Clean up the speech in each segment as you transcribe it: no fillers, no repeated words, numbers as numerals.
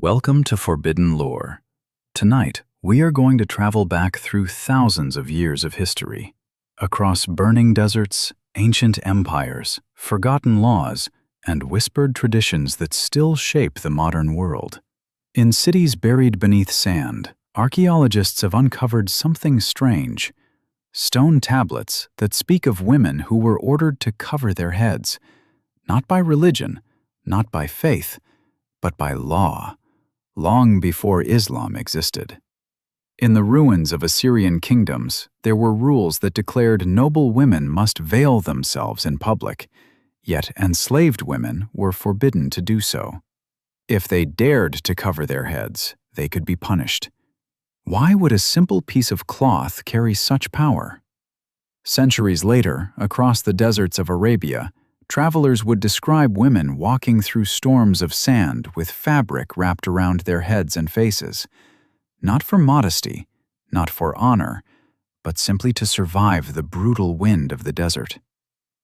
Welcome to Forbidden Lore. Tonight, we are going to travel back through thousands of years of history, across burning deserts, ancient empires, forgotten laws, and whispered traditions that still shape the modern world. In cities buried beneath sand, archaeologists have uncovered something strange: stone tablets that speak of women who were ordered to cover their heads, not by religion, not by faith, but by law, long before Islam existed. In the ruins of Assyrian kingdoms, there were rules that declared noble women must veil themselves in public, yet enslaved women were forbidden to do so. If they dared to cover their heads, they could be punished. Why would a simple piece of cloth carry such power? Centuries later, across the deserts of Arabia, travelers would describe women walking through storms of sand with fabric wrapped around their heads and faces, not for modesty, not for honor, but simply to survive the brutal wind of the desert.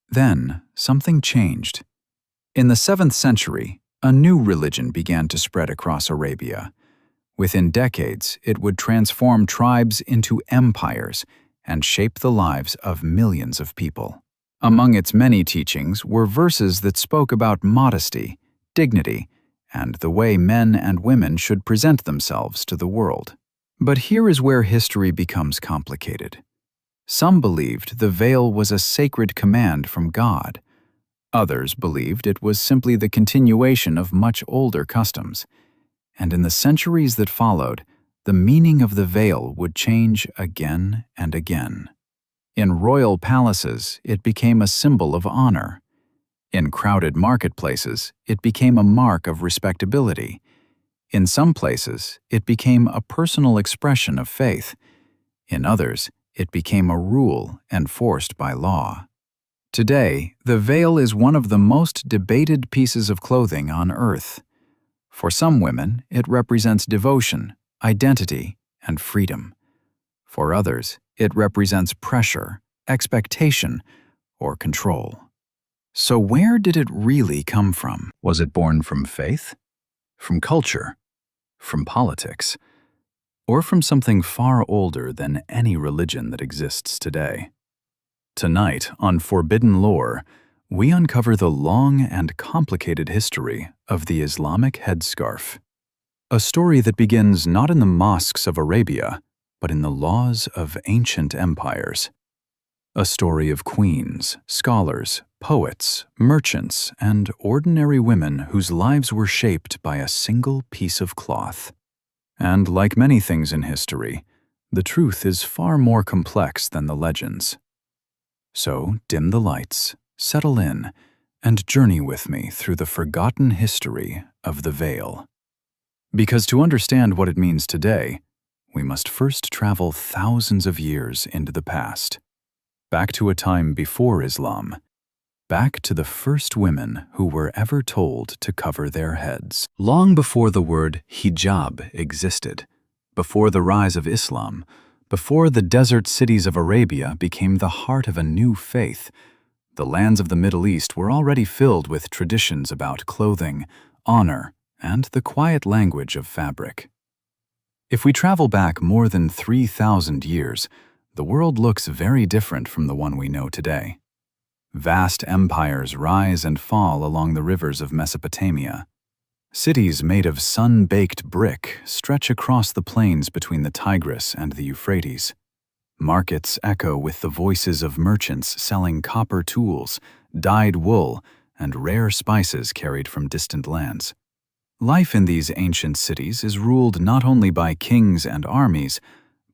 Then, something changed. In the 7th century, a new religion began to spread across Arabia. Within decades, it would transform tribes into empires and shape the lives of millions of people. Among its many teachings were verses that spoke about modesty, dignity, and the way men and women should present themselves to the world. But here is where history becomes complicated. Some believed the veil was a sacred command from God. Others believed it was simply the continuation of much older customs. And in the centuries that followed, the meaning of the veil would change again and again. In royal palaces, it became a symbol of honor. In crowded marketplaces, it became a mark of respectability. In some places, it became a personal expression of faith. In others, it became a rule enforced by law. Today, the veil is one of the most debated pieces of clothing on earth. For some women, it represents devotion, identity, and freedom. For others, it represents pressure, expectation, or control. So where did it really come from? Was it born from faith? From culture? From politics? Or from something far older than any religion that exists today? Tonight, on Forbidden Lore, we uncover the long and complicated history of the Islamic headscarf. A story that begins not in the mosques of Arabia, but in the laws of ancient empires. A story of queens, scholars, poets, merchants, and ordinary women whose lives were shaped by a single piece of cloth. And like many things in history, the truth is far more complex than the legends. So dim the lights, settle in, and journey with me through the forgotten history of the veil. Because to understand what it means today, we must first travel thousands of years into the past, back to a time before Islam, back to the first women who were ever told to cover their heads. Long before the word hijab existed, before the rise of Islam, before the desert cities of Arabia became the heart of a new faith, the lands of the Middle East were already filled with traditions about clothing, honor, and the quiet language of fabric. If we travel back more than 3,000 years, the world looks very different from the one we know today. Vast empires rise and fall along the rivers of Mesopotamia. Cities made of sun-baked brick stretch across the plains between the Tigris and the Euphrates. Markets echo with the voices of merchants selling copper tools, dyed wool, and rare spices carried from distant lands. Life in these ancient cities is ruled not only by kings and armies,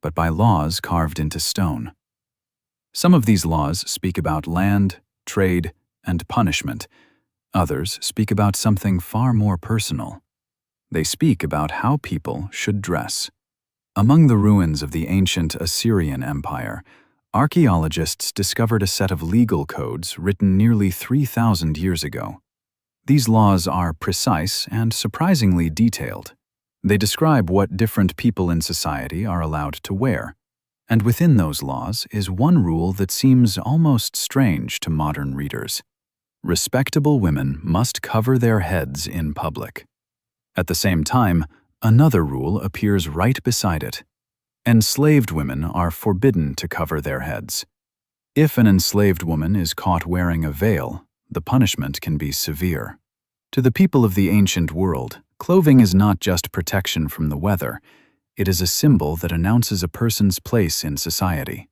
but by laws carved into stone. Some of these laws speak about land, trade, and punishment. Others speak about something far more personal. They speak about how people should dress. Among the ruins of the ancient Assyrian Empire, archaeologists discovered a set of legal codes written nearly 3,000 years ago. These laws are precise and surprisingly detailed. They describe what different people in society are allowed to wear. And within those laws is one rule that seems almost strange to modern readers. Respectable women must cover their heads in public. At the same time, another rule appears right beside it. Enslaved women are forbidden to cover their heads. If an enslaved woman is caught wearing a veil, the punishment can be severe. To the people of the ancient world, clothing is not just protection from the weather, it is a symbol that announces a person's place in society.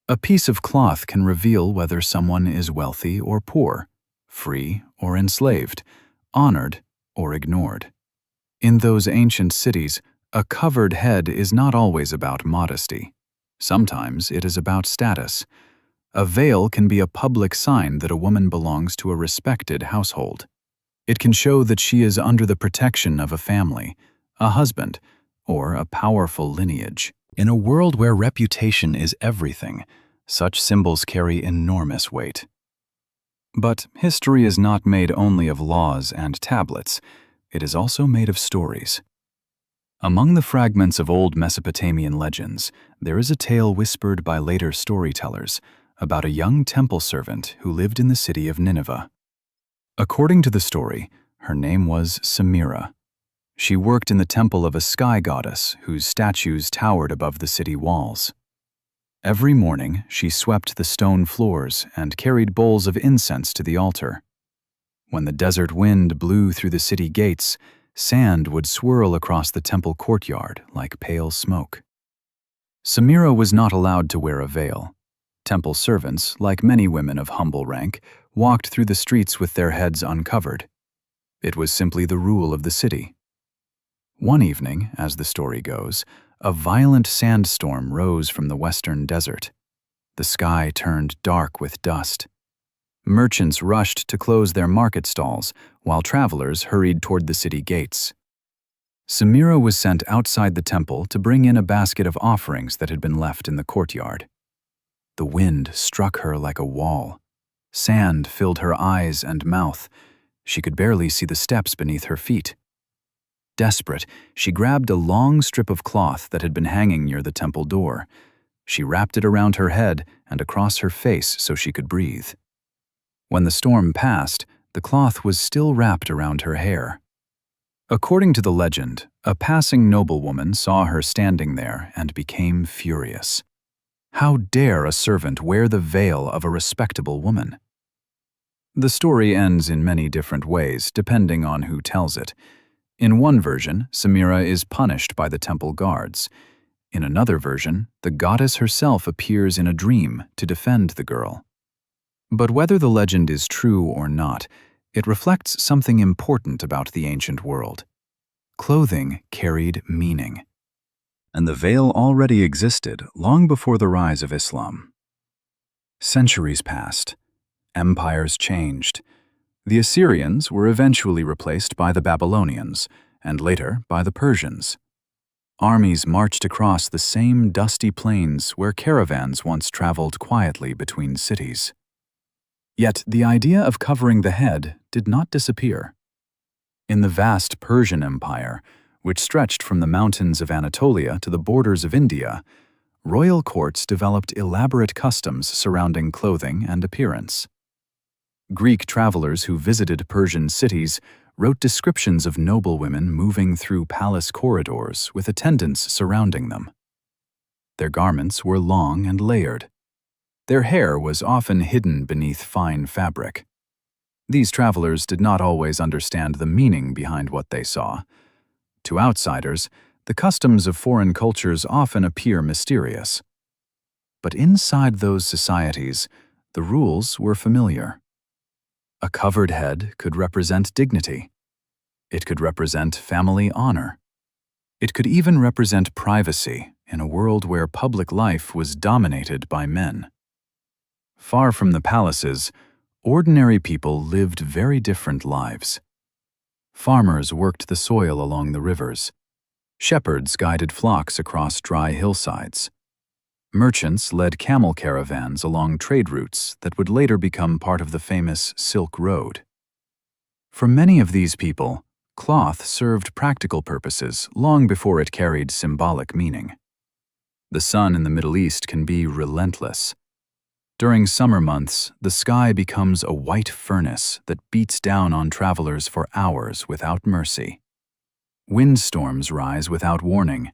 A piece of cloth can reveal whether someone is wealthy or poor, free or enslaved, honored or ignored. In those ancient cities, a covered head is not always about modesty. Sometimes it is about status. A veil can be a public sign that a woman belongs to a respected household. It can show that she is under the protection of a family, a husband, or a powerful lineage. In a world where reputation is everything, such symbols carry enormous weight. But history is not made only of laws and tablets, it is also made of stories. Among the fragments of old Mesopotamian legends, there is a tale whispered by later storytellers about a young temple servant who lived in the city of Nineveh. According to the story, her name was Samira. She worked in the temple of a sky goddess whose statues towered above the city walls. Every morning, she swept the stone floors and carried bowls of incense to the altar. When the desert wind blew through the city gates, sand would swirl across the temple courtyard like pale smoke. Samira was not allowed to wear a veil. Temple servants, like many women of humble rank, walked through the streets with their heads uncovered. It was simply the rule of the city. One evening, as the story goes, a violent sandstorm rose from the western desert. The sky turned dark with dust. Merchants rushed to close their market stalls, while travelers hurried toward the city gates. Samira was sent outside the temple to bring in a basket of offerings that had been left in the courtyard. The wind struck her like a wall. Sand filled her eyes and mouth. She could barely see the steps beneath her feet. Desperate, she grabbed a long strip of cloth that had been hanging near the temple door. She wrapped it around her head and across her face so she could breathe. When the storm passed, the cloth was still wrapped around her hair. According to the legend, a passing noblewoman saw her standing there and became furious. How dare a servant wear the veil of a respectable woman? The story ends in many different ways, depending on who tells it. In one version, Samira is punished by the temple guards. In another version, the goddess herself appears in a dream to defend the girl. But whether the legend is true or not, it reflects something important about the ancient world. Clothing carried meaning. And the veil already existed long before the rise of Islam. Centuries passed. Empires changed. The Assyrians were eventually replaced by the Babylonians, and later by the Persians. Armies marched across the same dusty plains where caravans once traveled quietly between cities. Yet the idea of covering the head did not disappear. In the vast Persian Empire, which stretched from the mountains of Anatolia to the borders of India, royal courts developed elaborate customs surrounding clothing and appearance. Greek travelers who visited Persian cities wrote descriptions of noblewomen moving through palace corridors with attendants surrounding them. Their garments were long and layered. Their hair was often hidden beneath fine fabric. These travelers did not always understand the meaning behind what they saw. To outsiders, the customs of foreign cultures often appear mysterious. But inside those societies, the rules were familiar. A covered head could represent dignity. It could represent family honor. It could even represent privacy in a world where public life was dominated by men. Far from the palaces, ordinary people lived very different lives. Farmers worked the soil along the rivers. Shepherds guided flocks across dry hillsides. Merchants led camel caravans along trade routes that would later become part of the famous Silk Road. For many of these people, cloth served practical purposes long before it carried symbolic meaning. The sun in the Middle East can be relentless. During summer months, the sky becomes a white furnace that beats down on travelers for hours without mercy. Windstorms rise without warning,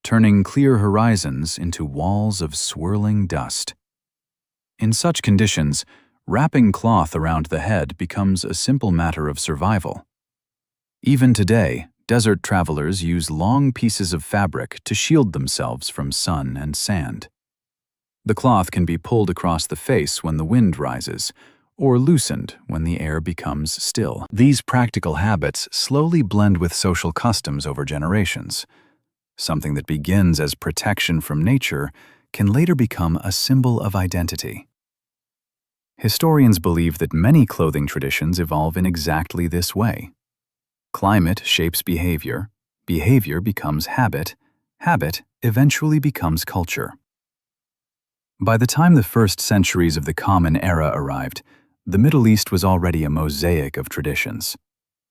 turning clear horizons into walls of swirling dust. In such conditions, wrapping cloth around the head becomes a simple matter of survival. Even today, desert travelers use long pieces of fabric to shield themselves from sun and sand. The cloth can be pulled across the face when the wind rises, or loosened when the air becomes still. These practical habits slowly blend with social customs over generations. Something that begins as protection from nature can later become a symbol of identity. Historians believe that many clothing traditions evolve in exactly this way. Climate shapes behavior, behavior becomes habit, habit eventually becomes culture. By the time the first centuries of the Common Era arrived, the Middle East was already a mosaic of traditions.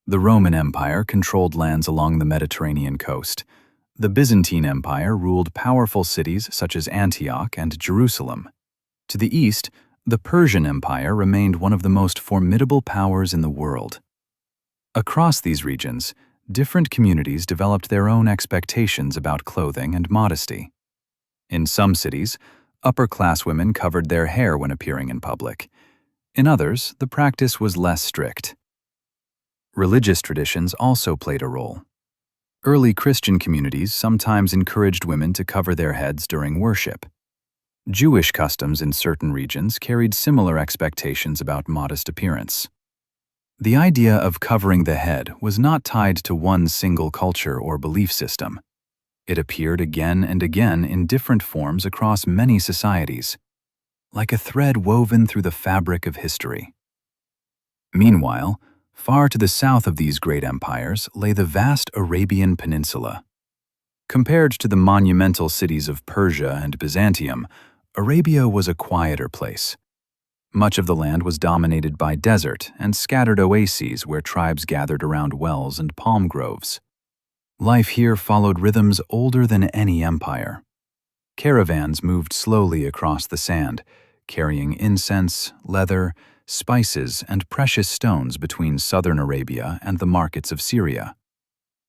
The Roman Empire controlled lands along the Mediterranean coast. The Byzantine Empire ruled powerful cities such as Antioch and Jerusalem. To the east, the Persian Empire remained one of the most formidable powers in the world. Across these regions, different communities developed their own expectations about clothing and modesty. In some cities, upper-class women covered their hair when appearing in public. In others, the practice was less strict. Religious traditions also played a role. Early Christian communities sometimes encouraged women to cover their heads during worship. Jewish customs in certain regions carried similar expectations about modest appearance. The idea of covering the head was not tied to one single culture or belief system. It appeared again and again in different forms across many societies, like a thread woven through the fabric of history. Meanwhile, far to the south of these great empires lay the vast Arabian Peninsula. Compared to the monumental cities of Persia and Byzantium, Arabia was a quieter place. Much of the land was dominated by desert and scattered oases where tribes gathered around wells and palm groves. Life here followed rhythms older than any empire. Caravans moved slowly across the sand, carrying incense, leather, spices, and precious stones between southern Arabia and the markets of Syria.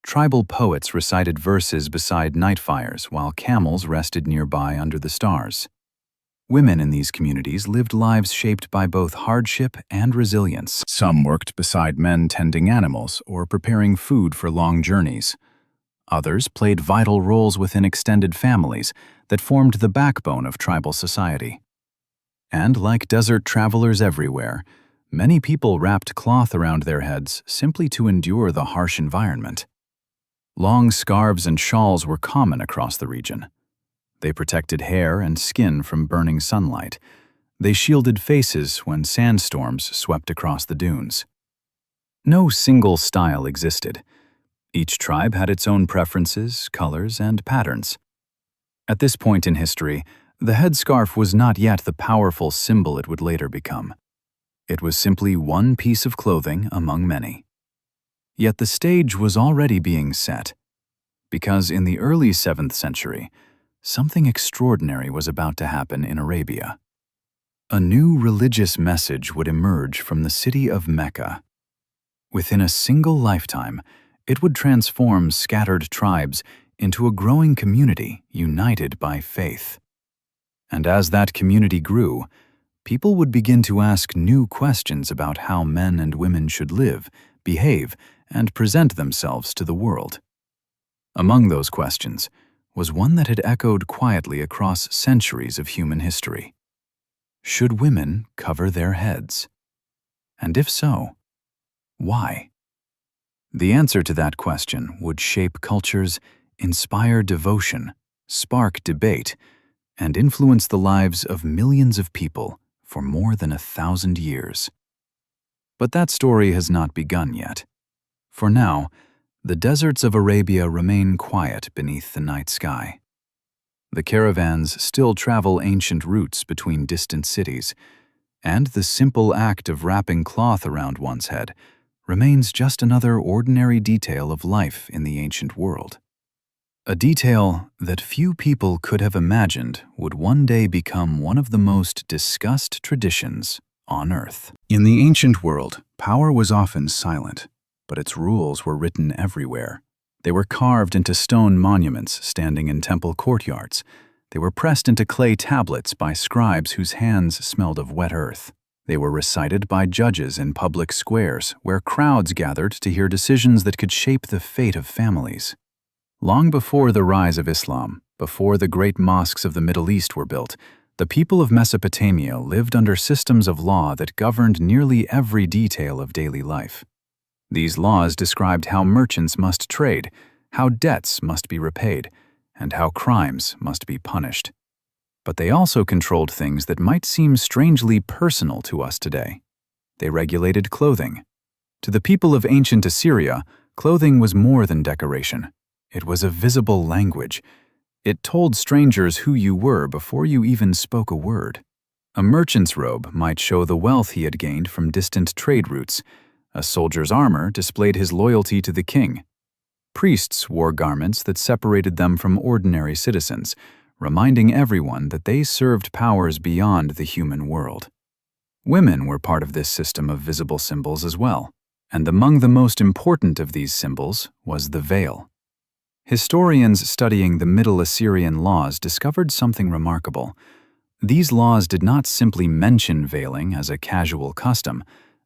Tribal poets recited verses beside night fires while camels rested nearby under the stars. Women in these communities lived lives shaped by both hardship and resilience. Some worked beside men tending animals or preparing food for long journeys. Others played vital roles within extended families that formed the backbone of tribal society. And like desert travelers everywhere, many people wrapped cloth around their heads simply to endure the harsh environment. Long scarves and shawls were common across the region. They protected hair and skin from burning sunlight. They shielded faces when sandstorms swept across the dunes. No single style existed. Each tribe had its own preferences, colors, and patterns. At this point in history, the headscarf was not yet the powerful symbol it would later become. It was simply one piece of clothing among many. Yet the stage was already being set, because in the early 7th century, something extraordinary was about to happen in Arabia. A new religious message would emerge from the city of Mecca. Within a single lifetime, it would transform scattered tribes into a growing community united by faith. And as that community grew, people would begin to ask new questions about how men and women should live, behave, and present themselves to the world. Among those questions was one that had echoed quietly across centuries of human history. Should women cover their heads? And if so, why? The answer to that question would shape cultures, inspire devotion, spark debate, and influence the lives of millions of people for more than 1,000 years. But that story has not begun yet. For now, the deserts of Arabia remain quiet beneath the night sky. The caravans still travel ancient routes between distant cities, and the simple act of wrapping cloth around one's head remains just another ordinary detail of life in the ancient world. A detail that few people could have imagined would one day become one of the most discussed traditions on Earth. In the ancient world, power was often silent, but its rules were written everywhere. They were carved into stone monuments standing in temple courtyards. They were pressed into clay tablets by scribes whose hands smelled of wet earth. They were recited by judges in public squares, where crowds gathered to hear decisions that could shape the fate of families. Long before the rise of Islam, before the great mosques of the Middle East were built, the people of Mesopotamia lived under systems of law that governed nearly every detail of daily life. These laws described how merchants must trade, how debts must be repaid, and how crimes must be punished. But they also controlled things that might seem strangely personal to us today. They regulated clothing. To the people of ancient Assyria, clothing was more than decoration. It was a visible language. It told strangers who you were before you even spoke a word. A merchant's robe might show the wealth he had gained from distant trade routes. A soldier's armor displayed his loyalty to the king. Priests wore garments that separated them from ordinary citizens, reminding everyone that they served powers beyond the human world. Women were part of this system of visible symbols as well, and among the most important of these symbols was the veil. Historians studying the Middle Assyrian laws discovered something remarkable. These laws did not simply mention veiling as a casual custom.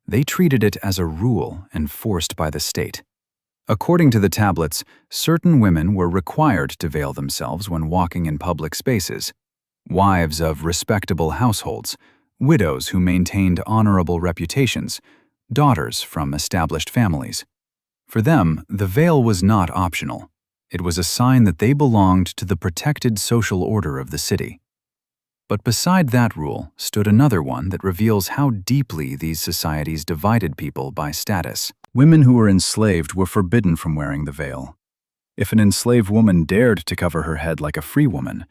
They treated it as a rule enforced by the state. According to the tablets, certain women were required to veil themselves when walking in public spaces. Wives of respectable households, widows who maintained honorable reputations, daughters from established families. For them, the veil was not optional. It was a sign that they belonged to the protected social order of the city. But beside that rule stood another one that reveals how deeply these societies divided people by status. Women who were enslaved were forbidden from wearing the veil. If an enslaved woman dared to cover her head like a free woman,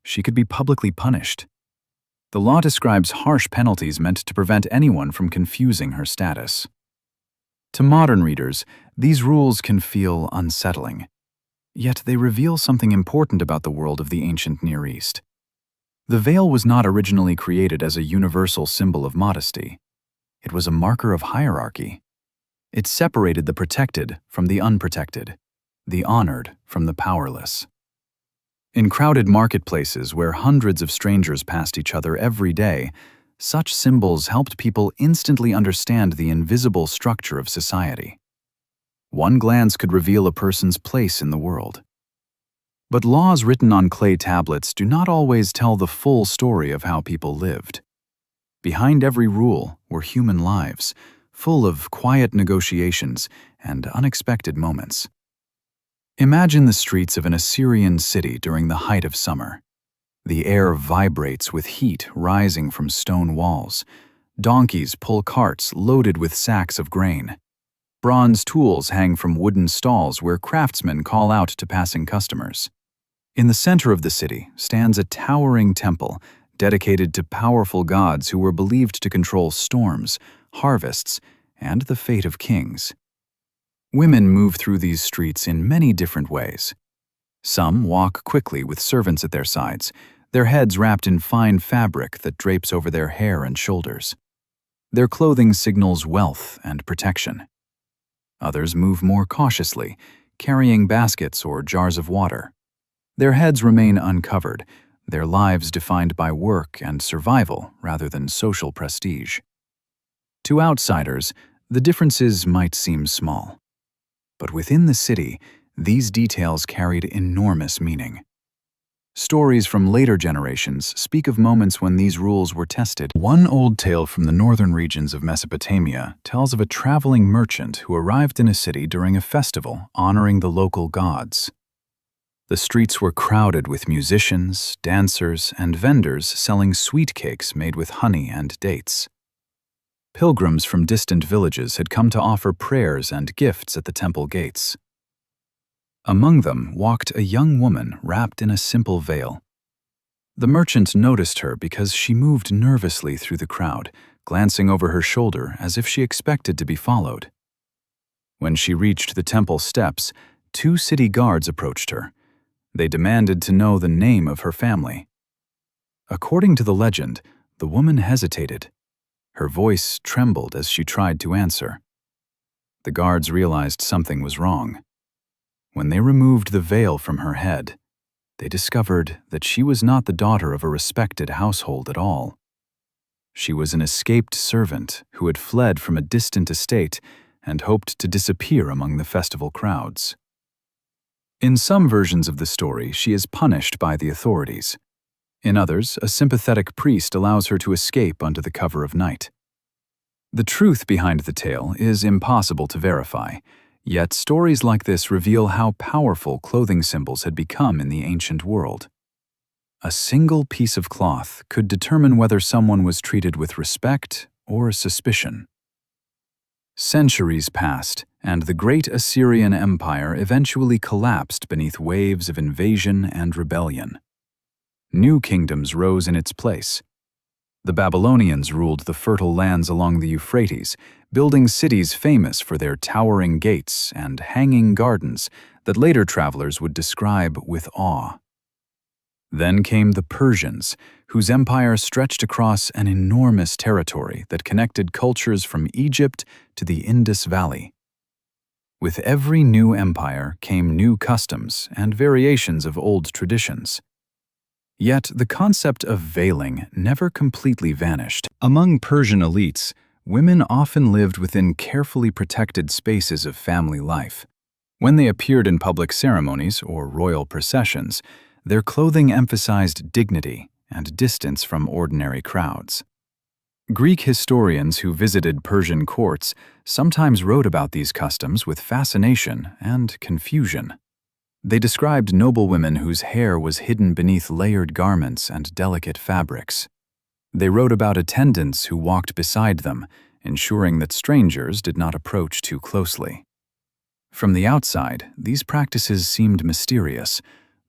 she could be publicly punished. The law describes harsh penalties meant to prevent anyone from confusing her status. To modern readers, these rules can feel unsettling. Yet they reveal something important about the world of the ancient Near East. The veil was not originally created as a universal symbol of modesty. It was a marker of hierarchy. It separated the protected from the unprotected, the honored from the powerless. In crowded marketplaces where hundreds of strangers passed each other every day, such symbols helped people instantly understand the invisible structure of society. One glance could reveal a person's place in the world. But laws written on clay tablets do not always tell the full story of how people lived. Behind every rule were human lives, full of quiet negotiations and unexpected moments. Imagine the streets of an Assyrian city during the height of summer. The air vibrates with heat rising from stone walls. Donkeys pull carts loaded with sacks of grain. Bronze tools hang from wooden stalls where craftsmen call out to passing customers. In the center of the city stands a towering temple dedicated to powerful gods who were believed to control storms, harvests, and the fate of kings. Women move through these streets in many different ways. Some walk quickly with servants at their sides, their heads wrapped in fine fabric that drapes over their hair and shoulders. Their clothing signals wealth and protection. Others move more cautiously, carrying baskets or jars of water. Their heads remain uncovered, their lives defined by work and survival rather than social prestige. To outsiders, the differences might seem small. But within the city, these details carried enormous meaning. Stories from later generations speak of moments when these rules were tested. One old tale from the northern regions of Mesopotamia tells of a traveling merchant who arrived in a city during a festival honoring the local gods. The streets were crowded with musicians, dancers, and vendors selling sweet cakes made with honey and dates. Pilgrims from distant villages had come to offer prayers and gifts at the temple gates. Among them walked a young woman wrapped in a simple veil. The merchant noticed her because she moved nervously through the crowd, glancing over her shoulder as if she expected to be followed. When she reached the temple steps, 2 city guards approached her. They demanded to know the name of her family. According to the legend, the woman hesitated. Her voice trembled as she tried to answer. The guards realized something was wrong. When they removed the veil from her head, they discovered that she was not the daughter of a respected household at all. She was an escaped servant who had fled from a distant estate and hoped to disappear among the festival crowds. In some versions of the story, she is punished by the authorities. In others, a sympathetic priest allows her to escape under the cover of night. The truth behind the tale is impossible to verify, yet stories like this reveal how powerful clothing symbols had become in the ancient world. A single piece of cloth could determine whether someone was treated with respect or suspicion. Centuries passed, and the great Assyrian Empire eventually collapsed beneath waves of invasion and rebellion. New kingdoms rose in its place. The Babylonians ruled the fertile lands along the Euphrates, building cities famous for their towering gates and hanging gardens that later travelers would describe with awe. Then came the Persians, whose empire stretched across an enormous territory that connected cultures from Egypt to the Indus Valley. With every new empire came new customs and variations of old traditions. Yet the concept of veiling never completely vanished. Among Persian elites, women often lived within carefully protected spaces of family life. When they appeared in public ceremonies or royal processions, their clothing emphasized dignity and distance from ordinary crowds. Greek historians who visited Persian courts sometimes wrote about these customs with fascination and confusion. They described noblewomen whose hair was hidden beneath layered garments and delicate fabrics. They wrote about attendants who walked beside them, ensuring that strangers did not approach too closely. From the outside, these practices seemed mysterious,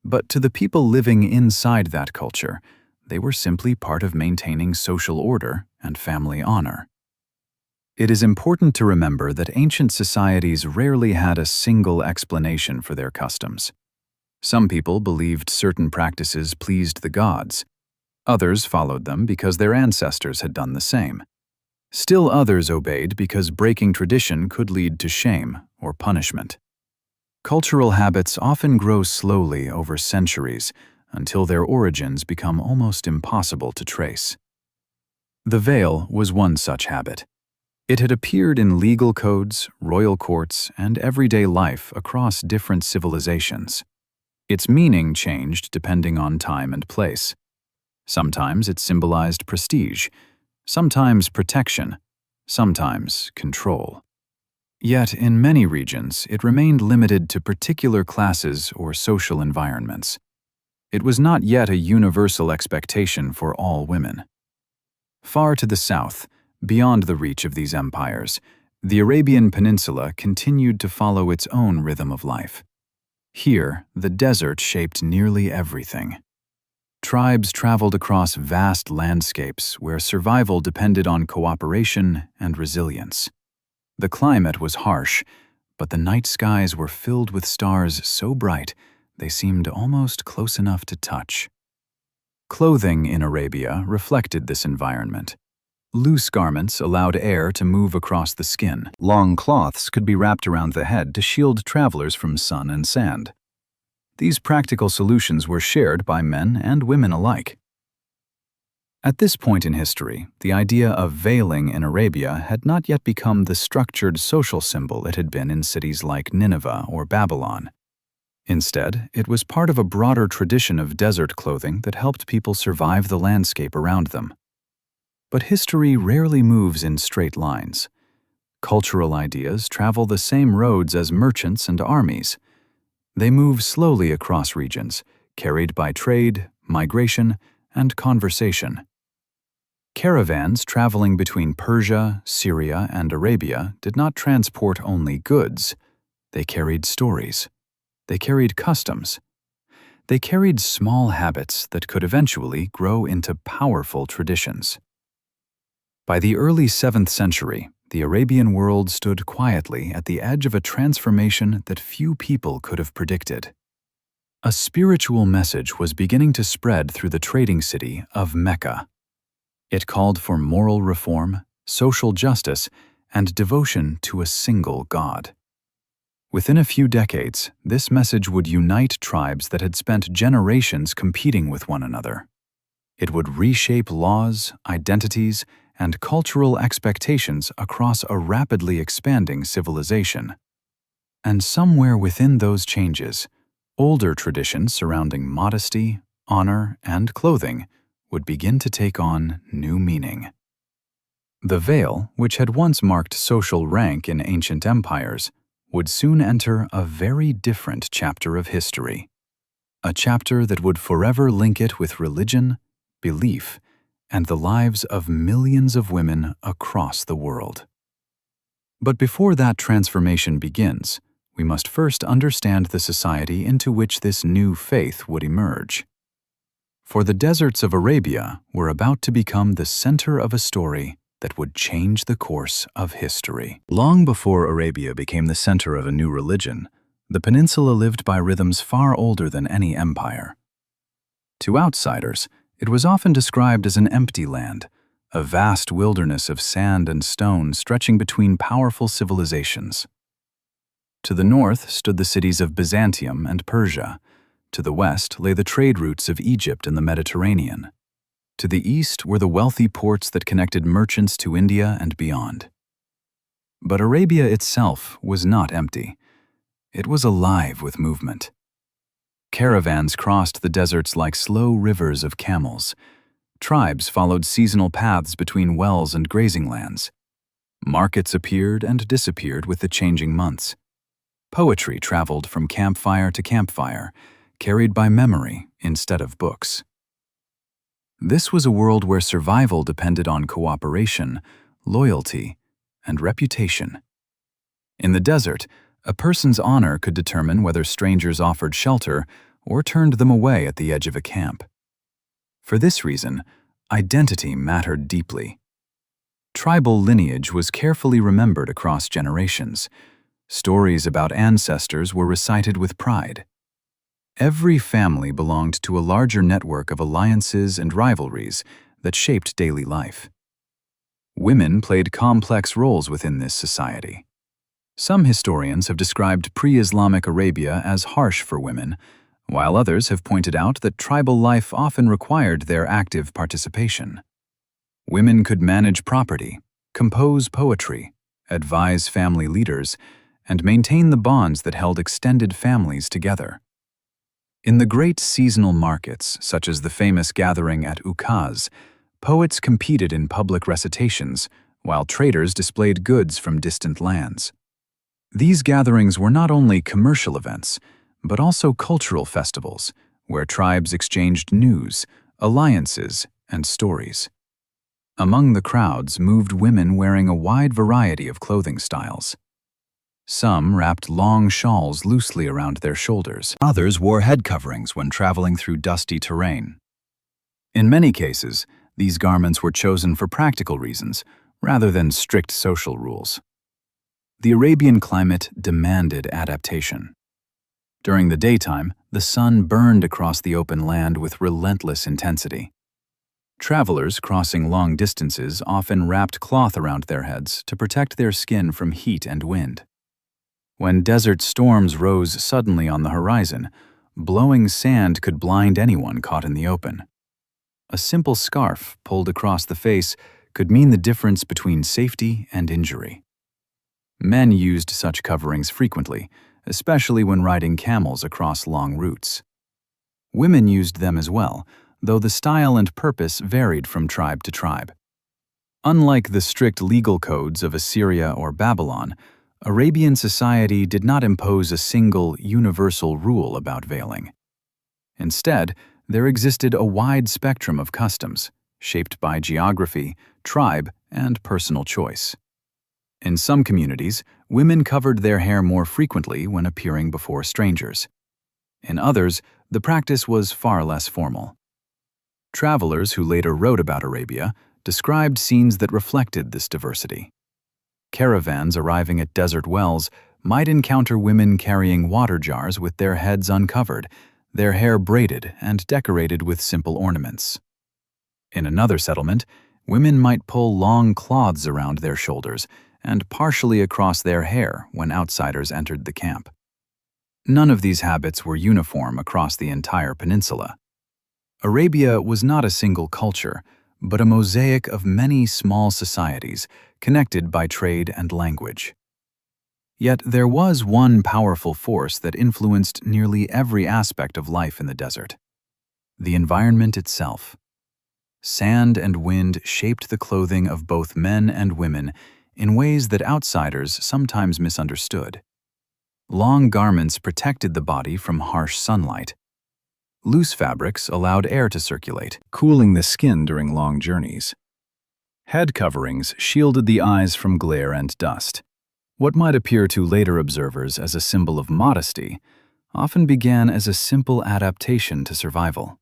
but to the people living inside that culture, they were simply part of maintaining social order and family honor. It is important to remember that ancient societies rarely had a single explanation for their customs. Some people believed certain practices pleased the gods. Others followed them because their ancestors had done the same. Still others obeyed because breaking tradition could lead to shame or punishment. Cultural habits often grow slowly over centuries until their origins become almost impossible to trace. The veil was one such habit. It had appeared in legal codes, royal courts, and everyday life across different civilizations. Its meaning changed depending on time and place. Sometimes it symbolized prestige, sometimes protection, sometimes control. Yet in many regions, it remained limited to particular classes or social environments. It was not yet a universal expectation for all women. Far to the south, beyond the reach of these empires, the Arabian Peninsula continued to follow its own rhythm of life. Here, the desert shaped nearly everything. Tribes traveled across vast landscapes where survival depended on cooperation and resilience. The climate was harsh, but the night skies were filled with stars so bright they seemed almost close enough to touch. Clothing in Arabia reflected this environment. Loose garments allowed air to move across the skin. Long cloths could be wrapped around the head to shield travelers from sun and sand. These practical solutions were shared by men and women alike. At this point in history, the idea of veiling in Arabia had not yet become the structured social symbol it had been in cities like Nineveh or Babylon. Instead, it was part of a broader tradition of desert clothing that helped people survive the landscape around them. But history rarely moves in straight lines. Cultural ideas travel the same roads as merchants and armies. They move slowly across regions, carried by trade, migration, and conversation. Caravans traveling between Persia, Syria, and Arabia did not transport only goods. They carried stories. They carried customs. They carried small habits that could eventually grow into powerful traditions. By the early 7th century, the Arabian world stood quietly at the edge of a transformation that few people could have predicted. A spiritual message was beginning to spread through the trading city of Mecca. It called for moral reform, social justice, and devotion to a single God. Within a few decades, this message would unite tribes that had spent generations competing with one another. It would reshape laws, identities, and cultural expectations across a rapidly expanding civilization. And somewhere within those changes, older traditions surrounding modesty, honor, and clothing would begin to take on new meaning. The veil, which had once marked social rank in ancient empires, would soon enter a very different chapter of history. A chapter that would forever link it with religion, belief, and the lives of millions of women across the world. But before that transformation begins, we must first understand the society into which this new faith would emerge. For the deserts of Arabia were about to become the center of a story that would change the course of history. Long before Arabia became the center of a new religion, the peninsula lived by rhythms far older than any empire. To outsiders, it was often described as an empty land, a vast wilderness of sand and stone stretching between powerful civilizations. To the north stood the cities of Byzantium and Persia. To the west lay the trade routes of Egypt and the Mediterranean. To the east were the wealthy ports that connected merchants to India and beyond. But Arabia itself was not empty. It was alive with movement. Caravans crossed the deserts like slow rivers of camels. Tribes followed seasonal paths between wells and grazing lands. Markets appeared and disappeared with the changing months. Poetry traveled from campfire to campfire, carried by memory instead of books. This was a world where survival depended on cooperation, loyalty, and reputation. In the desert, a person's honor could determine whether strangers offered shelter or turned them away at the edge of a camp. For this reason, identity mattered deeply. Tribal lineage was carefully remembered across generations. Stories about ancestors were recited with pride. Every family belonged to a larger network of alliances and rivalries that shaped daily life. Women played complex roles within this society. Some historians have described pre-Islamic Arabia as harsh for women, while others have pointed out that tribal life often required their active participation. Women could manage property, compose poetry, advise family leaders, and maintain the bonds that held extended families together. In the great seasonal markets, such as the famous gathering at Ukaz, poets competed in public recitations, while traders displayed goods from distant lands. These gatherings were not only commercial events, but also cultural festivals, where tribes exchanged news, alliances, and stories. Among the crowds moved women wearing a wide variety of clothing styles. Some wrapped long shawls loosely around their shoulders. Others wore head coverings when traveling through dusty terrain. In many cases, these garments were chosen for practical reasons, rather than strict social rules. The Arabian climate demanded adaptation. During the daytime, the sun burned across the open land with relentless intensity. Travelers crossing long distances often wrapped cloth around their heads to protect their skin from heat and wind. When desert storms rose suddenly on the horizon, blowing sand could blind anyone caught in the open. A simple scarf pulled across the face could mean the difference between safety and injury. Men used such coverings frequently, especially when riding camels across long routes. Women used them as well, though the style and purpose varied from tribe to tribe. Unlike the strict legal codes of Assyria or Babylon, Arabian society did not impose a single, universal rule about veiling. Instead, there existed a wide spectrum of customs, shaped by geography, tribe, and personal choice. In some communities, women covered their hair more frequently when appearing before strangers. In others, the practice was far less formal. Travelers who later wrote about Arabia described scenes that reflected this diversity. Caravans arriving at desert wells might encounter women carrying water jars with their heads uncovered, their hair braided and decorated with simple ornaments. In another settlement, women might pull long cloths around their shoulders, and partially across their hair when outsiders entered the camp. None of these habits were uniform across the entire peninsula. Arabia was not a single culture, but a mosaic of many small societies connected by trade and language. Yet there was one powerful force that influenced nearly every aspect of life in the desert: the environment itself. Sand and wind shaped the clothing of both men and women in ways that outsiders sometimes misunderstood. Long garments protected the body from harsh sunlight. Loose fabrics allowed air to circulate, cooling the skin during long journeys. Head coverings shielded the eyes from glare and dust. What might appear to later observers as a symbol of modesty often began as a simple adaptation to survival.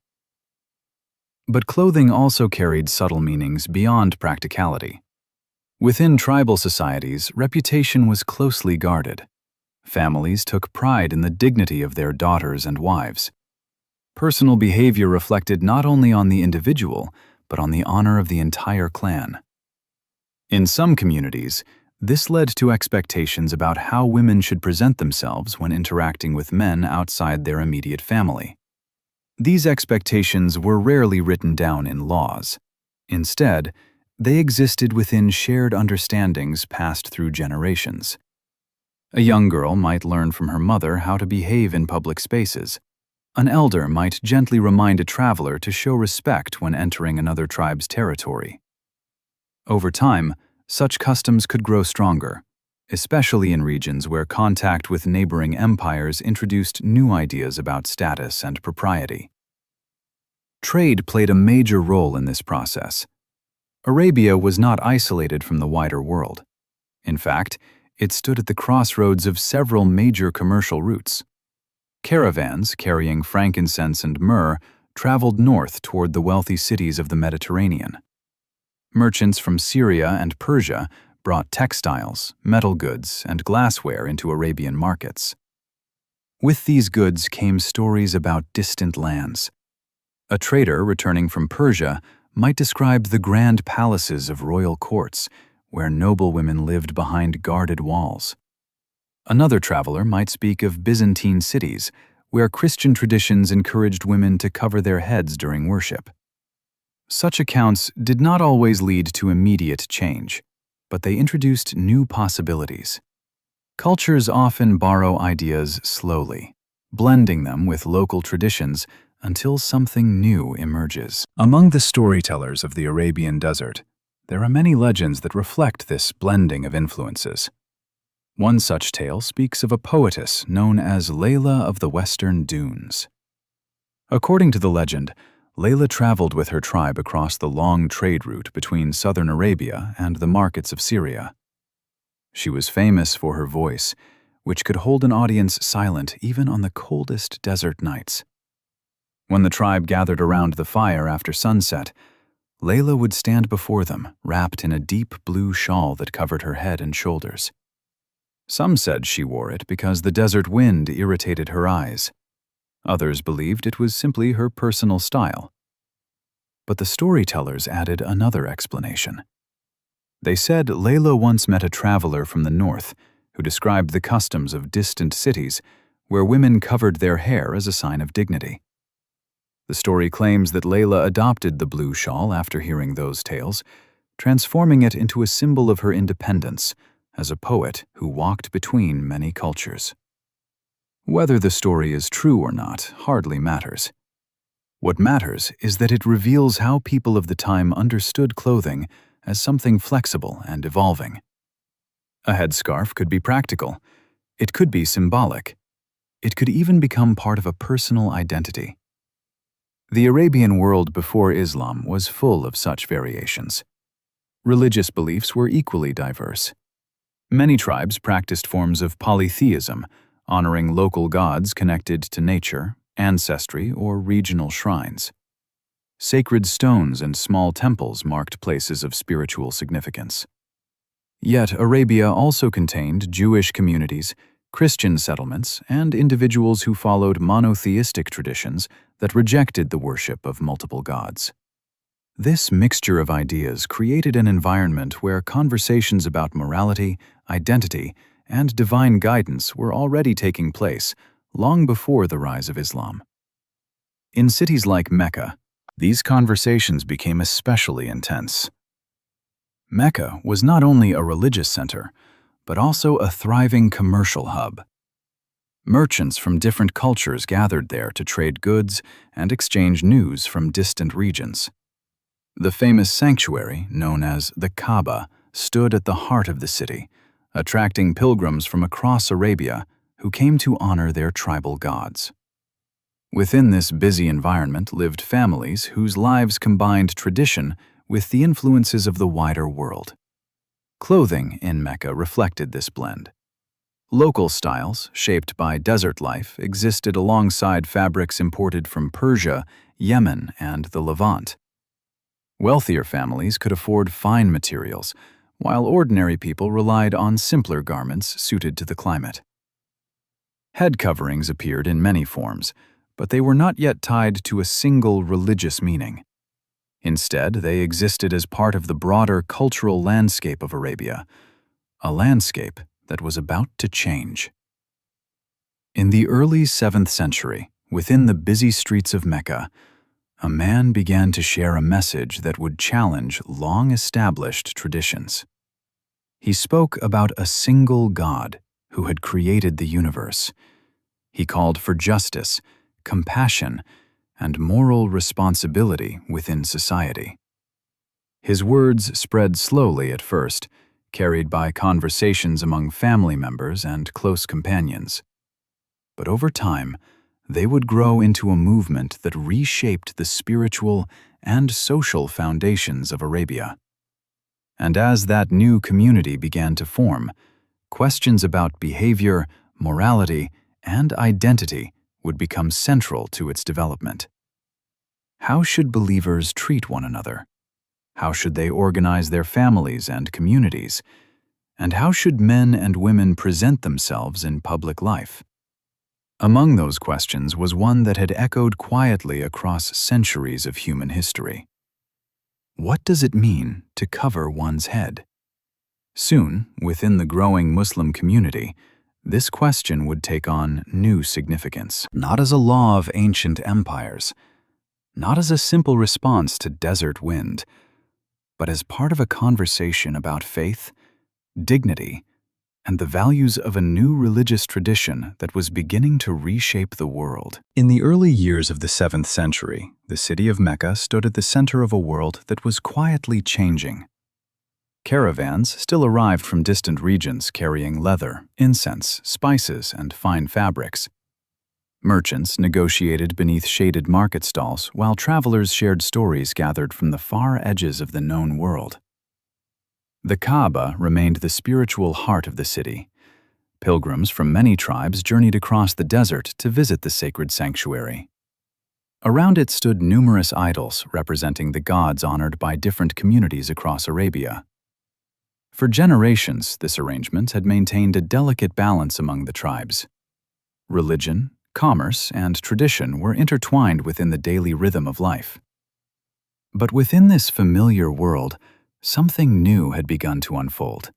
But clothing also carried subtle meanings beyond practicality. Within tribal societies, reputation was closely guarded. Families took pride in the dignity of their daughters and wives. Personal behavior reflected not only on the individual, but on the honor of the entire clan. In some communities, this led to expectations about how women should present themselves when interacting with men outside their immediate family. These expectations were rarely written down in laws. Instead, they existed within shared understandings passed through generations. A young girl might learn from her mother how to behave in public spaces. An elder might gently remind a traveler to show respect when entering another tribe's territory. Over time, such customs could grow stronger, especially in regions where contact with neighboring empires introduced new ideas about status and propriety. Trade played a major role in this process. Arabia was not isolated from the wider world. In fact, it stood at the crossroads of several major commercial routes. Caravans carrying frankincense and myrrh traveled north toward the wealthy cities of the Mediterranean. Merchants from Syria and Persia brought textiles, metal goods, and glassware into Arabian markets. With these goods came stories about distant lands. A trader returning from Persia might describe the grand palaces of royal courts, where noble women lived behind guarded walls. Another traveler might speak of Byzantine cities, where Christian traditions encouraged women to cover their heads during worship. Such accounts did not always lead to immediate change, but they introduced new possibilities. Cultures often borrow ideas slowly, blending them with local traditions until something new emerges. Among the storytellers of the Arabian desert, there are many legends that reflect this blending of influences. One such tale speaks of a poetess known as Layla of the Western Dunes. According to the legend, Layla traveled with her tribe across the long trade route between southern Arabia and the markets of Syria. She was famous for her voice, which could hold an audience silent even on the coldest desert nights. When the tribe gathered around the fire after sunset, Layla would stand before them, wrapped in a deep blue shawl that covered her head and shoulders. Some said she wore it because the desert wind irritated her eyes. Others believed it was simply her personal style. But the storytellers added another explanation. They said Layla once met a traveler from the north who described the customs of distant cities where women covered their hair as a sign of dignity. The story claims that Layla adopted the blue shawl after hearing those tales, transforming it into a symbol of her independence as a poet who walked between many cultures. Whether the story is true or not hardly matters. What matters is that it reveals how people of the time understood clothing as something flexible and evolving. A headscarf could be practical. It could be symbolic. It could even become part of a personal identity. The Arabian world before Islam was full of such variations. Religious beliefs were equally diverse. Many tribes practiced forms of polytheism, honoring local gods connected to nature, ancestry, or regional shrines. Sacred stones and small temples marked places of spiritual significance. Yet Arabia also contained Jewish communities, Christian settlements, and individuals who followed monotheistic traditions that rejected the worship of multiple gods. This mixture of ideas created an environment where conversations about morality, identity, and divine guidance were already taking place long before the rise of Islam. In cities like Mecca, these conversations became especially intense. Mecca was not only a religious center, but also a thriving commercial hub. Merchants from different cultures gathered there to trade goods and exchange news from distant regions. The famous sanctuary, known as the Kaaba, stood at the heart of the city, attracting pilgrims from across Arabia who came to honor their tribal gods. Within this busy environment lived families whose lives combined tradition with the influences of the wider world. Clothing in Mecca reflected this blend. Local styles, shaped by desert life, existed alongside fabrics imported from Persia, Yemen, and the Levant. Wealthier families could afford fine materials, while ordinary people relied on simpler garments suited to the climate. Head coverings appeared in many forms, but they were not yet tied to a single religious meaning. Instead, they existed as part of the broader cultural landscape of Arabia, a landscape that was about to change. In the early 7th century, within the busy streets of Mecca, a man began to share a message that would challenge long-established traditions. He spoke about a single God who had created the universe. He called for justice, compassion, and moral responsibility within society. His words spread slowly at first, carried by conversations among family members and close companions. But over time, they would grow into a movement that reshaped the spiritual and social foundations of Arabia. And as that new community began to form, questions about behavior, morality, and identity would become central to its development. How should believers treat one another? How should they organize their families and communities? And how should men and women present themselves in public life? Among those questions was one that had echoed quietly across centuries of human history. What does it mean to cover one's head? Soon, within the growing Muslim community, this question would take on new significance, not as a law of ancient empires, not as a simple response to desert wind, but as part of a conversation about faith, dignity, and the values of a new religious tradition that was beginning to reshape the world. In the early years of the 7th century, the city of Mecca stood at the center of a world that was quietly changing. Caravans still arrived from distant regions carrying leather, incense, spices, and fine fabrics. Merchants negotiated beneath shaded market stalls, while travelers shared stories gathered from the far edges of the known world. The Kaaba remained the spiritual heart of the city. Pilgrims from many tribes journeyed across the desert to visit the sacred sanctuary. Around it stood numerous idols representing the gods honored by different communities across Arabia. For generations, this arrangement had maintained a delicate balance among the tribes. Religion, commerce, and tradition were intertwined within the daily rhythm of life. But within this familiar world, something new had begun to unfold.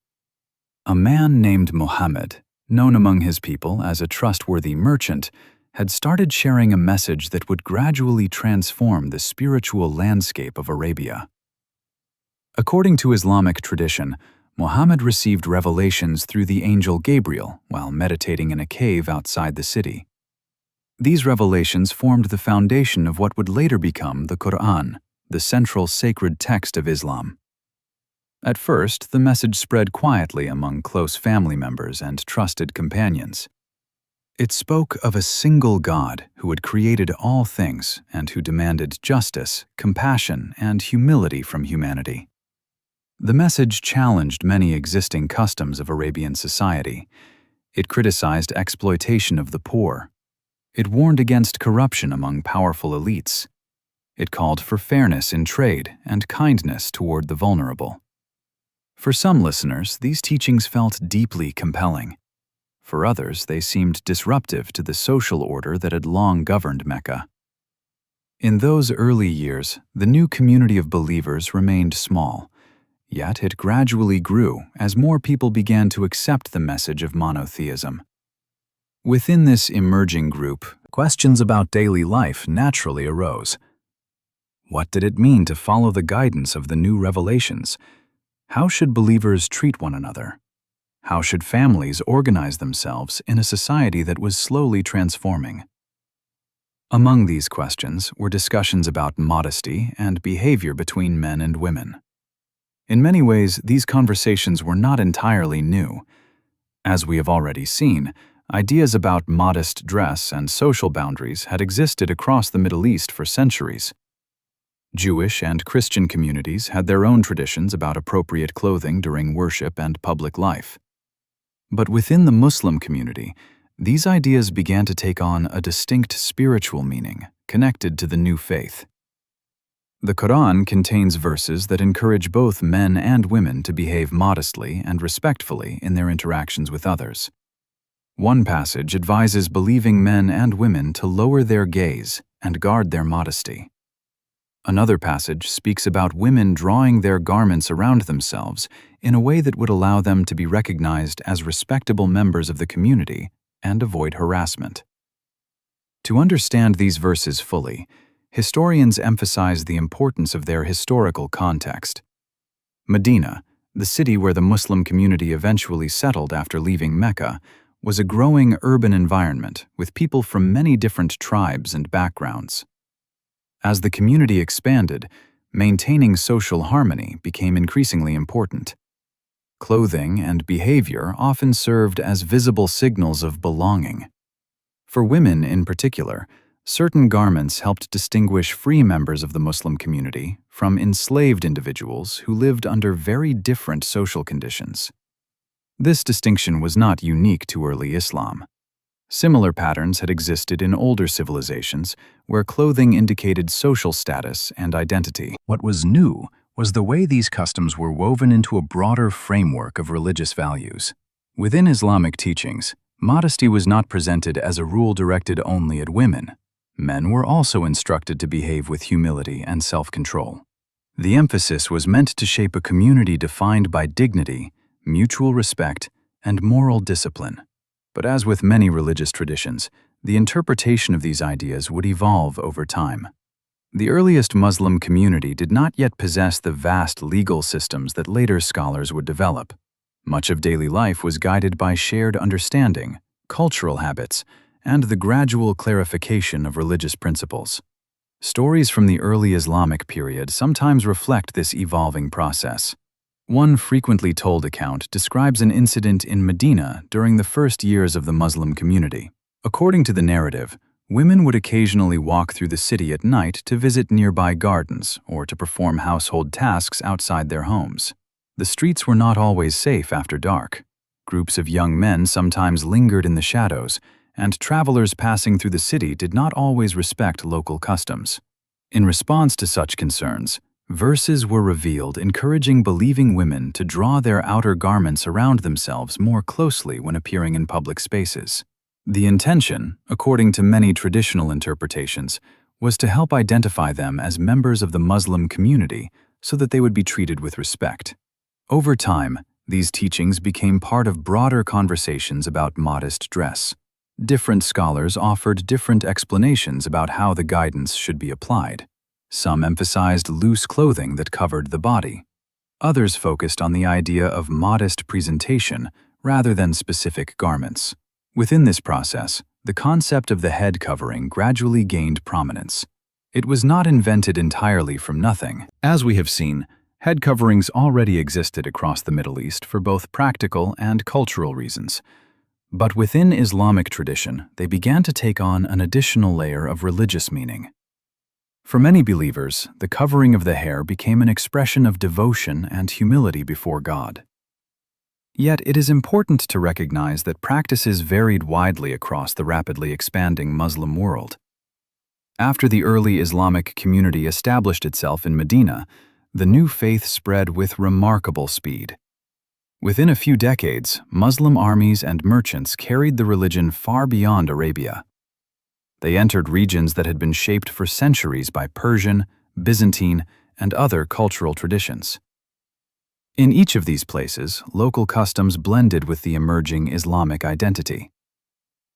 A man named Muhammad, known among his people as a trustworthy merchant, had started sharing a message that would gradually transform the spiritual landscape of Arabia. According to Islamic tradition, Muhammad received revelations through the angel Gabriel while meditating in a cave outside the city. These revelations formed the foundation of what would later become the Quran, the central sacred text of Islam. At first, the message spread quietly among close family members and trusted companions. It spoke of a single God who had created all things and who demanded justice, compassion, and humility from humanity. The message challenged many existing customs of Arabian society. It criticized exploitation of the poor. It warned against corruption among powerful elites. It called for fairness in trade and kindness toward the vulnerable. For some listeners, these teachings felt deeply compelling. For others, they seemed disruptive to the social order that had long governed Mecca. In those early years, the new community of believers remained small, yet it gradually grew as more people began to accept the message of monotheism. Within this emerging group, questions about daily life naturally arose. What did it mean to follow the guidance of the new revelations? How should believers treat one another? How should families organize themselves in a society that was slowly transforming? Among these questions were discussions about modesty and behavior between men and women. In many ways, these conversations were not entirely new. As we have already seen, ideas about modest dress and social boundaries had existed across the Middle East for centuries. Jewish and Christian communities had their own traditions about appropriate clothing during worship and public life. But within the Muslim community, these ideas began to take on a distinct spiritual meaning connected to the new faith. The Quran contains verses that encourage both men and women to behave modestly and respectfully in their interactions with others. One passage advises believing men and women to lower their gaze and guard their modesty. Another passage speaks about women drawing their garments around themselves in a way that would allow them to be recognized as respectable members of the community and avoid harassment. To understand these verses fully, historians emphasize the importance of their historical context. Medina, the city where the Muslim community eventually settled after leaving Mecca, was a growing urban environment with people from many different tribes and backgrounds. As the community expanded, maintaining social harmony became increasingly important. Clothing and behavior often served as visible signals of belonging. For women in particular, certain garments helped distinguish free members of the Muslim community from enslaved individuals who lived under very different social conditions. This distinction was not unique to early Islam. Similar patterns had existed in older civilizations where clothing indicated social status and identity. What was new was the way these customs were woven into a broader framework of religious values. Within Islamic teachings, modesty was not presented as a rule directed only at women. Men were also instructed to behave with humility and self-control. The emphasis was meant to shape a community defined by dignity, mutual respect, and moral discipline. But as with many religious traditions, the interpretation of these ideas would evolve over time. The earliest Muslim community did not yet possess the vast legal systems that later scholars would develop. Much of daily life was guided by shared understanding, cultural habits, and the gradual clarification of religious principles. Stories from the early Islamic period sometimes reflect this evolving process. One frequently told account describes an incident in Medina during the first years of the Muslim community. According to the narrative, women would occasionally walk through the city at night to visit nearby gardens or to perform household tasks outside their homes. The streets were not always safe after dark. Groups of young men sometimes lingered in the shadows, and travelers passing through the city did not always respect local customs. In response to such concerns, verses were revealed encouraging believing women to draw their outer garments around themselves more closely when appearing in public spaces. The intention, according to many traditional interpretations, was to help identify them as members of the Muslim community so that they would be treated with respect. Over time, these teachings became part of broader conversations about modest dress. Different scholars offered different explanations about how the guidance should be applied. Some emphasized loose clothing that covered the body. Others focused on the idea of modest presentation rather than specific garments. Within this process, the concept of the head covering gradually gained prominence. It was not invented entirely from nothing. As we have seen, head coverings already existed across the Middle East for both practical and cultural reasons. But within Islamic tradition, they began to take on an additional layer of religious meaning. For many believers, the covering of the hair became an expression of devotion and humility before God. Yet it is important to recognize that practices varied widely across the rapidly expanding Muslim world. After the early Islamic community established itself in Medina, the new faith spread with remarkable speed. Within a few decades, Muslim armies and merchants carried the religion far beyond Arabia. They entered regions that had been shaped for centuries by Persian, Byzantine, and other cultural traditions. In each of these places, local customs blended with the emerging Islamic identity.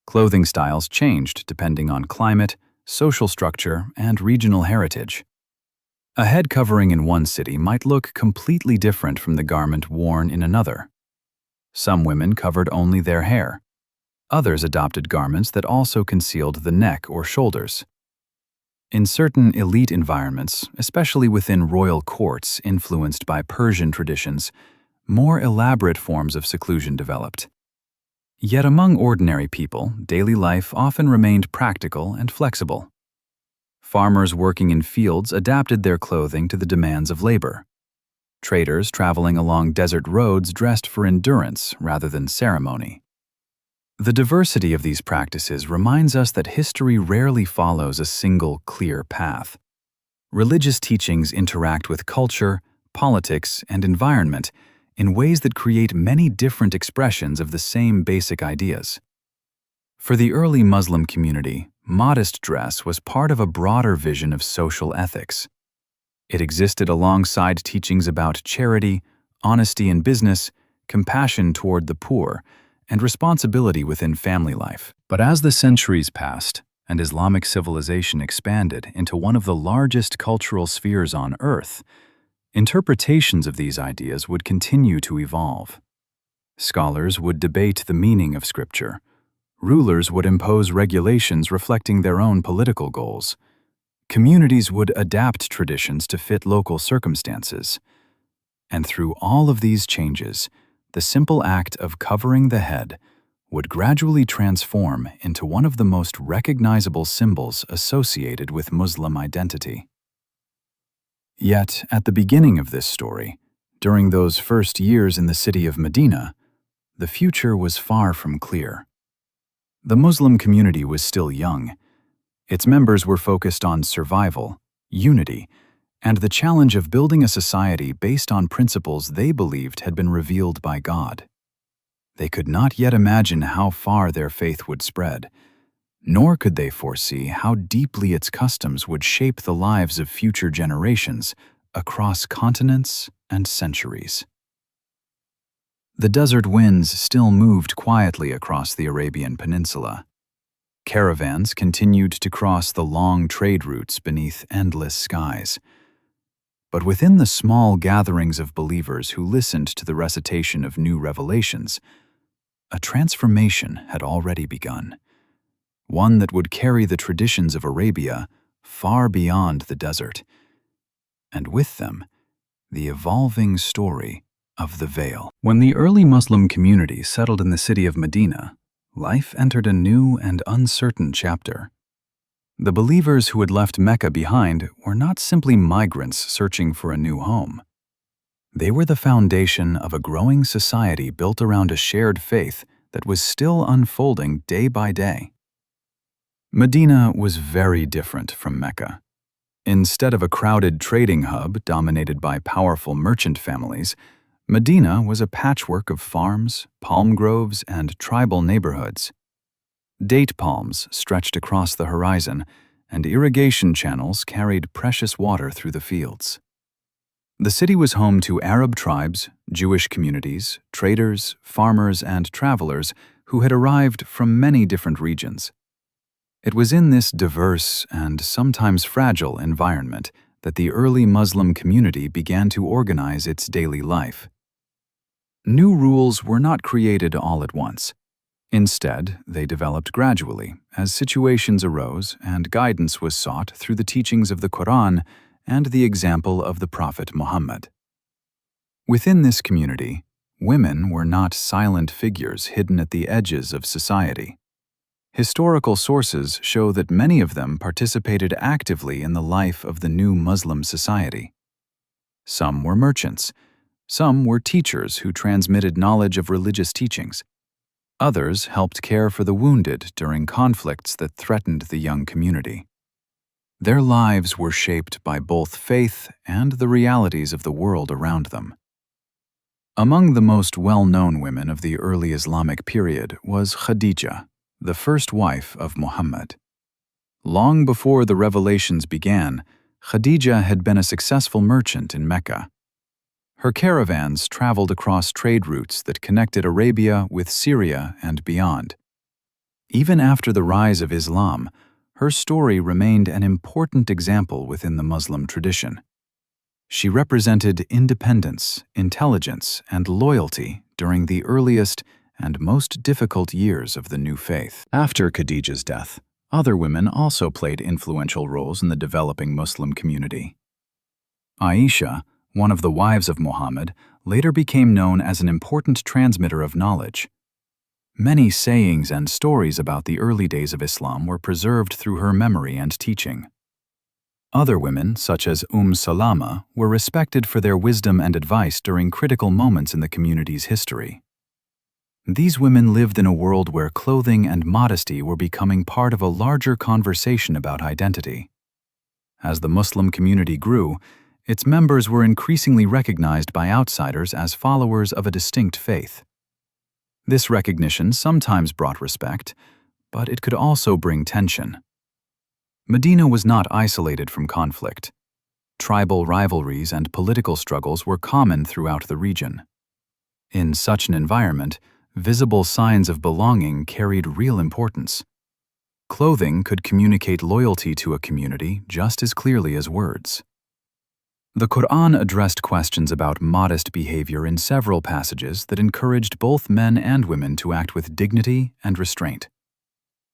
Clothing styles changed depending on climate, social structure, and regional heritage. A head covering in one city might look completely different from the garment worn in another. Some women covered only their hair. Others adopted garments that also concealed the neck or shoulders. In certain elite environments, especially within royal courts influenced by Persian traditions, more elaborate forms of seclusion developed. Yet among ordinary people, daily life often remained practical and flexible. Farmers working in fields adapted their clothing to the demands of labor. Traders traveling along desert roads dressed for endurance rather than ceremony. The diversity of these practices reminds us that history rarely follows a single, clear path. Religious teachings interact with culture, politics, and environment in ways that create many different expressions of the same basic ideas. For the early Muslim community, modest dress was part of a broader vision of social ethics. It existed alongside teachings about charity, honesty in business, compassion toward the poor, and responsibility within family life. But as the centuries passed and Islamic civilization expanded into one of the largest cultural spheres on Earth, interpretations of these ideas would continue to evolve. Scholars would debate the meaning of Scripture. Rulers would impose regulations reflecting their own political goals. Communities would adapt traditions to fit local circumstances. And through all of these changes, the simple act of covering the head would gradually transform into one of the most recognizable symbols associated with Muslim identity. Yet, at the beginning of this story, during those first years in the city of Medina, the future was far from clear. The Muslim community was still young. Its members were focused on survival, unity, and the challenge of building a society based on principles they believed had been revealed by God. They could not yet imagine how far their faith would spread, nor could they foresee how deeply its customs would shape the lives of future generations across continents and centuries. The desert winds still moved quietly across the Arabian Peninsula. Caravans continued to cross the long trade routes beneath endless skies. But within the small gatherings of believers who listened to the recitation of new revelations, a transformation had already begun, one that would carry the traditions of Arabia far beyond the desert, and with them, the evolving story of the veil. When the early Muslim community settled in the city of Medina, life entered a new and uncertain chapter. The believers who had left Mecca behind were not simply migrants searching for a new home. They were the foundation of a growing society built around a shared faith that was still unfolding day by day. Medina was very different from Mecca. Instead of a crowded trading hub dominated by powerful merchant families, Medina was a patchwork of farms, palm groves, and tribal neighborhoods. Date palms stretched across the horizon, and irrigation channels carried precious water through the fields. The city was home to Arab tribes, Jewish communities, traders, farmers, and travelers who had arrived from many different regions. It was in this diverse and sometimes fragile environment that the early Muslim community began to organize its daily life. New rules were not created all at once. Instead, they developed gradually as situations arose and guidance was sought through the teachings of the Quran and the example of the Prophet Muhammad. Within this community, women were not silent figures hidden at the edges of society. Historical sources show that many of them participated actively in the life of the new Muslim society. Some were merchants. Some were teachers who transmitted knowledge of religious teachings. Others helped care for the wounded during conflicts that threatened the young community. Their lives were shaped by both faith and the realities of the world around them. Among the most well-known women of the early Islamic period was Khadija, the first wife of Muhammad. Long before the revelations began, Khadija had been a successful merchant in Mecca. Her caravans traveled across trade routes that connected Arabia with Syria and beyond. Even after the rise of Islam, her story remained an important example within the Muslim tradition. She represented independence, intelligence, and loyalty during the earliest and most difficult years of the new faith. After Khadija's death, other women also played influential roles in the developing Muslim community. Aisha, one of the wives of Muhammad, later became known as an important transmitter of knowledge. Many sayings and stories about the early days of Islam were preserved through her memory and teaching. Other women, such as Salama, were respected for their wisdom and advice during critical moments in the community's history. These women lived in a world where clothing and modesty were becoming part of a larger conversation about identity. As the Muslim community grew, its members were increasingly recognized by outsiders as followers of a distinct faith. This recognition sometimes brought respect, but it could also bring tension. Medina was not isolated from conflict. Tribal rivalries and political struggles were common throughout the region. In such an environment, visible signs of belonging carried real importance. Clothing could communicate loyalty to a community just as clearly as words. The Quran addressed questions about modest behavior in several passages that encouraged both men and women to act with dignity and restraint.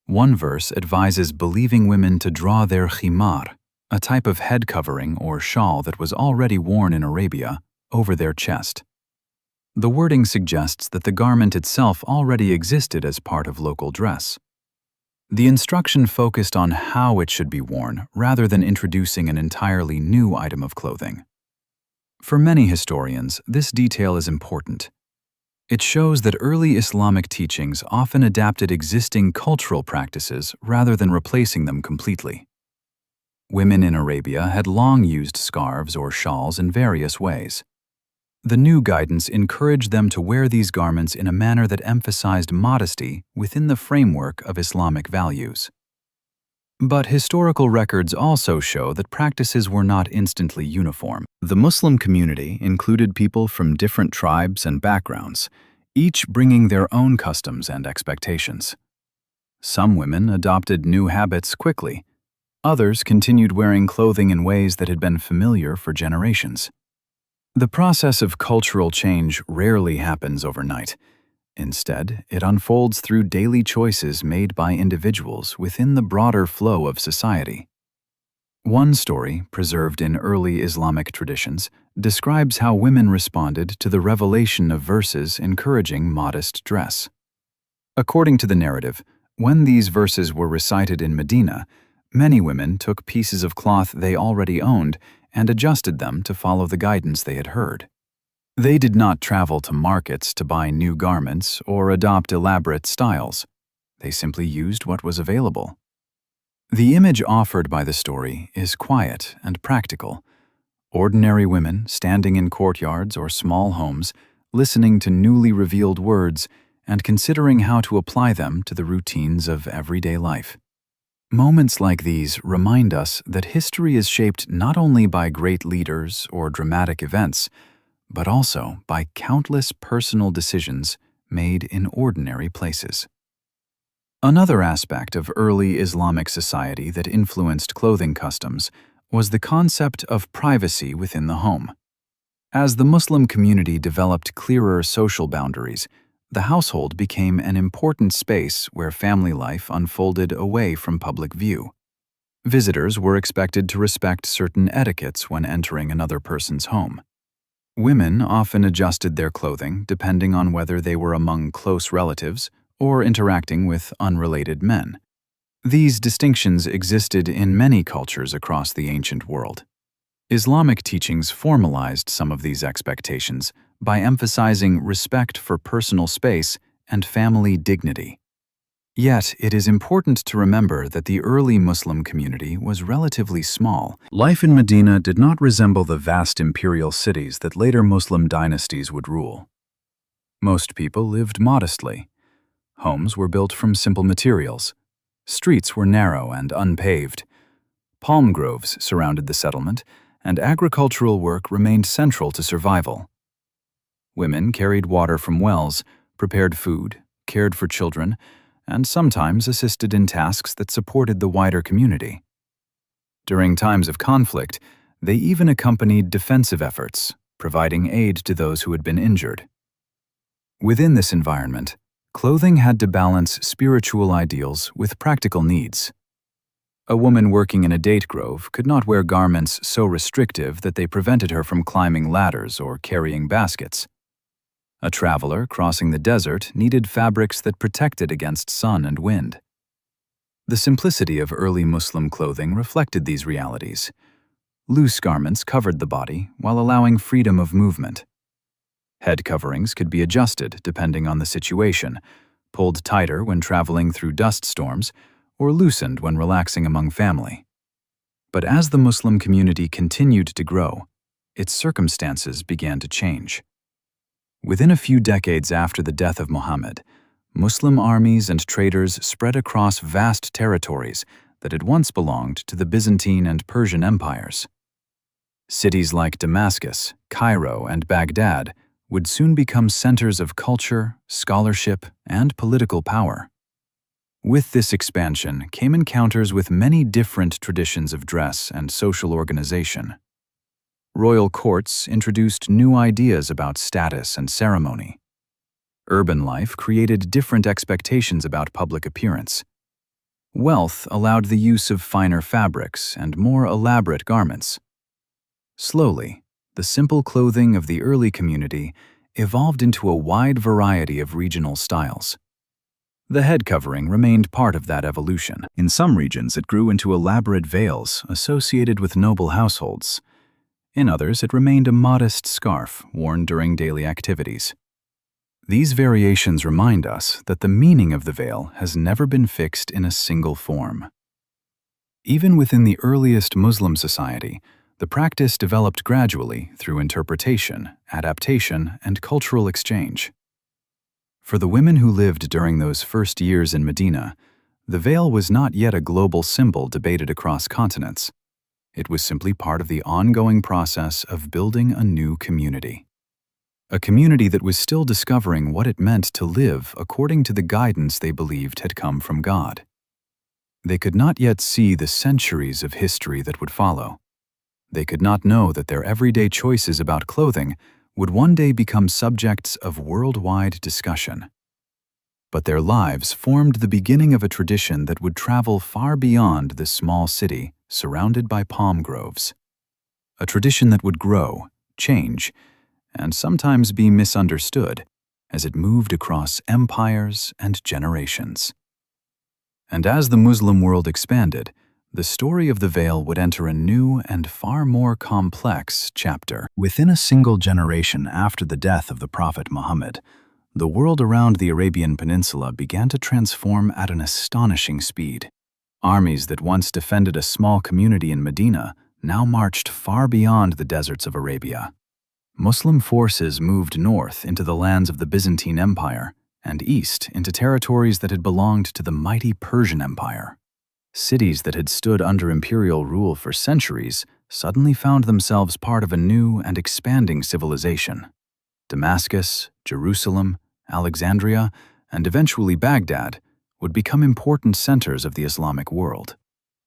One verse advises believing women to draw their khimar, a type of head covering or shawl that was already worn in Arabia, over their chest. The wording suggests that the garment itself already existed as part of local dress. The instruction focused on how it should be worn rather than introducing an entirely new item of clothing. For many historians, this detail is important. It shows that early Islamic teachings often adapted existing cultural practices rather than replacing them completely. Women in Arabia had long used scarves or shawls in various ways. The new guidance encouraged them to wear these garments in a manner that emphasized modesty within the framework of Islamic values. But historical records also show that practices were not instantly uniform. The Muslim community included people from different tribes and backgrounds, each bringing their own customs and expectations. Some women adopted new habits quickly. Others continued wearing clothing in ways that had been familiar for generations. The process of cultural change rarely happens overnight. Instead, it unfolds through daily choices made by individuals within the broader flow of society. One story, preserved in early Islamic traditions, describes how women responded to the revelation of verses encouraging modest dress. According to the narrative, when these verses were recited in Medina, many women took pieces of cloth they already owned and adjusted them to follow the guidance they had heard. They did not travel to markets to buy new garments or adopt elaborate styles. They simply used what was available. The image offered by the story is quiet and practical. Ordinary women standing in courtyards or small homes, listening to newly revealed words and considering how to apply them to the routines of everyday life. Moments like these remind us that history is shaped not only by great leaders or dramatic events, but also by countless personal decisions made in ordinary places. Another aspect of early Islamic society that influenced clothing customs was the concept of privacy within the home. As the Muslim community developed clearer social boundaries, the household became an important space where family life unfolded away from public view. Visitors were expected to respect certain etiquettes when entering another person's home. Women often adjusted their clothing depending on whether they were among close relatives or interacting with unrelated men. These distinctions existed in many cultures across the ancient world. Islamic teachings formalized some of these expectations by emphasizing respect for personal space and family dignity. Yet, it is important to remember that the early Muslim community was relatively small. Life in Medina did not resemble the vast imperial cities that later Muslim dynasties would rule. Most people lived modestly. Homes were built from simple materials. Streets were narrow and unpaved. Palm groves surrounded the settlement, and agricultural work remained central to survival. Women carried water from wells, prepared food, cared for children, and sometimes assisted in tasks that supported the wider community. During times of conflict, they even accompanied defensive efforts, providing aid to those who had been injured. Within this environment, clothing had to balance spiritual ideals with practical needs. A woman working in a date grove could not wear garments so restrictive that they prevented her from climbing ladders or carrying baskets. A traveler crossing the desert needed fabrics that protected against sun and wind. The simplicity of early Muslim clothing reflected these realities. Loose garments covered the body while allowing freedom of movement. Head coverings could be adjusted depending on the situation, pulled tighter when traveling through dust storms, or loosened when relaxing among family. But as the Muslim community continued to grow, its circumstances began to change. Within a few decades after the death of Muhammad, Muslim armies and traders spread across vast territories that had once belonged to the Byzantine and Persian empires. Cities like Damascus, Cairo, and Baghdad would soon become centers of culture, scholarship, and political power. With this expansion came encounters with many different traditions of dress and social organization. Royal courts introduced new ideas about status and ceremony. Urban life created different expectations about public appearance. Wealth allowed the use of finer fabrics and more elaborate garments. Slowly, the simple clothing of the early community evolved into a wide variety of regional styles. The head covering remained part of that evolution. In some regions, it grew into elaborate veils associated with noble households. In others, it remained a modest scarf worn during daily activities. These variations remind us that the meaning of the veil has never been fixed in a single form. Even within the earliest Muslim society, the practice developed gradually through interpretation, adaptation, and cultural exchange. For the women who lived during those first years in Medina, the veil was not yet a global symbol debated across continents. It was simply part of the ongoing process of building a new community. A community that was still discovering what it meant to live according to the guidance they believed had come from God. They could not yet see the centuries of history that would follow. They could not know that their everyday choices about clothing would one day become subjects of worldwide discussion. But their lives formed the beginning of a tradition that would travel far beyond the small city surrounded by palm groves. A tradition that would grow, change, and sometimes be misunderstood as it moved across empires and generations. And as the Muslim world expanded, the story of the veil would enter a new and far more complex chapter. Within a single generation after the death of the Prophet Muhammad, the world around the Arabian Peninsula began to transform at an astonishing speed. Armies that once defended a small community in Medina now marched far beyond the deserts of Arabia. Muslim forces moved north into the lands of the Byzantine Empire and east into territories that had belonged to the mighty Persian Empire. Cities that had stood under imperial rule for centuries suddenly found themselves part of a new and expanding civilization. Damascus, Jerusalem, Alexandria, and eventually Baghdad would become important centers of the Islamic world.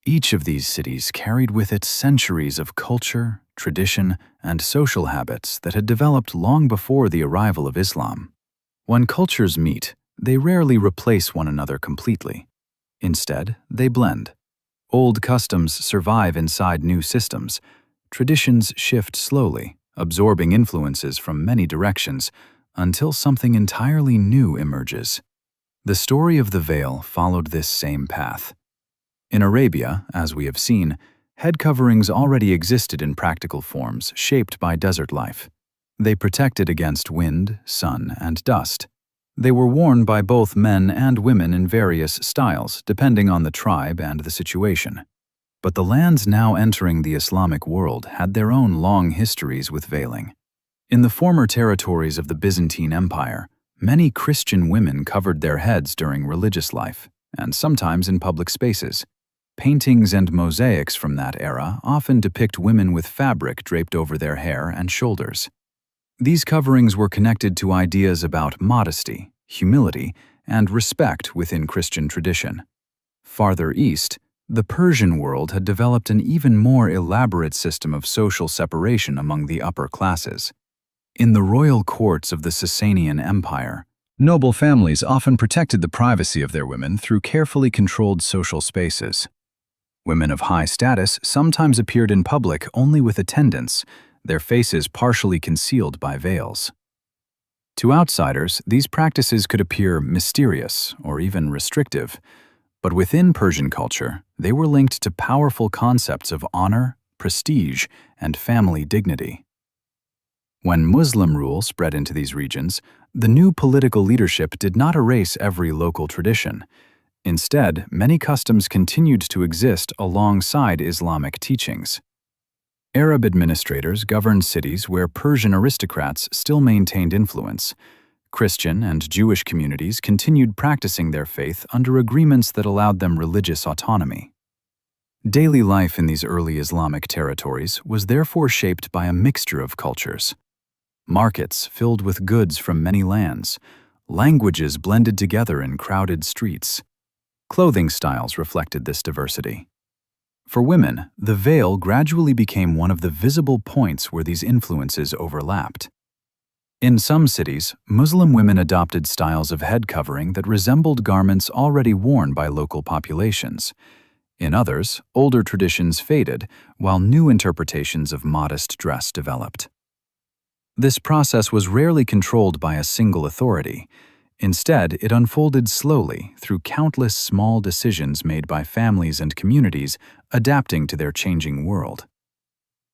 Each of these cities carried with it centuries of culture, tradition, and social habits that had developed long before the arrival of Islam. When cultures meet, they rarely replace one another completely. Instead, they blend. Old customs survive inside new systems. Traditions shift slowly, absorbing influences from many directions, until something entirely new emerges. The story of the veil followed this same path. In Arabia, as we have seen, head coverings already existed in practical forms shaped by desert life. They protected against wind, sun, and dust. They were worn by both men and women in various styles, depending on the tribe and the situation. But the lands now entering the Islamic world had their own long histories with veiling. In the former territories of the Byzantine Empire, many Christian women covered their heads during religious life, and sometimes in public spaces. Paintings and mosaics from that era often depict women with fabric draped over their hair and shoulders. These coverings were connected to ideas about modesty, humility, and respect within Christian tradition. Farther east, the Persian world had developed an even more elaborate system of social separation among the upper classes. In the royal courts of the Sasanian Empire, noble families often protected the privacy of their women through carefully controlled social spaces. Women of high status sometimes appeared in public only with attendants, their faces partially concealed by veils. To outsiders, these practices could appear mysterious or even restrictive, but within Persian culture, they were linked to powerful concepts of honor, prestige, and family dignity. When Muslim rule spread into these regions, the new political leadership did not erase every local tradition. Instead, many customs continued to exist alongside Islamic teachings. Arab administrators governed cities where Persian aristocrats still maintained influence. Christian and Jewish communities continued practicing their faith under agreements that allowed them religious autonomy. Daily life in these early Islamic territories was therefore shaped by a mixture of cultures. Markets filled with goods from many lands, languages blended together in crowded streets. Clothing styles reflected this diversity. For women, the veil gradually became one of the visible points where these influences overlapped. In some cities, Muslim women adopted styles of head covering that resembled garments already worn by local populations. In others, older traditions faded, while new interpretations of modest dress developed. This process was rarely controlled by a single authority. Instead, it unfolded slowly through countless small decisions made by families and communities adapting to their changing world.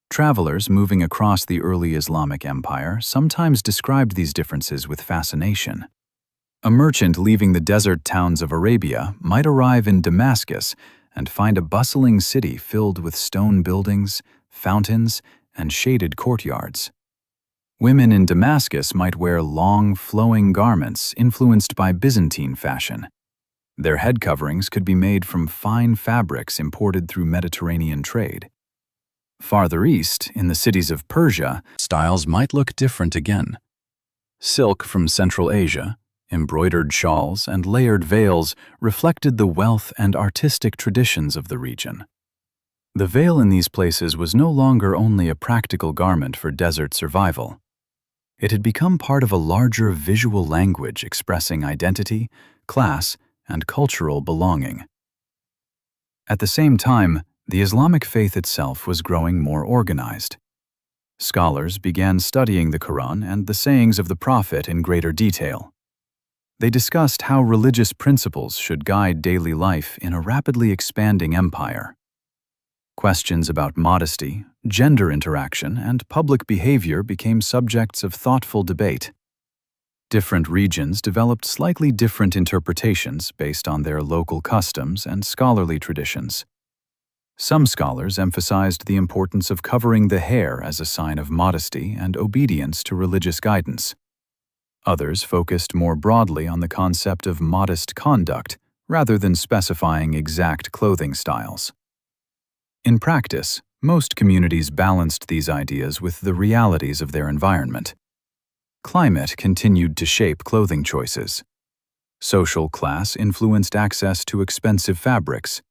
Travelers moving across the early Islamic Empire sometimes described these differences with fascination. A merchant leaving the desert towns of Arabia might arrive in Damascus and find a bustling city filled with stone buildings, fountains, and shaded courtyards. Women in Damascus might wear long, flowing garments influenced by Byzantine fashion. Their head coverings could be made from fine fabrics imported through Mediterranean trade. Farther east, in the cities of Persia, styles might look different again. Silk from Central Asia, embroidered shawls, and layered veils reflected the wealth and artistic traditions of the region. The veil in these places was no longer only a practical garment for desert survival. It had become part of a larger visual language expressing identity, class, and cultural belonging. At the same time, the Islamic faith itself was growing more organized. Scholars began studying the Quran and the sayings of the Prophet in greater detail. They discussed how religious principles should guide daily life in a rapidly expanding empire. Questions about modesty, gender interaction, and public behavior became subjects of thoughtful debate. Different regions developed slightly different interpretations based on their local customs and scholarly traditions. Some scholars emphasized the importance of covering the hair as a sign of modesty and obedience to religious guidance. Others focused more broadly on the concept of modest conduct rather than specifying exact clothing styles. In practice, most communities balanced these ideas with the realities of their environment. Climate continued to shape clothing choices. Social class influenced access to expensive fabrics.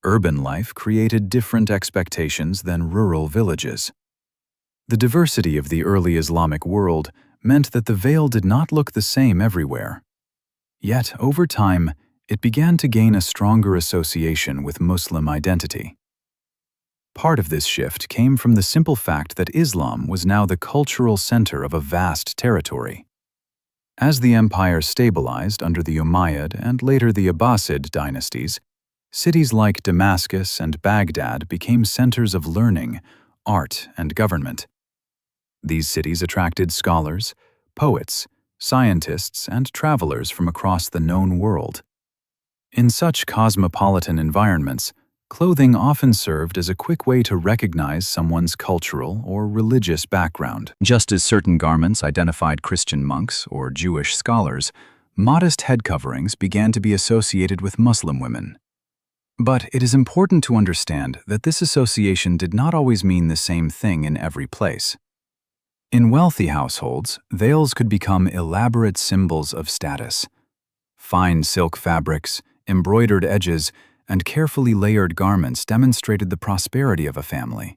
Urban life created different expectations than rural villages. The diversity of the early Islamic world meant that the veil did not look the same everywhere. Yet, over time, it began to gain a stronger association with Muslim identity. Part of this shift came from the simple fact that Islam was now the cultural center of a vast territory. As the empire stabilized under the Umayyad and later the Abbasid dynasties, cities like Damascus and Baghdad became centers of learning, art, and government. These cities attracted scholars, poets, scientists, and travelers from across the known world. In such cosmopolitan environments, clothing often served as a quick way to recognize someone's cultural or religious background. Just as certain garments identified Christian monks or Jewish scholars, modest head coverings began to be associated with Muslim women. But it is important to understand that this association did not always mean the same thing in every place. In wealthy households, veils could become elaborate symbols of status. Fine silk fabrics, embroidered edges, and carefully layered garments demonstrated the prosperity of a family.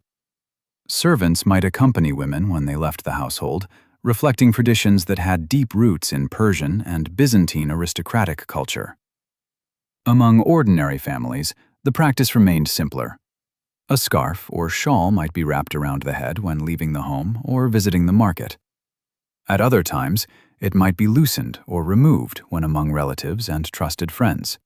Servants might accompany women when they left the household, reflecting traditions that had deep roots in Persian and Byzantine aristocratic culture. Among ordinary families, the practice remained simpler. A scarf or shawl might be wrapped around the head when leaving the home or visiting the market. At other times, it might be loosened or removed when among relatives and trusted friends.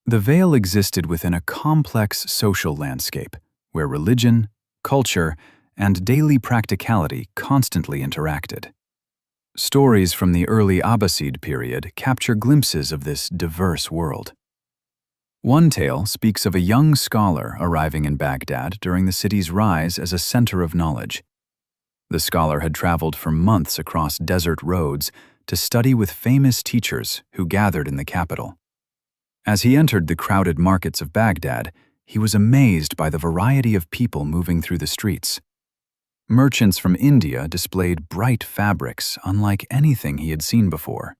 The veil existed within a complex social landscape where religion, culture, and daily practicality constantly interacted. Stories from the early Abbasid period capture glimpses of this diverse world. One tale speaks of a young scholar arriving in Baghdad during the city's rise as a center of knowledge. The scholar had traveled for months across desert roads to study with famous teachers who gathered in the capital. As he entered the crowded markets of Baghdad, he was amazed by the variety of people moving through the streets. Merchants from India displayed bright fabrics unlike anything he had seen before.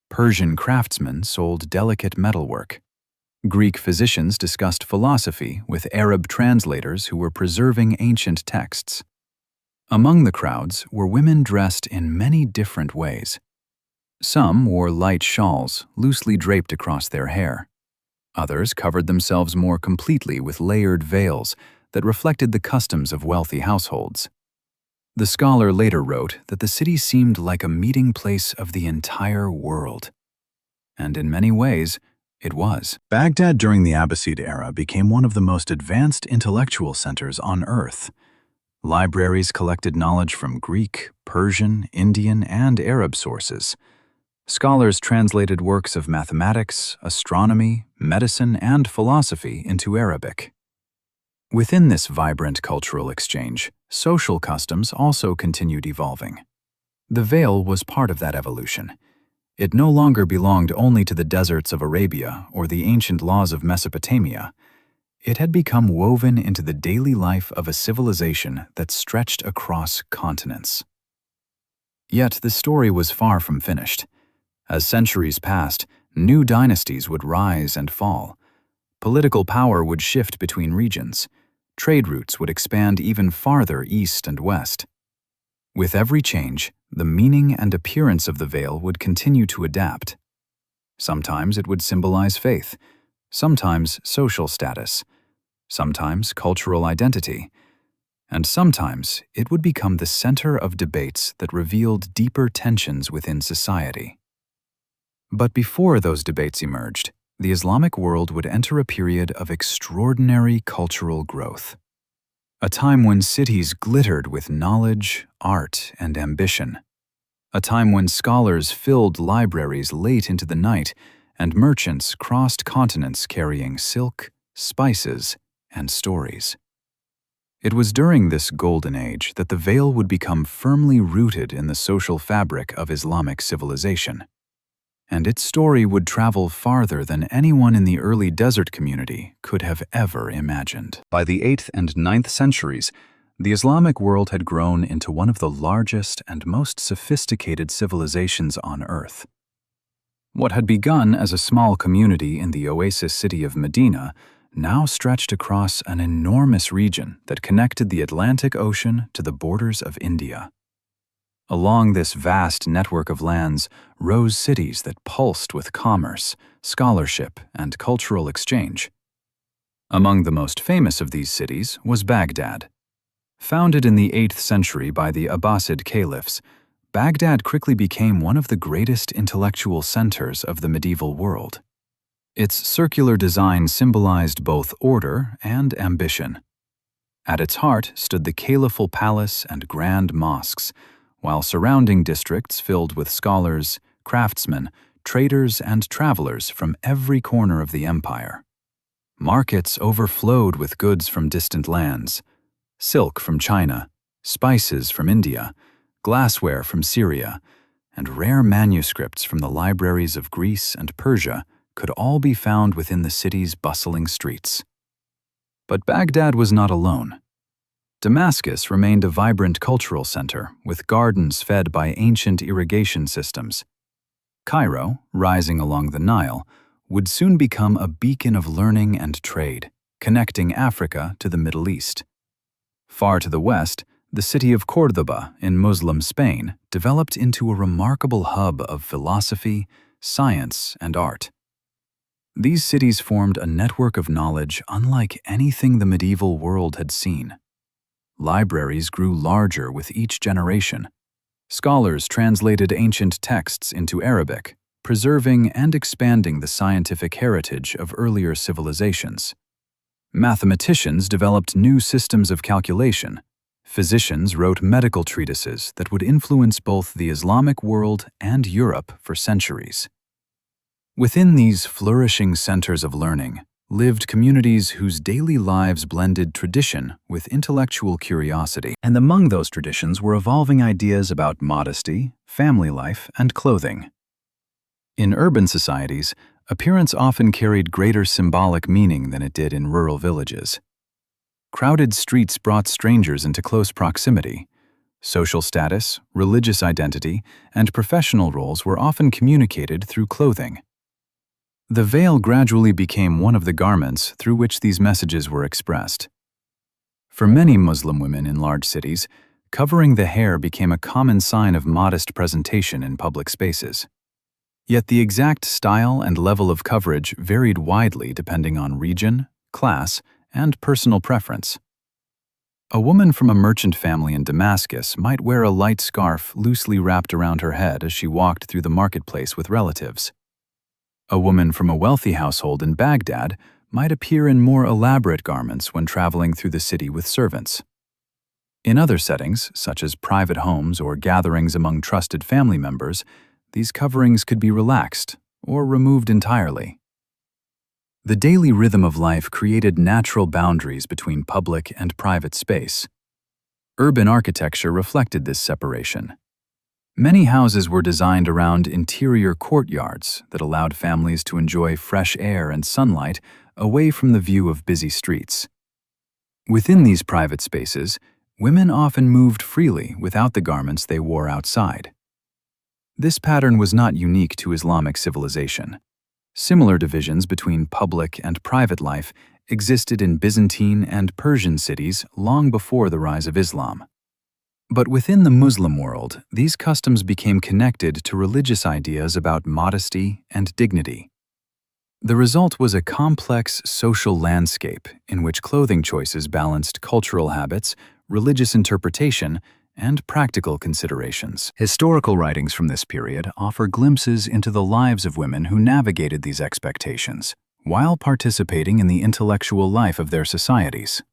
Persian craftsmen sold delicate metalwork. Greek physicians discussed philosophy with Arab translators who were preserving ancient texts. Among the crowds were women dressed in many different ways. Some wore light shawls loosely draped across their hair. Others covered themselves more completely with layered veils that reflected the customs of wealthy households. The scholar later wrote that the city seemed like a meeting place of the entire world. And in many ways, it was. Baghdad during the Abbasid era became one of the most advanced intellectual centers on earth. Libraries collected knowledge from Greek, Persian, Indian, and Arab sources. Scholars translated works of mathematics, astronomy, medicine, and philosophy into Arabic. Within this vibrant cultural exchange, social customs also continued evolving. The veil was part of that evolution. It no longer belonged only to the deserts of Arabia or the ancient laws of Mesopotamia. It had become woven into the daily life of a civilization that stretched across continents. Yet the story was far from finished. As centuries passed, new dynasties would rise and fall. Political power would shift between regions. Trade routes would expand even farther east and west. With every change, the meaning and appearance of the veil would continue to adapt. Sometimes it would symbolize faith, sometimes social status, sometimes cultural identity, and sometimes it would become the center of debates that revealed deeper tensions within society. But before those debates emerged, the Islamic world would enter a period of extraordinary cultural growth. A time when cities glittered with knowledge, art, and ambition. A time when scholars filled libraries late into the night and merchants crossed continents carrying silk, spices, and stories. It was during this golden age that the veil would become firmly rooted in the social fabric of Islamic civilization. And its story would travel farther than anyone in the early desert community could have ever imagined. By the 8th and 9th centuries, the Islamic world had grown into one of the largest and most sophisticated civilizations on Earth. What had begun as a small community in the oasis city of Medina now stretched across an enormous region that connected the Atlantic Ocean to the borders of India. Along this vast network of lands rose cities that pulsed with commerce, scholarship, and cultural exchange. Among the most famous of these cities was Baghdad. Founded in the 8th century by the Abbasid caliphs, Baghdad quickly became one of the greatest intellectual centers of the medieval world. Its circular design symbolized both order and ambition. At its heart stood the caliphal palace and grand mosques, while surrounding districts filled with scholars, craftsmen, traders, and travelers from every corner of the empire. Markets overflowed with goods from distant lands: silk from China, spices from India, glassware from Syria, and rare manuscripts from the libraries of Greece and Persia could all be found within the city's bustling streets. But Baghdad was not alone. Damascus remained a vibrant cultural center, with gardens fed by ancient irrigation systems. Cairo, rising along the Nile, would soon become a beacon of learning and trade, connecting Africa to the Middle East. Far to the west, the city of Córdoba in Muslim Spain developed into a remarkable hub of philosophy, science, and art. These cities formed a network of knowledge unlike anything the medieval world had seen. Libraries grew larger with each generation. Scholars translated ancient texts into Arabic, preserving and expanding the scientific heritage of earlier civilizations. Mathematicians developed new systems of calculation. Physicians wrote medical treatises that would influence both the Islamic world and Europe for centuries. Within these flourishing centers of learning lived communities whose daily lives blended tradition with intellectual curiosity, and among those traditions were evolving ideas about modesty, family life, and clothing. In urban societies, appearance often carried greater symbolic meaning than it did in rural villages. Crowded streets brought strangers into close proximity. Social status, religious identity, and professional roles were often communicated through clothing. The veil gradually became one of the garments through which these messages were expressed. For many Muslim women in large cities, covering the hair became a common sign of modest presentation in public spaces. Yet the exact style and level of coverage varied widely depending on region, class, and personal preference. A woman from a merchant family in Damascus might wear a light scarf loosely wrapped around her head as she walked through the marketplace with relatives. A woman from a wealthy household in Baghdad might appear in more elaborate garments when traveling through the city with servants. In other settings, such as private homes or gatherings among trusted family members, these coverings could be relaxed or removed entirely. The daily rhythm of life created natural boundaries between public and private space. Urban architecture reflected this separation. Many houses were designed around interior courtyards that allowed families to enjoy fresh air and sunlight away from the view of busy streets. Within these private spaces, women often moved freely without the garments they wore outside. This pattern was not unique to Islamic civilization. Similar divisions between public and private life existed in Byzantine and Persian cities long before the rise of Islam. But within the Muslim world, these customs became connected to religious ideas about modesty and dignity. The result was a complex social landscape in which clothing choices balanced cultural habits, religious interpretation, and practical considerations. Historical writings from this period offer glimpses into the lives of women who navigated these expectations, while participating in the intellectual life of their societies.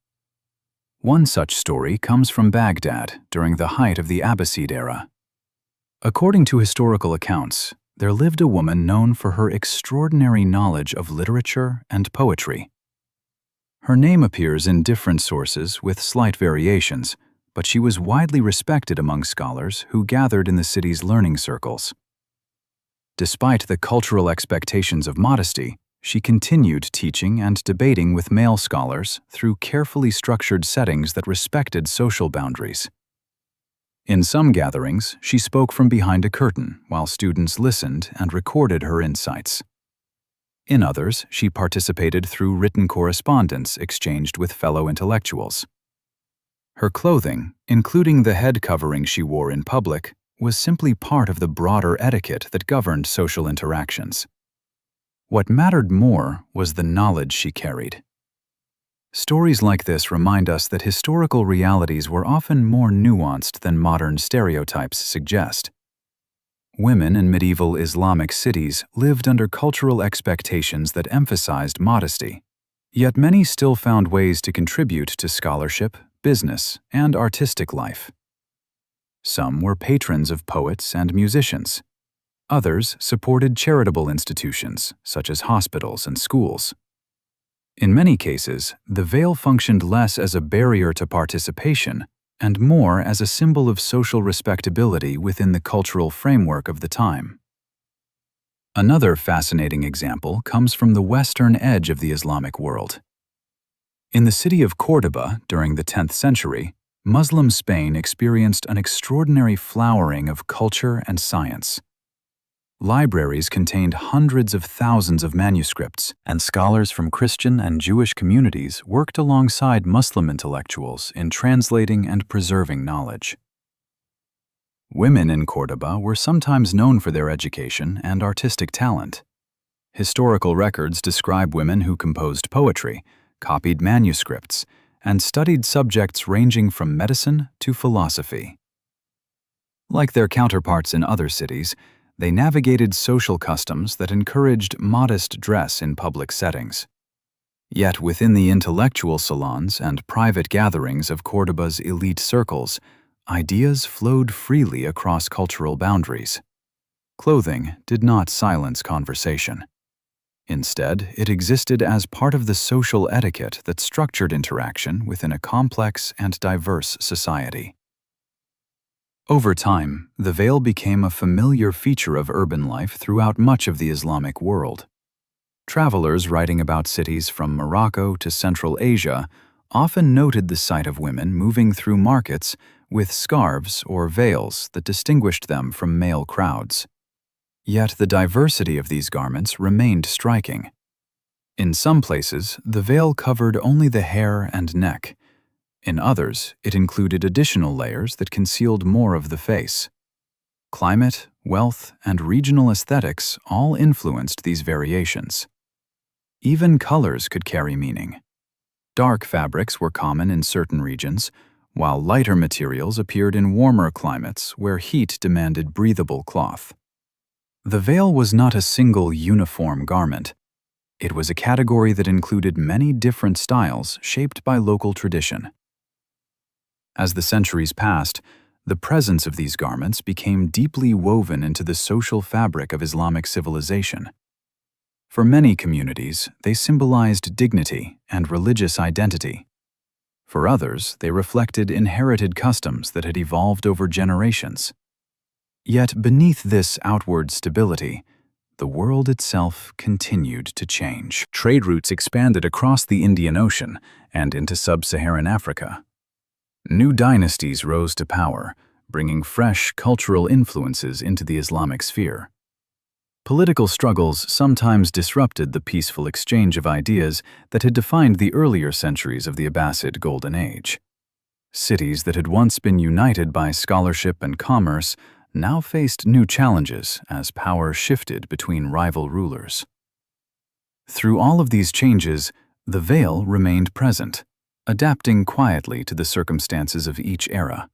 One such story comes from Baghdad during the height of the Abbasid era. According to historical accounts, there lived a woman known for her extraordinary knowledge of literature and poetry. Her name appears in different sources with slight variations, but she was widely respected among scholars who gathered in the city's learning circles. Despite the cultural expectations of modesty, she continued teaching and debating with male scholars through carefully structured settings that respected social boundaries. In some gatherings, she spoke from behind a curtain while students listened and recorded her insights. In others, she participated through written correspondence exchanged with fellow intellectuals. Her clothing, including the head covering she wore in public, was simply part of the broader etiquette that governed social interactions. What mattered more was the knowledge she carried. Stories like this remind us that historical realities were often more nuanced than modern stereotypes suggest. Women in medieval Islamic cities lived under cultural expectations that emphasized modesty, yet many still found ways to contribute to scholarship, business, and artistic life. Some were patrons of poets and musicians. Others supported charitable institutions, such as hospitals and schools. In many cases, the veil functioned less as a barrier to participation and more as a symbol of social respectability within the cultural framework of the time. Another fascinating example comes from the western edge of the Islamic world. In the city of Córdoba during the 10th century, Muslim Spain experienced an extraordinary flowering of culture and science. Libraries contained hundreds of thousands of manuscripts, and scholars from Christian and Jewish communities worked alongside Muslim intellectuals in translating and preserving knowledge. Women in Córdoba were sometimes known for their education and artistic talent. Historical records describe women who composed poetry, copied manuscripts, and studied subjects ranging from medicine to philosophy. Like their counterparts in other cities, they navigated social customs that encouraged modest dress in public settings. Yet within the intellectual salons and private gatherings of Córdoba's elite circles, ideas flowed freely across cultural boundaries. Clothing did not silence conversation. Instead, it existed as part of the social etiquette that structured interaction within a complex and diverse society. Over time, the veil became a familiar feature of urban life throughout much of the Islamic world. Travelers writing about cities from Morocco to Central Asia often noted the sight of women moving through markets with scarves or veils that distinguished them from male crowds. Yet the diversity of these garments remained striking. In some places, the veil covered only the hair and neck. In others, it included additional layers that concealed more of the face. Climate, wealth, and regional aesthetics all influenced these variations. Even colors could carry meaning. Dark fabrics were common in certain regions, while lighter materials appeared in warmer climates where heat demanded breathable cloth. The veil was not a single uniform garment. It was a category that included many different styles shaped by local tradition. As the centuries passed, the presence of these garments became deeply woven into the social fabric of Islamic civilization. For many communities, they symbolized dignity and religious identity. For others, they reflected inherited customs that had evolved over generations. Yet beneath this outward stability, the world itself continued to change. Trade routes expanded across the Indian Ocean and into sub-Saharan Africa. New dynasties rose to power, bringing fresh cultural influences into the Islamic sphere. Political struggles sometimes disrupted the peaceful exchange of ideas that had defined the earlier centuries of the Abbasid Golden Age. Cities that had once been united by scholarship and commerce now faced new challenges as power shifted between rival rulers. Through all of these changes, the veil remained present, adapting quietly to the circumstances of each era.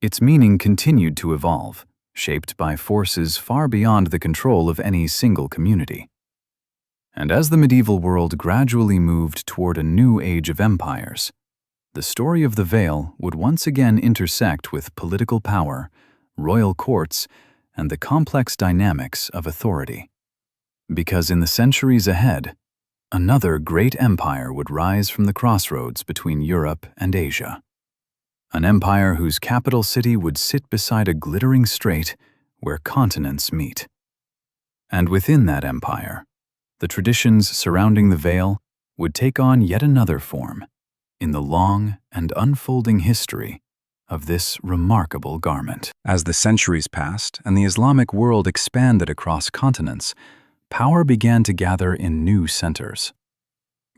Its meaning continued to evolve, shaped by forces far beyond the control of any single community. And as the medieval world gradually moved toward a new age of empires, the story of the veil would once again intersect with political power, royal courts, and the complex dynamics of authority. Because in the centuries ahead, another great empire would rise from the crossroads between Europe and Asia. An empire whose capital city would sit beside a glittering strait where continents meet. And within that empire, the traditions surrounding the veil would take on yet another form in the long and unfolding history of this remarkable garment. As the centuries passed and the Islamic world expanded across continents, power began to gather in new centers.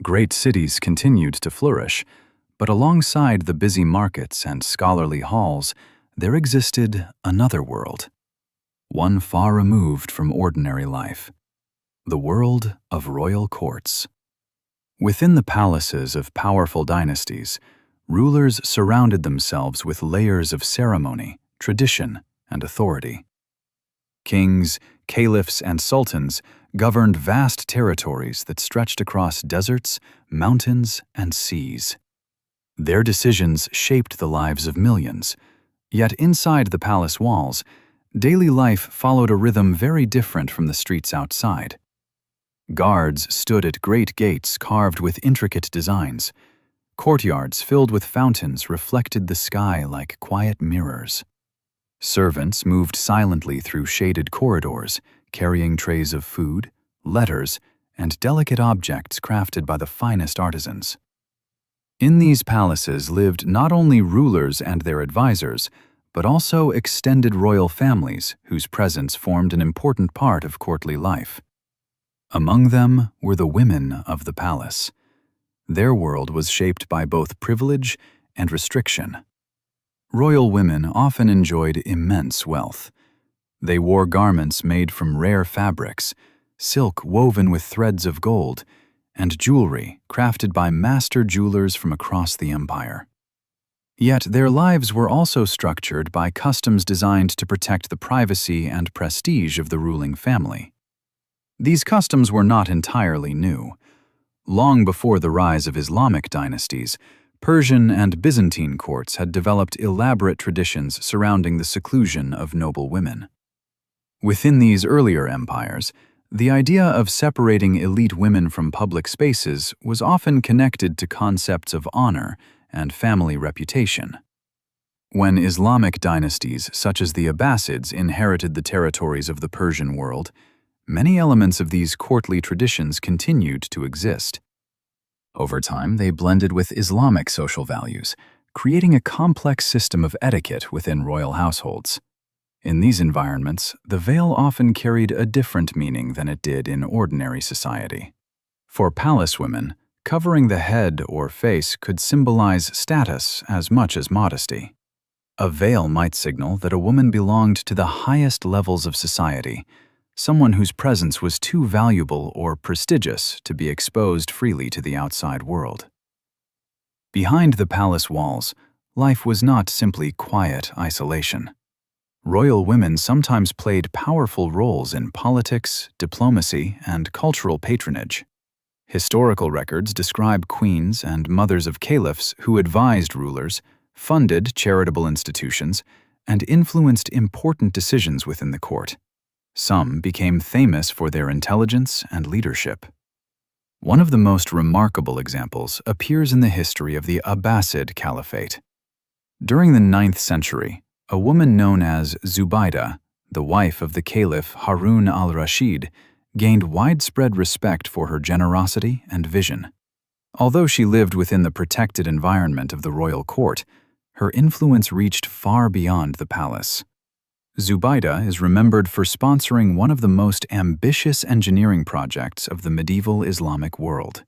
Great cities continued to flourish, but alongside the busy markets and scholarly halls, there existed another world, one far removed from ordinary life, the world of royal courts. Within the palaces of powerful dynasties, rulers surrounded themselves with layers of ceremony, tradition, and authority. Kings, caliphs, and sultans governed vast territories that stretched across deserts, mountains, and seas. Their decisions shaped the lives of millions, yet inside the palace walls, daily life followed a rhythm very different from the streets outside. Guards stood at great gates carved with intricate designs. Courtyards filled with fountains reflected the sky like quiet mirrors. Servants moved silently through shaded corridors, carrying trays of food, letters, and delicate objects crafted by the finest artisans. In these palaces lived not only rulers and their advisors, but also extended royal families whose presence formed an important part of courtly life. Among them were the women of the palace. Their world was shaped by both privilege and restriction. Royal women often enjoyed immense wealth. They wore garments made from rare fabrics, silk woven with threads of gold, and jewelry crafted by master jewelers from across the empire. Yet their lives were also structured by customs designed to protect the privacy and prestige of the ruling family. These customs were not entirely new. Long before the rise of Islamic dynasties, Persian and Byzantine courts had developed elaborate traditions surrounding the seclusion of noble women. Within these earlier empires, the idea of separating elite women from public spaces was often connected to concepts of honor and family reputation. When Islamic dynasties such as the Abbasids inherited the territories of the Persian world, many elements of these courtly traditions continued to exist. Over time, they blended with Islamic social values, creating a complex system of etiquette within royal households. In these environments, the veil often carried a different meaning than it did in ordinary society. For palace women, covering the head or face could symbolize status as much as modesty. A veil might signal that a woman belonged to the highest levels of society, someone whose presence was too valuable or prestigious to be exposed freely to the outside world. Behind the palace walls, life was not simply quiet isolation. Royal women sometimes played powerful roles in politics, diplomacy, and cultural patronage. Historical records describe queens and mothers of caliphs who advised rulers, funded charitable institutions, and influenced important decisions within the court. Some became famous for their intelligence and leadership. One of the most remarkable examples appears in the history of the Abbasid Caliphate. During the 9th century, a woman known as Zubaydah, the wife of the Caliph Harun al-Rashid, gained widespread respect for her generosity and vision. Although she lived within the protected environment of the royal court, her influence reached far beyond the palace. Zubaydah is remembered for sponsoring one of the most ambitious engineering projects of the medieval Islamic world.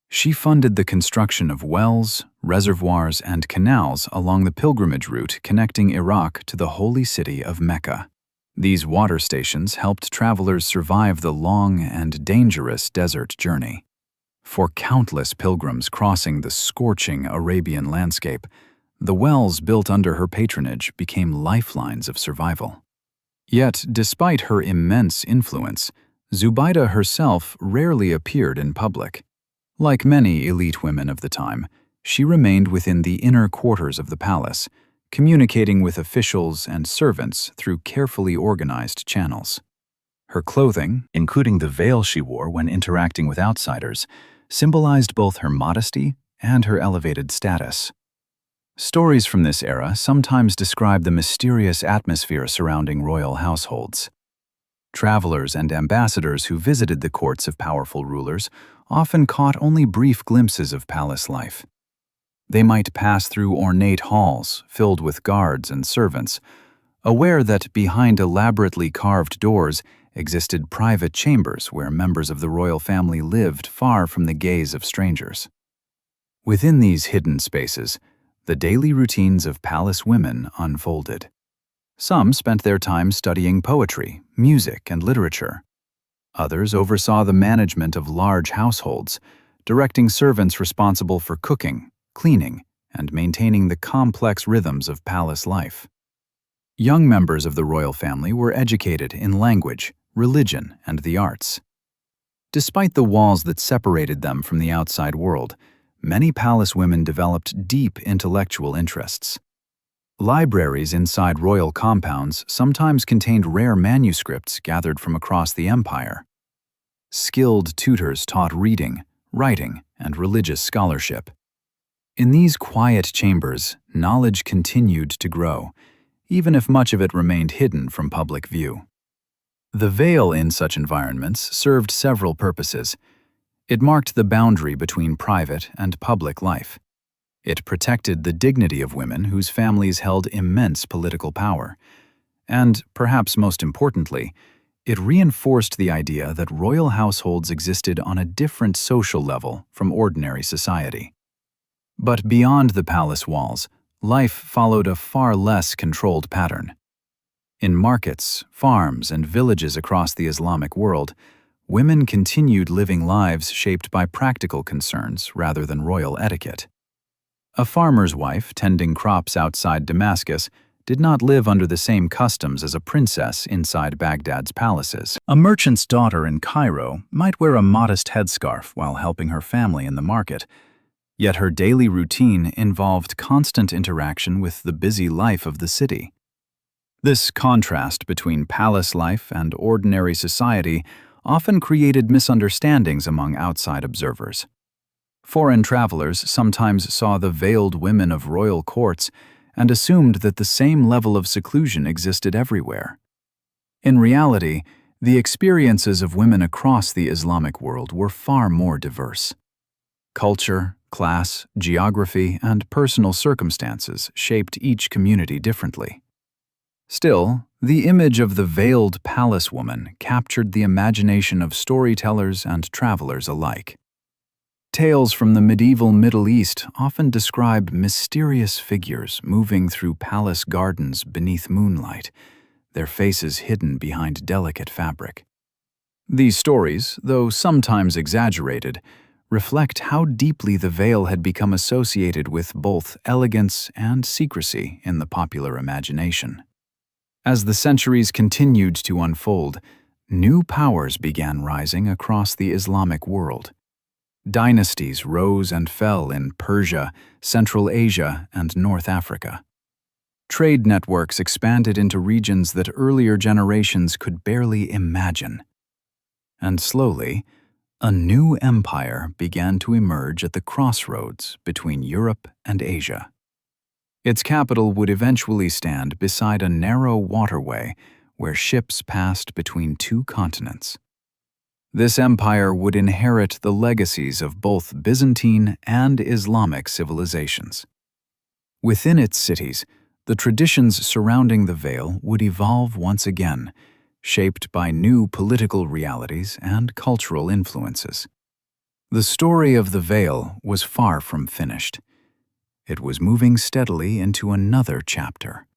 She funded the construction of wells, reservoirs, and canals along the pilgrimage route connecting Iraq to the holy city of Mecca. These water stations helped travelers survive the long and dangerous desert journey. For countless pilgrims crossing the scorching Arabian landscape, the wells built under her patronage became lifelines of survival. Yet, despite her immense influence, Zubaydah herself rarely appeared in public. Like many elite women of the time, she remained within the inner quarters of the palace, communicating with officials and servants through carefully organized channels. Her clothing, including the veil she wore when interacting with outsiders, symbolized both her modesty and her elevated status. Stories from this era sometimes describe the mysterious atmosphere surrounding royal households. Travelers and ambassadors who visited the courts of powerful rulers often caught only brief glimpses of palace life. They might pass through ornate halls filled with guards and servants, aware that behind elaborately carved doors existed private chambers where members of the royal family lived far from the gaze of strangers. Within these hidden spaces, the daily routines of palace women unfolded. Some spent their time studying poetry, music, and literature. Others oversaw the management of large households, directing servants responsible for cooking, cleaning, and maintaining the complex rhythms of palace life. Young members of the royal family were educated in language, religion, and the arts. Despite the walls that separated them from the outside world, many palace women developed deep intellectual interests. Libraries inside royal compounds sometimes contained rare manuscripts gathered from across the empire. Skilled tutors taught reading, writing, and religious scholarship. In these quiet chambers, knowledge continued to grow, even if much of it remained hidden from public view. The veil in such environments served several purposes. It marked the boundary between private and public life. It protected the dignity of women whose families held immense political power. And, perhaps most importantly, it reinforced the idea that royal households existed on a different social level from ordinary society. But beyond the palace walls, life followed a far less controlled pattern. In markets, farms, and villages across the Islamic world, women continued living lives shaped by practical concerns rather than royal etiquette. A farmer's wife tending crops outside Damascus did not live under the same customs as a princess inside Baghdad's palaces. A merchant's daughter in Cairo might wear a modest headscarf while helping her family in the market, yet her daily routine involved constant interaction with the busy life of the city. This contrast between palace life and ordinary society often created misunderstandings among outside observers. Foreign travelers sometimes saw the veiled women of royal courts and assumed that the same level of seclusion existed everywhere. In reality, the experiences of women across the Islamic world were far more diverse. Culture, class, geography, and personal circumstances shaped each community differently. Still, the image of the veiled palace woman captured the imagination of storytellers and travelers alike. Tales from the medieval Middle East often describe mysterious figures moving through palace gardens beneath moonlight, their faces hidden behind delicate fabric. These stories, though sometimes exaggerated, reflect how deeply the veil had become associated with both elegance and secrecy in the popular imagination. As the centuries continued to unfold, new powers began rising across the Islamic world. Dynasties rose and fell in Persia, Central Asia, and North Africa. Trade networks expanded into regions that earlier generations could barely imagine. And slowly, a new empire began to emerge at the crossroads between Europe and Asia. Its capital would eventually stand beside a narrow waterway where ships passed between two continents. This empire would inherit the legacies of both Byzantine and Islamic civilizations. Within its cities, the traditions surrounding the veil would evolve once again, shaped by new political realities and cultural influences. The story of the veil was far from finished. It was moving steadily into another chapter,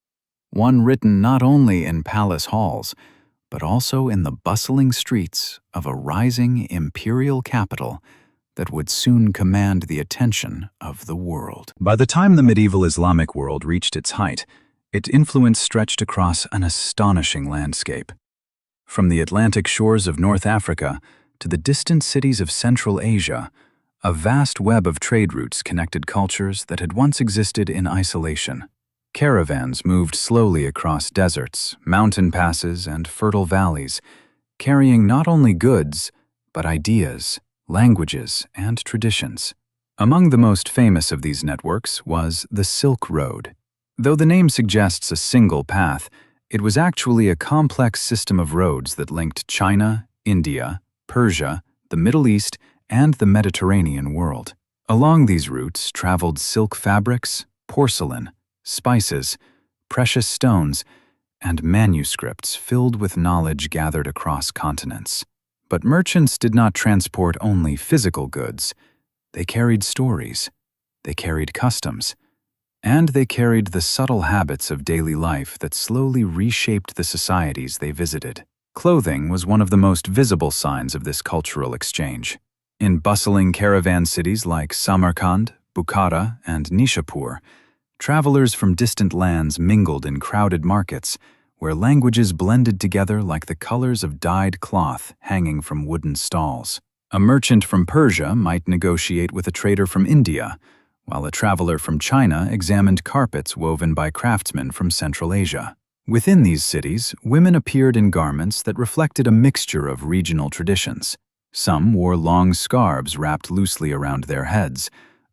one written not only in palace halls, but also in the bustling streets of a rising imperial capital that would soon command the attention of the world. By the time the medieval Islamic world reached its height, its influence stretched across an astonishing landscape. From the Atlantic shores of North Africa to the distant cities of Central Asia, a vast web of trade routes connected cultures that had once existed in isolation. Caravans moved slowly across deserts, mountain passes, and fertile valleys, carrying not only goods, but ideas, languages, and traditions. Among the most famous of these networks was the Silk Road. Though the name suggests a single path, it was actually a complex system of roads that linked China, India, Persia, the Middle East, and the Mediterranean world. Along these routes traveled silk fabrics, porcelain, spices, precious stones, and manuscripts filled with knowledge gathered across continents. But merchants did not transport only physical goods. They carried stories, they carried customs, and they carried the subtle habits of daily life that slowly reshaped the societies they visited. Clothing was one of the most visible signs of this cultural exchange. In bustling caravan cities like Samarkand, Bukhara, and Nishapur, travelers from distant lands mingled in crowded markets, where languages blended together like the colors of dyed cloth hanging from wooden stalls. A merchant from Persia might negotiate with a trader from India, while a traveler from China examined carpets woven by craftsmen from Central Asia. Within these cities, women appeared in garments that reflected a mixture of regional traditions. Some wore long scarves wrapped loosely around their heads.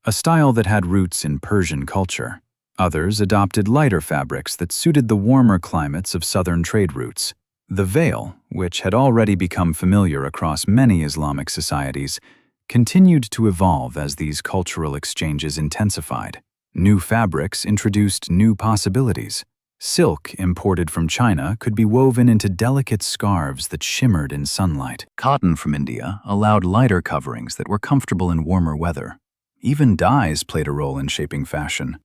a style that had roots in Persian culture. Others adopted lighter fabrics that suited the warmer climates of southern trade routes. The veil, which had already become familiar across many Islamic societies, continued to evolve as these cultural exchanges intensified. New fabrics introduced new possibilities. Silk imported from China could be woven into delicate scarves that shimmered in sunlight. Cotton from India allowed lighter coverings that were comfortable in warmer weather. Even dyes played a role in shaping fashion.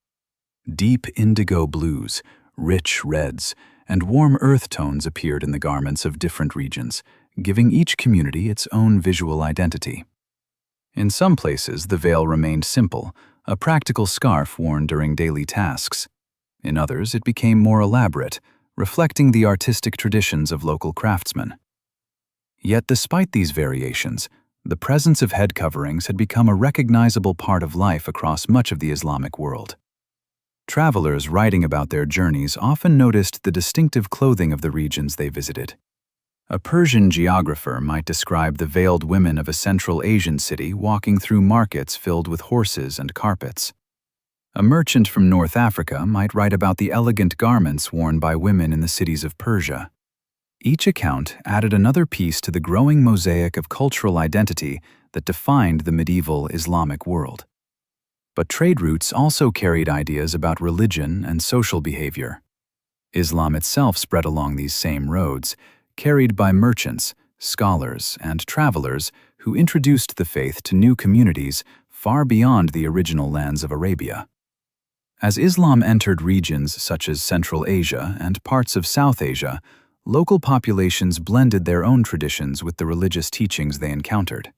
Deep indigo blues, rich reds, and warm earth tones appeared in the garments of different regions, giving each community its own visual identity. In some places, the veil remained simple, a practical scarf worn during daily tasks. In others, it became more elaborate, reflecting the artistic traditions of local craftsmen. Yet despite these variations, the presence of head coverings had become a recognizable part of life across much of the Islamic world. Travelers writing about their journeys often noticed the distinctive clothing of the regions they visited. A Persian geographer might describe the veiled women of a Central Asian city walking through markets filled with horses and carpets. A merchant from North Africa might write about the elegant garments worn by women in the cities of Persia. Each account added another piece to the growing mosaic of cultural identity that defined the medieval Islamic world. But trade routes also carried ideas about religion and social behavior. Islam itself spread along these same roads, carried by merchants, scholars, and travelers who introduced the faith to new communities far beyond the original lands of Arabia. As Islam entered regions such as Central Asia and parts of South Asia, local populations blended their own traditions with the religious teachings they encountered.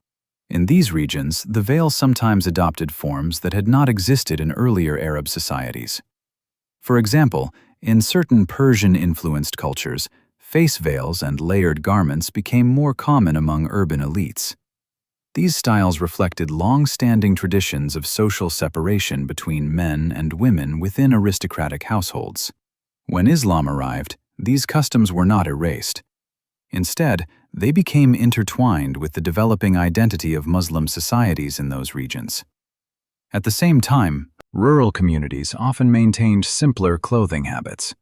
In these regions, the veil sometimes adopted forms that had not existed in earlier Arab societies. For example, in certain Persian-influenced cultures, face veils and layered garments became more common among urban elites. These styles reflected long-standing traditions of social separation between men and women within aristocratic households. When Islam arrived, these customs were not erased. Instead, they became intertwined with the developing identity of Muslim societies in those regions. At the same time, rural communities often maintained simpler clothing habits.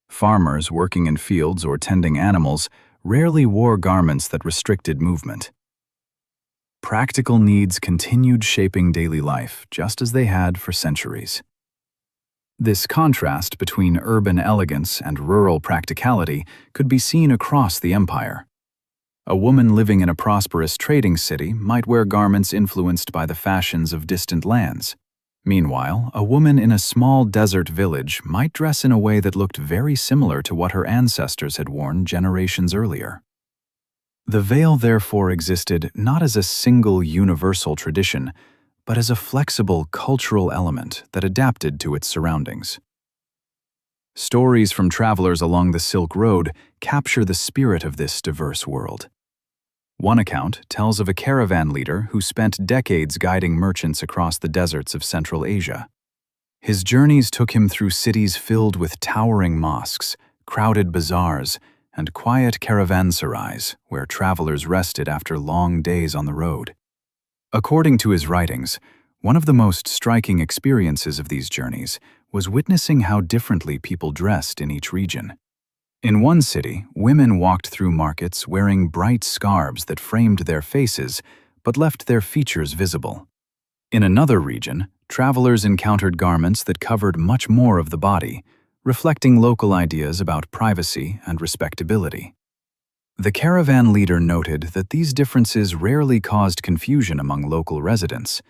Farmers working in fields or tending animals rarely wore garments that restricted movement. Practical needs continued shaping daily life just as they had for centuries. This contrast between urban elegance and rural practicality could be seen across the empire. A woman living in a prosperous trading city might wear garments influenced by the fashions of distant lands. Meanwhile, a woman in a small desert village might dress in a way that looked very similar to what her ancestors had worn generations earlier. The veil therefore existed not as a single universal tradition, but as a flexible cultural element that adapted to its surroundings. Stories from travelers along the Silk Road capture the spirit of this diverse world. One account tells of a caravan leader who spent decades guiding merchants across the deserts of Central Asia. His journeys took him through cities filled with towering mosques, crowded bazaars, and quiet caravanserais where travelers rested after long days on the road. According to his writings, one of the most striking experiences of these journeys was witnessing how differently people dressed in each region. In one city, women walked through markets wearing bright scarves that framed their faces but left their features visible. In another region, travelers encountered garments that covered much more of the body, reflecting local ideas about privacy and respectability. The caravan leader noted that these differences rarely caused confusion among local residents.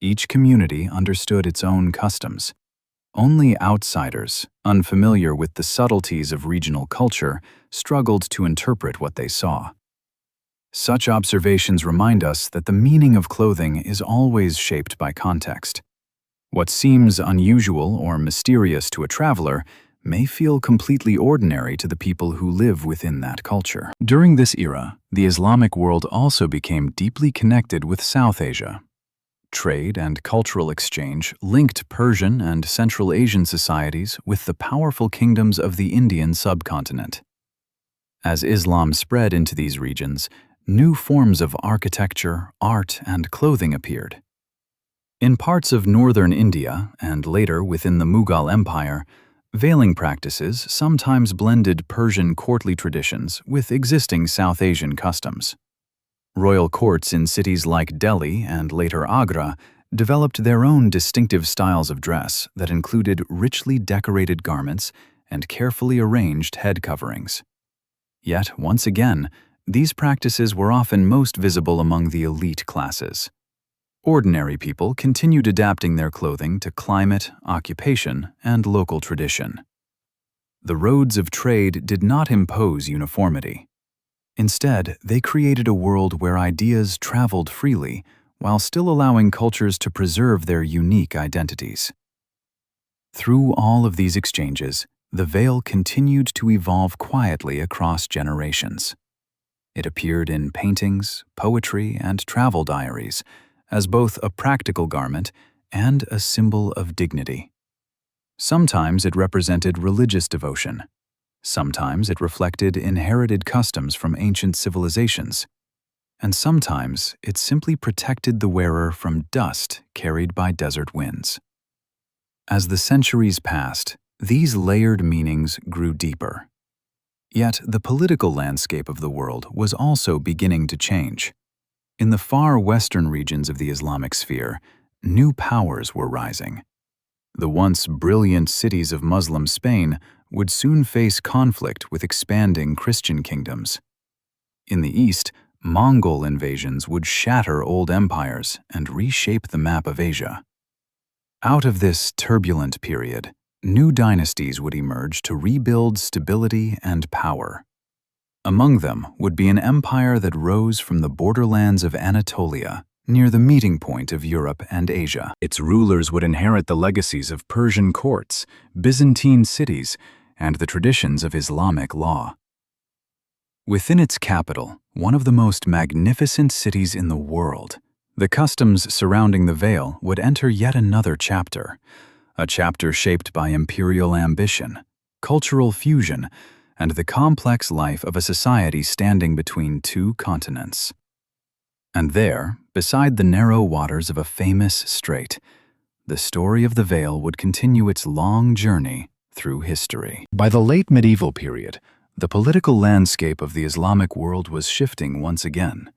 Each community understood its own customs. Only outsiders, unfamiliar with the subtleties of regional culture, struggled to interpret what they saw. Such observations remind us that the meaning of clothing is always shaped by context. What seems unusual or mysterious to a traveler may feel completely ordinary to the people who live within that culture. During this era, the Islamic world also became deeply connected with South Asia. Trade and cultural exchange linked Persian and Central Asian societies with the powerful kingdoms of the Indian subcontinent. As Islam spread into these regions, new forms of architecture, art, and clothing appeared. In parts of northern India, and later within the Mughal Empire, veiling practices sometimes blended Persian courtly traditions with existing South Asian customs. Royal courts in cities like Delhi and later Agra developed their own distinctive styles of dress that included richly decorated garments and carefully arranged head coverings. Yet, once again, these practices were often most visible among the elite classes. Ordinary people continued adapting their clothing to climate, occupation, and local tradition. The roads of trade did not impose uniformity. Instead, they created a world where ideas traveled freely while still allowing cultures to preserve their unique identities. Through all of these exchanges, the veil continued to evolve quietly across generations. It appeared in paintings, poetry, and travel diaries as both a practical garment and a symbol of dignity. Sometimes it represented religious devotion. Sometimes it reflected inherited customs from ancient civilizations. And sometimes it simply protected the wearer from dust carried by desert winds. As the centuries passed, these layered meanings grew deeper. Yet the political landscape of the world was also beginning to change. In the far western regions of the Islamic sphere, new powers were rising. The once brilliant cities of Muslim Spain would soon face conflict with expanding Christian kingdoms. In the east, Mongol invasions would shatter old empires and reshape the map of Asia. Out of this turbulent period, new dynasties would emerge to rebuild stability and power. Among them would be an empire that rose from the borderlands of Anatolia, near the meeting point of Europe and Asia. Its rulers would inherit the legacies of Persian courts, Byzantine cities, and the traditions of Islamic law. Within its capital, one of the most magnificent cities in the world, the customs surrounding the veil would enter yet another chapter, a chapter shaped by imperial ambition, cultural fusion, and the complex life of a society standing between two continents. And there, beside the narrow waters of a famous strait, the story of the veil would continue its long journey through history. By the late medieval period, the political landscape of the Islamic world was shifting once again.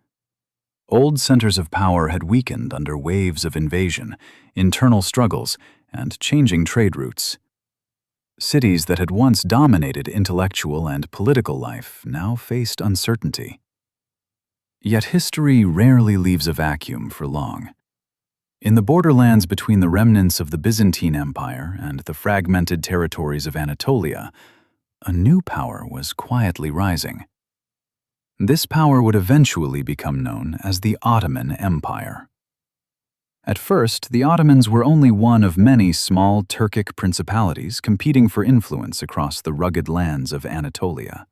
Old centers of power had weakened under waves of invasion, internal struggles, and changing trade routes. Cities that had once dominated intellectual and political life now faced uncertainty. Yet history rarely leaves a vacuum for long. In the borderlands between the remnants of the Byzantine Empire and the fragmented territories of Anatolia, a new power was quietly rising. This power would eventually become known as the Ottoman Empire. At first, the Ottomans were only one of many small Turkic principalities competing for influence across the rugged lands of Anatolia.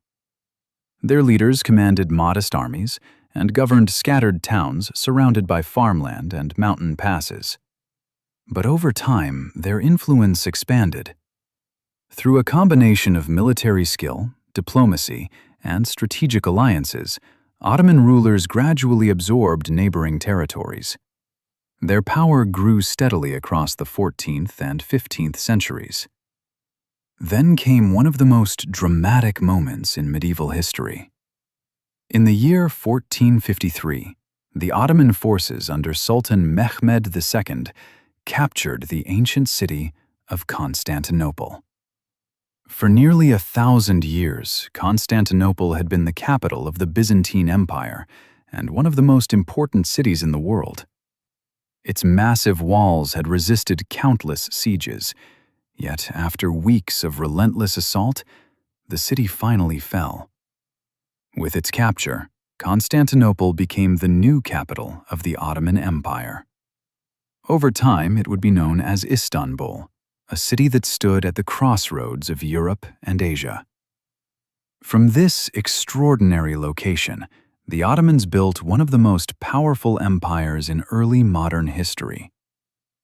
Their leaders commanded modest armies and governed scattered towns surrounded by farmland and mountain passes. But over time, their influence expanded. Through a combination of military skill, diplomacy, and strategic alliances, Ottoman rulers gradually absorbed neighboring territories. Their power grew steadily across the 14th and 15th centuries. Then came one of the most dramatic moments in medieval history. In the year 1453, the Ottoman forces under Sultan Mehmed II captured the ancient city of Constantinople. For nearly 1,000 years, Constantinople had been the capital of the Byzantine Empire and one of the most important cities in the world. Its massive walls had resisted countless sieges, yet after weeks of relentless assault, the city finally fell. With its capture, Constantinople became the new capital of the Ottoman Empire. Over time, it would be known as Istanbul, a city that stood at the crossroads of Europe and Asia. From this extraordinary location, the Ottomans built one of the most powerful empires in early modern history.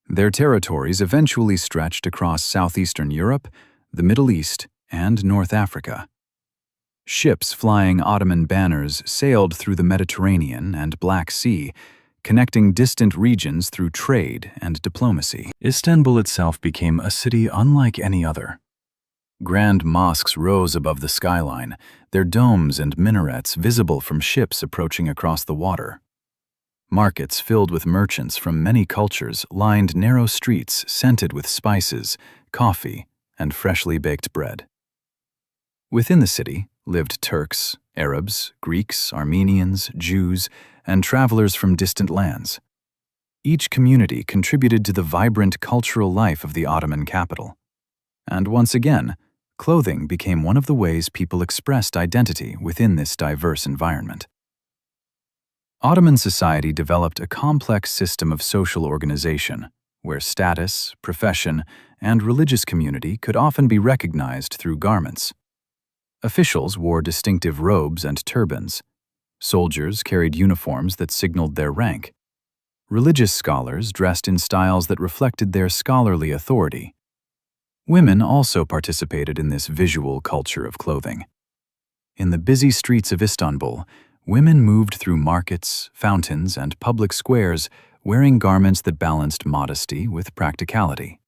Their territories eventually stretched across southeastern Europe, the Middle East, and North Africa. Ships flying Ottoman banners sailed through the Mediterranean and Black Sea, connecting distant regions through trade and diplomacy. Istanbul itself became a city unlike any other. Grand mosques rose above the skyline, their domes and minarets visible from ships approaching across the water. Markets filled with merchants from many cultures lined narrow streets scented with spices, coffee, and freshly baked bread. Within the city lived Turks, Arabs, Greeks, Armenians, Jews, and travelers from distant lands. Each community contributed to the vibrant cultural life of the Ottoman capital. And once again, clothing became one of the ways people expressed identity within this diverse environment. Ottoman society developed a complex system of social organization, where status, profession, and religious community could often be recognized through garments. Officials wore distinctive robes and turbans. Soldiers carried uniforms that signaled their rank. Religious scholars dressed in styles that reflected their scholarly authority. Women also participated in this visual culture of clothing. In the busy streets of Istanbul, women moved through markets, fountains, and public squares wearing garments that balanced modesty with practicality.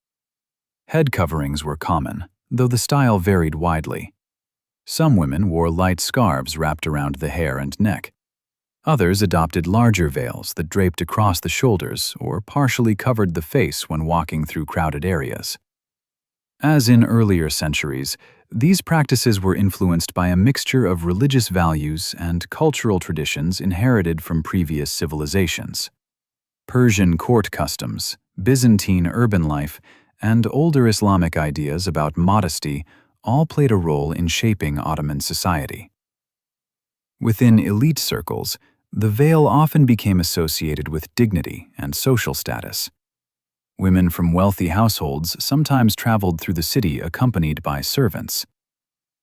Head coverings were common, though the style varied widely. Some women wore light scarves wrapped around the hair and neck. Others adopted larger veils that draped across the shoulders or partially covered the face when walking through crowded areas. As in earlier centuries, these practices were influenced by a mixture of religious values and cultural traditions inherited from previous civilizations. Persian court customs, Byzantine urban life, and older Islamic ideas about modesty all played a role in shaping Ottoman society. Within elite circles, the veil often became associated with dignity and social status. Women from wealthy households sometimes traveled through the city accompanied by servants.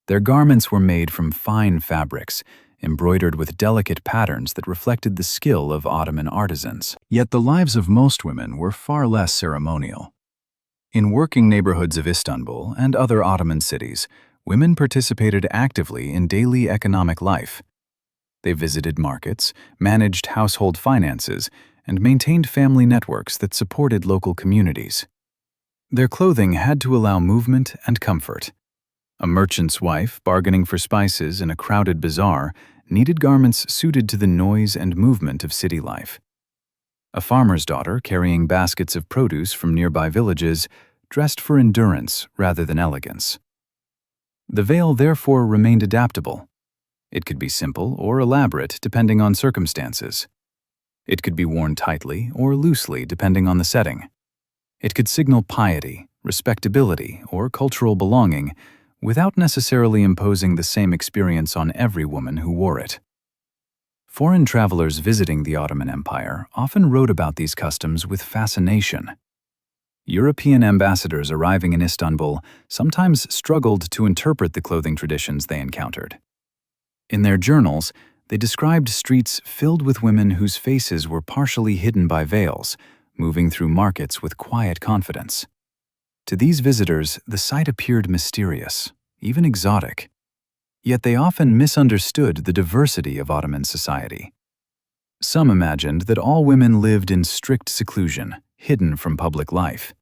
Their garments were made from fine fabrics, embroidered with delicate patterns that reflected the skill of Ottoman artisans. Yet the lives of most women were far less ceremonial. In working neighborhoods of Istanbul and other Ottoman cities, women participated actively in daily economic life. They visited markets, managed household finances, and maintained family networks that supported local communities. Their clothing had to allow movement and comfort. A merchant's wife bargaining for spices in a crowded bazaar needed garments suited to the noise and movement of city life. A farmer's daughter carrying baskets of produce from nearby villages dressed for endurance rather than elegance. The veil therefore remained adaptable. It could be simple or elaborate depending on circumstances. It could be worn tightly or loosely depending on the setting. It could signal piety, respectability, or cultural belonging without necessarily imposing the same experience on every woman who wore it. Foreign travelers visiting the Ottoman Empire often wrote about these customs with fascination. European ambassadors arriving in Istanbul sometimes struggled to interpret the clothing traditions they encountered. In their journals, they described streets filled with women whose faces were partially hidden by veils, moving through markets with quiet confidence. To these visitors, the sight appeared mysterious, even exotic. Yet they often misunderstood the diversity of Ottoman society. Some imagined that all women lived in strict seclusion, hidden from public life.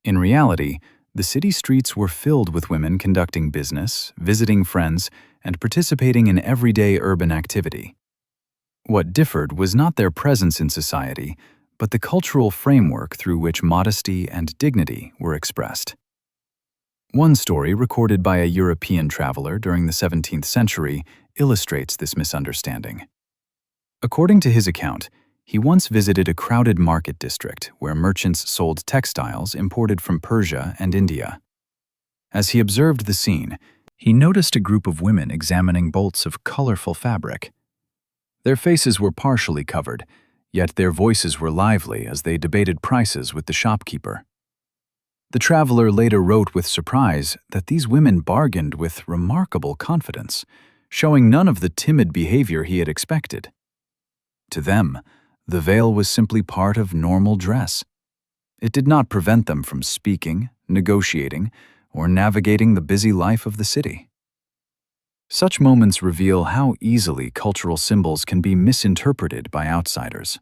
In reality, the city streets were filled with women conducting business, visiting friends, and participating in everyday urban activity. What differed was not their presence in society, but the cultural framework through which modesty and dignity were expressed. One story recorded by a European traveler during the 17th century illustrates this misunderstanding. According to his account, he once visited a crowded market district where merchants sold textiles imported from Persia and India. As he observed the scene, he noticed a group of women examining bolts of colorful fabric. Their faces were partially covered, yet their voices were lively as they debated prices with the shopkeeper. The traveler later wrote with surprise that these women bargained with remarkable confidence, showing none of the timid behavior he had expected. To them, the veil was simply part of normal dress. It did not prevent them from speaking, negotiating, or navigating the busy life of the city. Such moments reveal how easily cultural symbols can be misinterpreted by outsiders.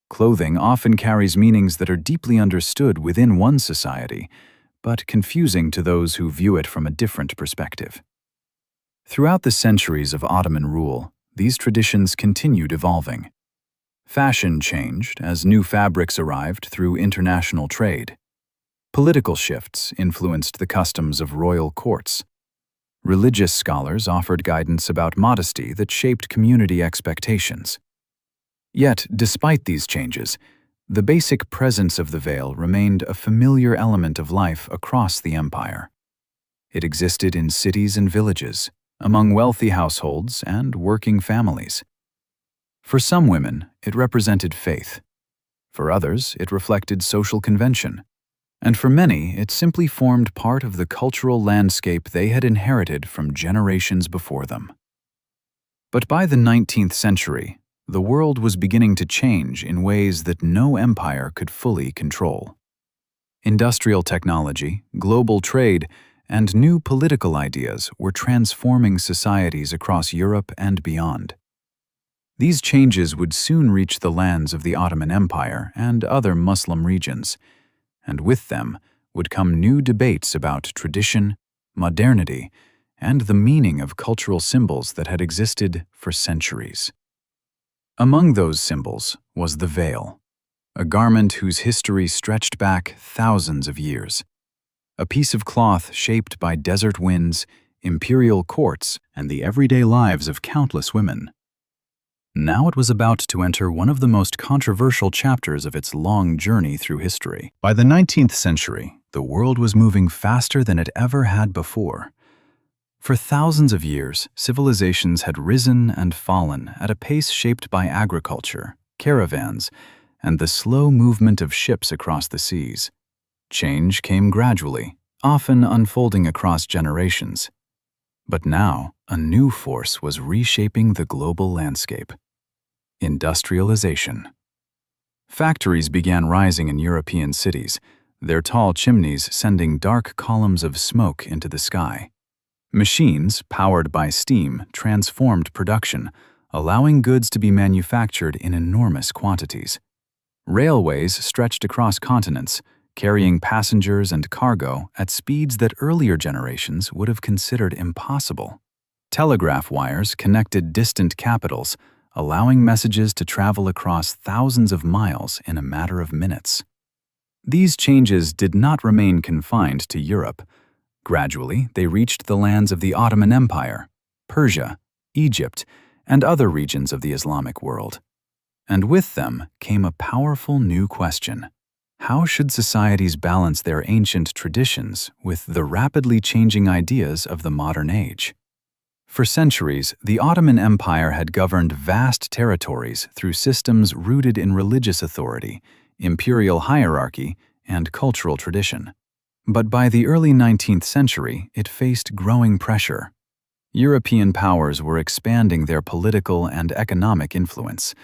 Clothing often carries meanings that are deeply understood within one society, but confusing to those who view it from a different perspective. Throughout the centuries of Ottoman rule, these traditions continued evolving. Fashion changed as new fabrics arrived through international trade. Political shifts influenced the customs of royal courts. Religious scholars offered guidance about modesty that shaped community expectations. Yet, despite these changes, the basic presence of the veil remained a familiar element of life across the empire. It existed in cities and villages, among wealthy households and working families. For some women, it represented faith. For others, it reflected social convention. And for many, it simply formed part of the cultural landscape they had inherited from generations before them. But by the 19th century, the world was beginning to change in ways that no empire could fully control. Industrial technology, global trade, and new political ideas were transforming societies across Europe and beyond. These changes would soon reach the lands of the Ottoman Empire and other Muslim regions, and with them would come new debates about tradition, modernity, and the meaning of cultural symbols that had existed for centuries. Among those symbols was the veil, a garment whose history stretched back thousands of years. A piece of cloth shaped by desert winds, imperial courts, and the everyday lives of countless women. Now it was about to enter one of the most controversial chapters of its long journey through history. By the 19th century, the world was moving faster than it ever had before. For thousands of years, civilizations had risen and fallen at a pace shaped by agriculture, caravans, and the slow movement of ships across the seas. Change came gradually, often unfolding across generations. But now, a new force was reshaping the global landscape: industrialization. Factories began rising in European cities, their tall chimneys sending dark columns of smoke into the sky. Machines, powered by steam, transformed production, allowing goods to be manufactured in enormous quantities. Railways stretched across continents, carrying passengers and cargo at speeds that earlier generations would have considered impossible. Telegraph wires connected distant capitals, allowing messages to travel across thousands of miles in a matter of minutes. These changes did not remain confined to Europe. Gradually, they reached the lands of the Ottoman Empire, Persia, Egypt, and other regions of the Islamic world. And with them came a powerful new question: how should societies balance their ancient traditions with the rapidly changing ideas of the modern age? For centuries, the Ottoman Empire had governed vast territories through systems rooted in religious authority, imperial hierarchy, and cultural tradition. But by the early 19th century, it faced growing pressure. European powers were expanding their political and economic influence.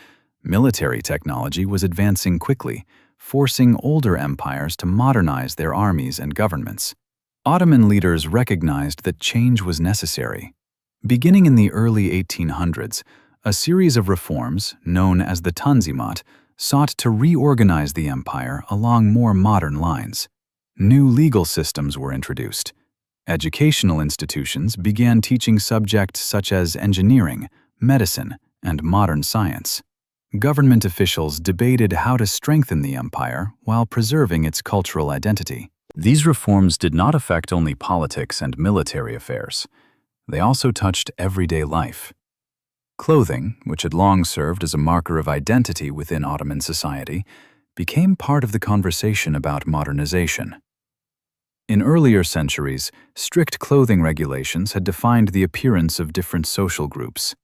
Military technology was advancing quickly, forcing older empires to modernize their armies and governments. Ottoman leaders recognized that change was necessary. Beginning in the early 1800s, a series of reforms, known as the Tanzimat, sought to reorganize the empire along more modern lines. New legal systems were introduced. Educational institutions began teaching subjects such as engineering, medicine, and modern science. Government officials debated how to strengthen the empire while preserving its cultural identity. These reforms did not affect only politics and military affairs. They also touched everyday life. Clothing, which had long served as a marker of identity within Ottoman society, became part of the conversation about modernization. In earlier centuries, strict clothing regulations had defined the appearance of different social groups.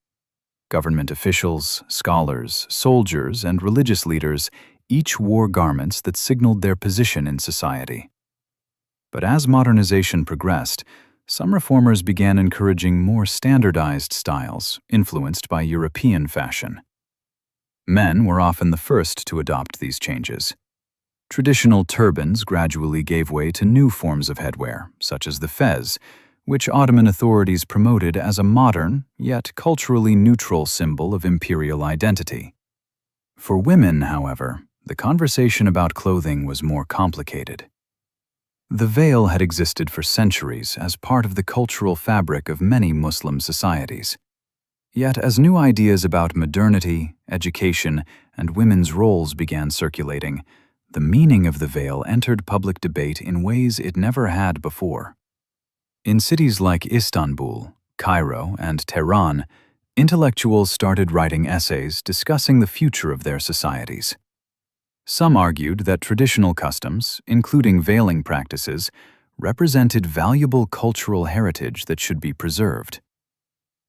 Government officials, scholars, soldiers, and religious leaders each wore garments that signaled their position in society. But as modernization progressed, some reformers began encouraging more standardized styles influenced by European fashion. Men were often the first to adopt these changes. Traditional turbans gradually gave way to new forms of headwear, such as the fez, which Ottoman authorities promoted as a modern, yet culturally neutral symbol of imperial identity. For women, however, the conversation about clothing was more complicated. The veil had existed for centuries as part of the cultural fabric of many Muslim societies. Yet, as new ideas about modernity, education, and women's roles began circulating, the meaning of the veil entered public debate in ways it never had before. In cities like Istanbul, Cairo, and Tehran, intellectuals started writing essays discussing the future of their societies. Some argued that traditional customs, including veiling practices, represented valuable cultural heritage that should be preserved.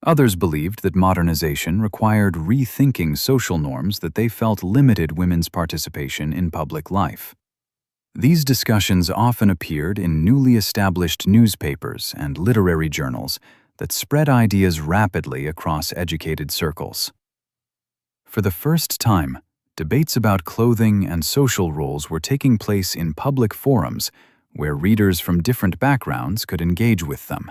Others believed that modernization required rethinking social norms that they felt limited women's participation in public life. These discussions often appeared in newly established newspapers and literary journals that spread ideas rapidly across educated circles. For the first time, debates about clothing and social roles were taking place in public forums where readers from different backgrounds could engage with them.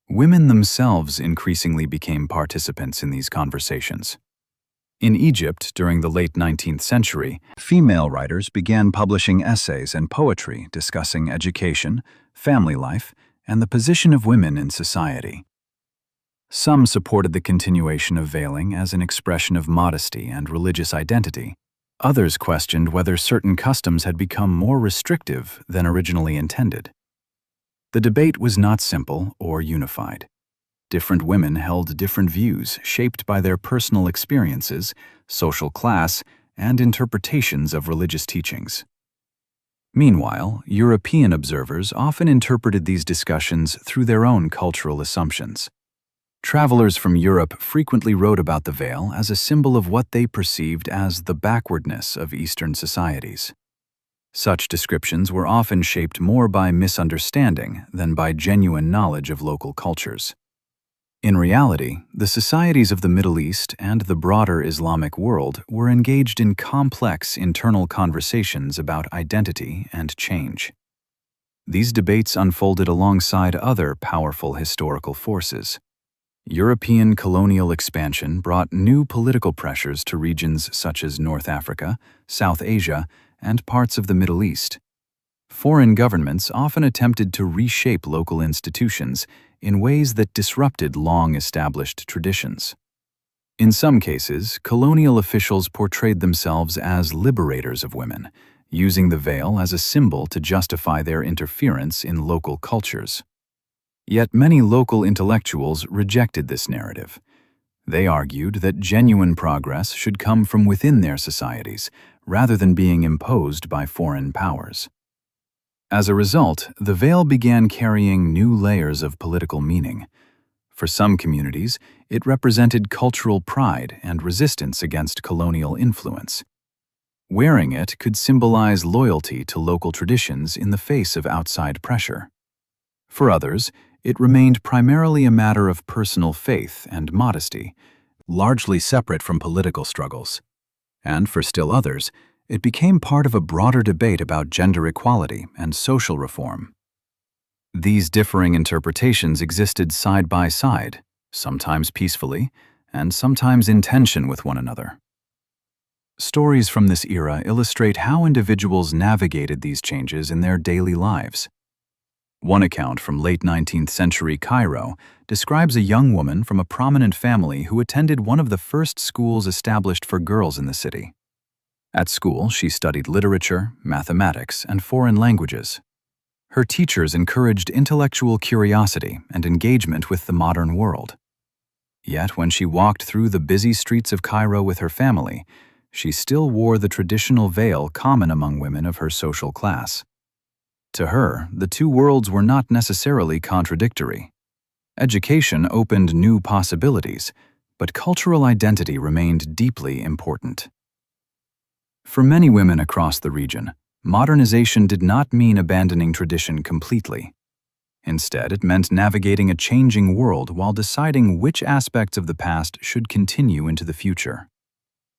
Women themselves increasingly became participants in these conversations. In Egypt, during the late 19th century, female writers began publishing essays and poetry discussing education, family life, and the position of women in society. Some supported the continuation of veiling as an expression of modesty and religious identity. Others questioned whether certain customs had become more restrictive than originally intended. The debate was not simple or unified. Different women held different views shaped by their personal experiences, social class, and interpretations of religious teachings. Meanwhile, European observers often interpreted these discussions through their own cultural assumptions. Travelers from Europe frequently wrote about the veil as a symbol of what they perceived as the backwardness of Eastern societies. Such descriptions were often shaped more by misunderstanding than by genuine knowledge of local cultures. In reality, the societies of the Middle East and the broader Islamic world were engaged in complex internal conversations about identity and change. These debates unfolded alongside other powerful historical forces. European colonial expansion brought new political pressures to regions such as North Africa, South Asia, and parts of the Middle East. Foreign governments often attempted to reshape local institutions in ways that disrupted long-established traditions. In some cases, colonial officials portrayed themselves as liberators of women, using the veil as a symbol to justify their interference in local cultures. Yet many local intellectuals rejected this narrative. They argued that genuine progress should come from within their societies, rather than being imposed by foreign powers. As a result, the veil began carrying new layers of political meaning. For some communities, it represented cultural pride and resistance against colonial influence. Wearing it could symbolize loyalty to local traditions in the face of outside pressure. For others, it remained primarily a matter of personal faith and modesty, largely separate from political struggles. And for still others, it became part of a broader debate about gender equality and social reform. These differing interpretations existed side by side, sometimes peacefully, and sometimes in tension with one another. Stories from this era illustrate how individuals navigated these changes in their daily lives. One account from late 19th century Cairo describes a young woman from a prominent family who attended one of the first schools established for girls in the city. At school, she studied literature, mathematics, and foreign languages. Her teachers encouraged intellectual curiosity and engagement with the modern world. Yet when she walked through the busy streets of Cairo with her family, she still wore the traditional veil common among women of her social class. To her, the two worlds were not necessarily contradictory. Education opened new possibilities, but cultural identity remained deeply important. For many women across the region, modernization did not mean abandoning tradition completely. Instead, it meant navigating a changing world while deciding which aspects of the past should continue into the future.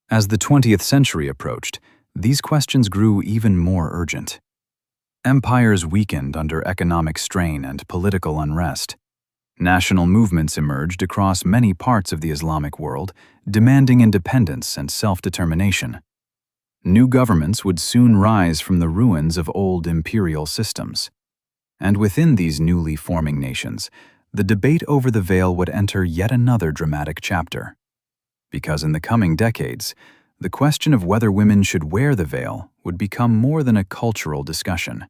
As the 20th century approached, these questions grew even more urgent. Empires weakened under economic strain and political unrest. National movements emerged across many parts of the Islamic world, demanding independence and self-determination. New governments would soon rise from the ruins of old imperial systems. And within these newly forming nations, the debate over the veil would enter yet another dramatic chapter. Because in the coming decades, the question of whether women should wear the veil would become more than a cultural discussion.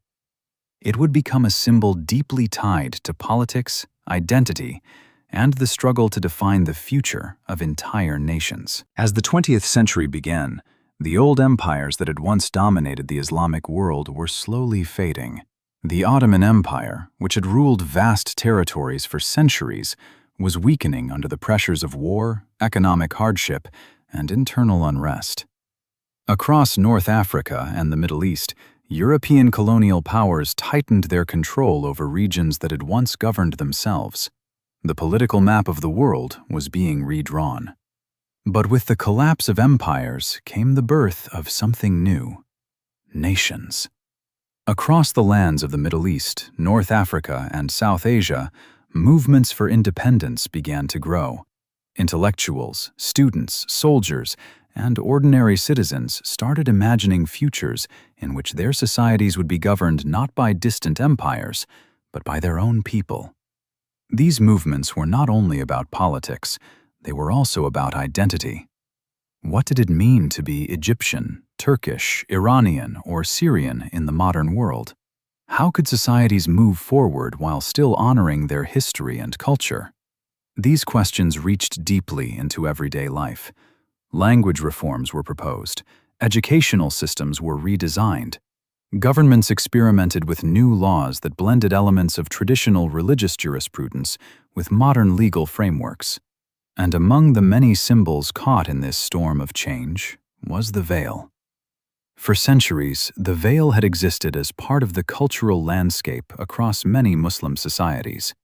It would become a symbol deeply tied to politics, identity, and the struggle to define the future of entire nations. As the 20th century began, the old empires that had once dominated the Islamic world were slowly fading. The Ottoman Empire, which had ruled vast territories for centuries, was weakening under the pressures of war, economic hardship, and internal unrest. Across North Africa and the Middle East, European colonial powers tightened their control over regions that had once governed themselves. The political map of the world was being redrawn. But with the collapse of empires came the birth of something new: nations. Across the lands of the Middle East, North Africa, and South Asia, movements for independence began to grow. Intellectuals, students, soldiers, and ordinary citizens started imagining futures in which their societies would be governed not by distant empires, but by their own people. These movements were not only about politics, they were also about identity. What did it mean to be Egyptian, Turkish, Iranian, or Syrian in the modern world? How could societies move forward while still honoring their history and culture? These questions reached deeply into everyday life. Language reforms were proposed, educational systems were redesigned. Governments experimented with new laws that blended elements of traditional religious jurisprudence with modern legal frameworks. And among the many symbols caught in this storm of change was the veil. For centuries, the veil had existed as part of the cultural landscape across many Muslim societies.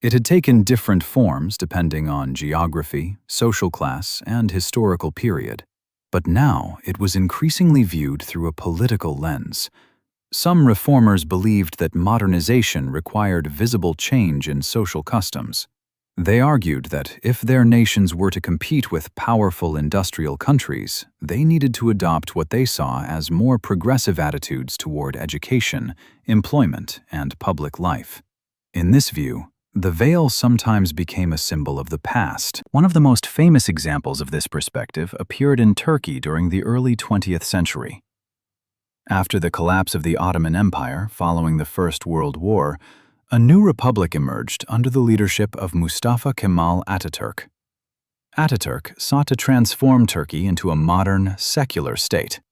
It had taken different forms depending on geography, social class, and historical period. But now it was increasingly viewed through a political lens. Some reformers believed that modernization required visible change in social customs. They argued that if their nations were to compete with powerful industrial countries, they needed to adopt what they saw as more progressive attitudes toward education, employment, and public life. In this view, the veil sometimes became a symbol of the past. One of the most famous examples of this perspective appeared in Turkey during the early 20th century. After the collapse of the Ottoman Empire following the First World War, a new republic emerged under the leadership of Mustafa Kemal Ataturk. Ataturk sought to transform Turkey into a modern, secular state.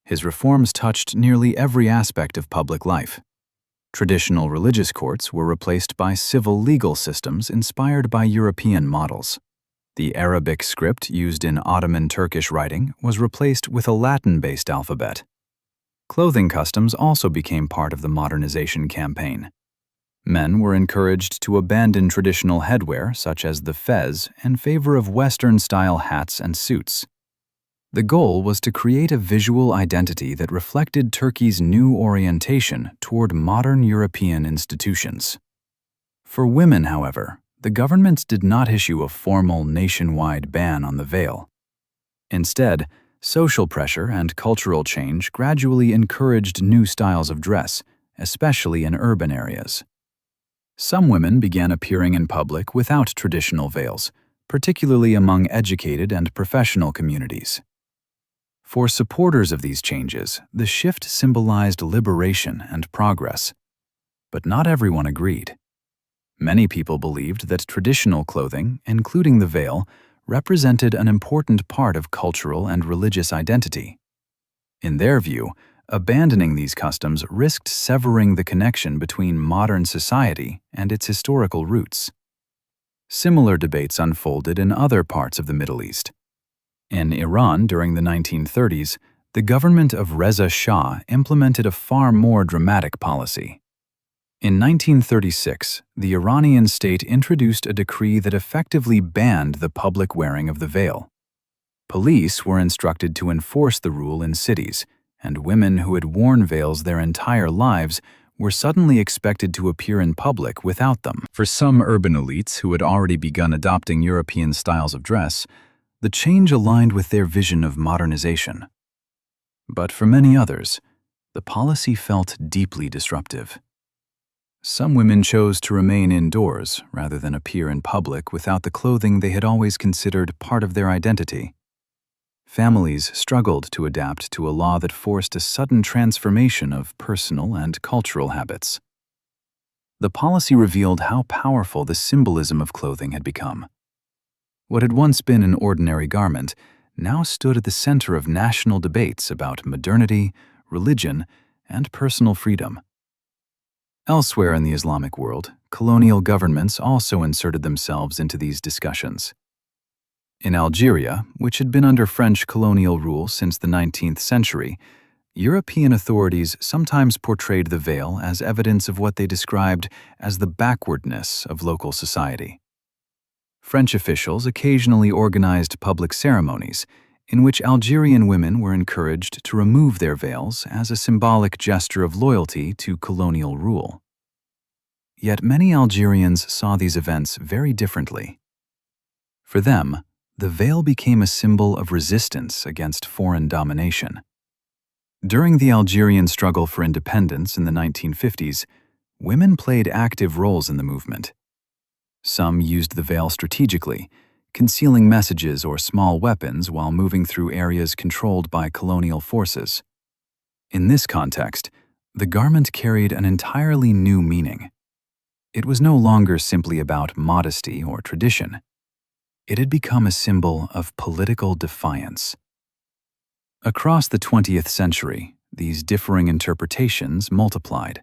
His reforms touched nearly every aspect of public life. Traditional religious courts were replaced by civil legal systems inspired by European models. The Arabic script used in Ottoman Turkish writing was replaced with a Latin-based alphabet. Clothing customs also became part of the modernization campaign. Men were encouraged to abandon traditional headwear such as the fez in favor of Western-style hats and suits. The goal was to create a visual identity that reflected Turkey's new orientation toward modern European institutions. For women, however, the government did not issue a formal nationwide ban on the veil. Instead, social pressure and cultural change gradually encouraged new styles of dress, especially in urban areas. Some women began appearing in public without traditional veils, particularly among educated and professional communities. For supporters of these changes, the shift symbolized liberation and progress. But not everyone agreed. Many people believed that traditional clothing, including the veil, represented an important part of cultural and religious identity. In their view, abandoning these customs risked severing the connection between modern society and its historical roots. Similar debates unfolded in other parts of the Middle East. In Iran during the 1930s, the government of Reza Shah implemented a far more dramatic policy. In 1936, the Iranian state introduced a decree that effectively banned the public wearing of the veil. Police were instructed to enforce the rule in cities, and women who had worn veils their entire lives were suddenly expected to appear in public without them. For some urban elites who had already begun adopting European styles of dress, the change aligned with their vision of modernization. But for many others, the policy felt deeply disruptive. Some women chose to remain indoors rather than appear in public without the clothing they had always considered part of their identity. Families struggled to adapt to a law that forced a sudden transformation of personal and cultural habits. The policy revealed how powerful the symbolism of clothing had become. What had once been an ordinary garment now stood at the center of national debates about modernity, religion, and personal freedom. Elsewhere in the Islamic world, colonial governments also inserted themselves into these discussions. In Algeria, which had been under French colonial rule since the 19th century, European authorities sometimes portrayed the veil as evidence of what they described as the backwardness of local society. French officials occasionally organized public ceremonies in which Algerian women were encouraged to remove their veils as a symbolic gesture of loyalty to colonial rule. Yet many Algerians saw these events very differently. For them, the veil became a symbol of resistance against foreign domination. During the Algerian struggle for independence in the 1950s, women played active roles in the movement. Some used the veil strategically, concealing messages or small weapons while moving through areas controlled by colonial forces. In this context, the garment carried an entirely new meaning. It was no longer simply about modesty or tradition. It had become a symbol of political defiance. Across the 20th century, these differing interpretations multiplied.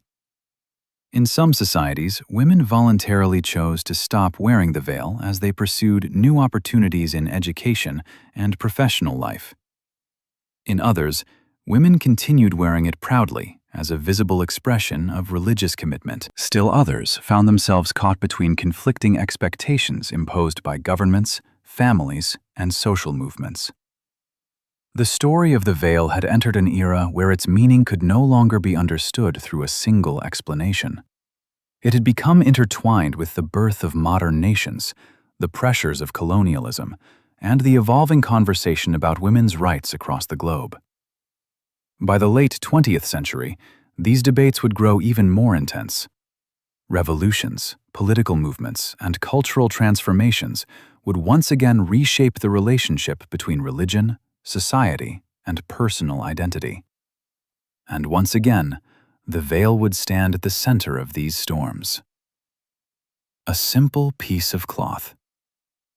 In some societies, women voluntarily chose to stop wearing the veil as they pursued new opportunities in education and professional life. In others, women continued wearing it proudly as a visible expression of religious commitment. Still others found themselves caught between conflicting expectations imposed by governments, families, and social movements. The story of the veil had entered an era where its meaning could no longer be understood through a single explanation. It had become intertwined with the birth of modern nations, the pressures of colonialism, and the evolving conversation about women's rights across the globe. By the late 20th century, these debates would grow even more intense. Revolutions, political movements, and cultural transformations would once again reshape the relationship between religion, society, and personal identity. And once again, the veil would stand at the center of these storms. A simple piece of cloth,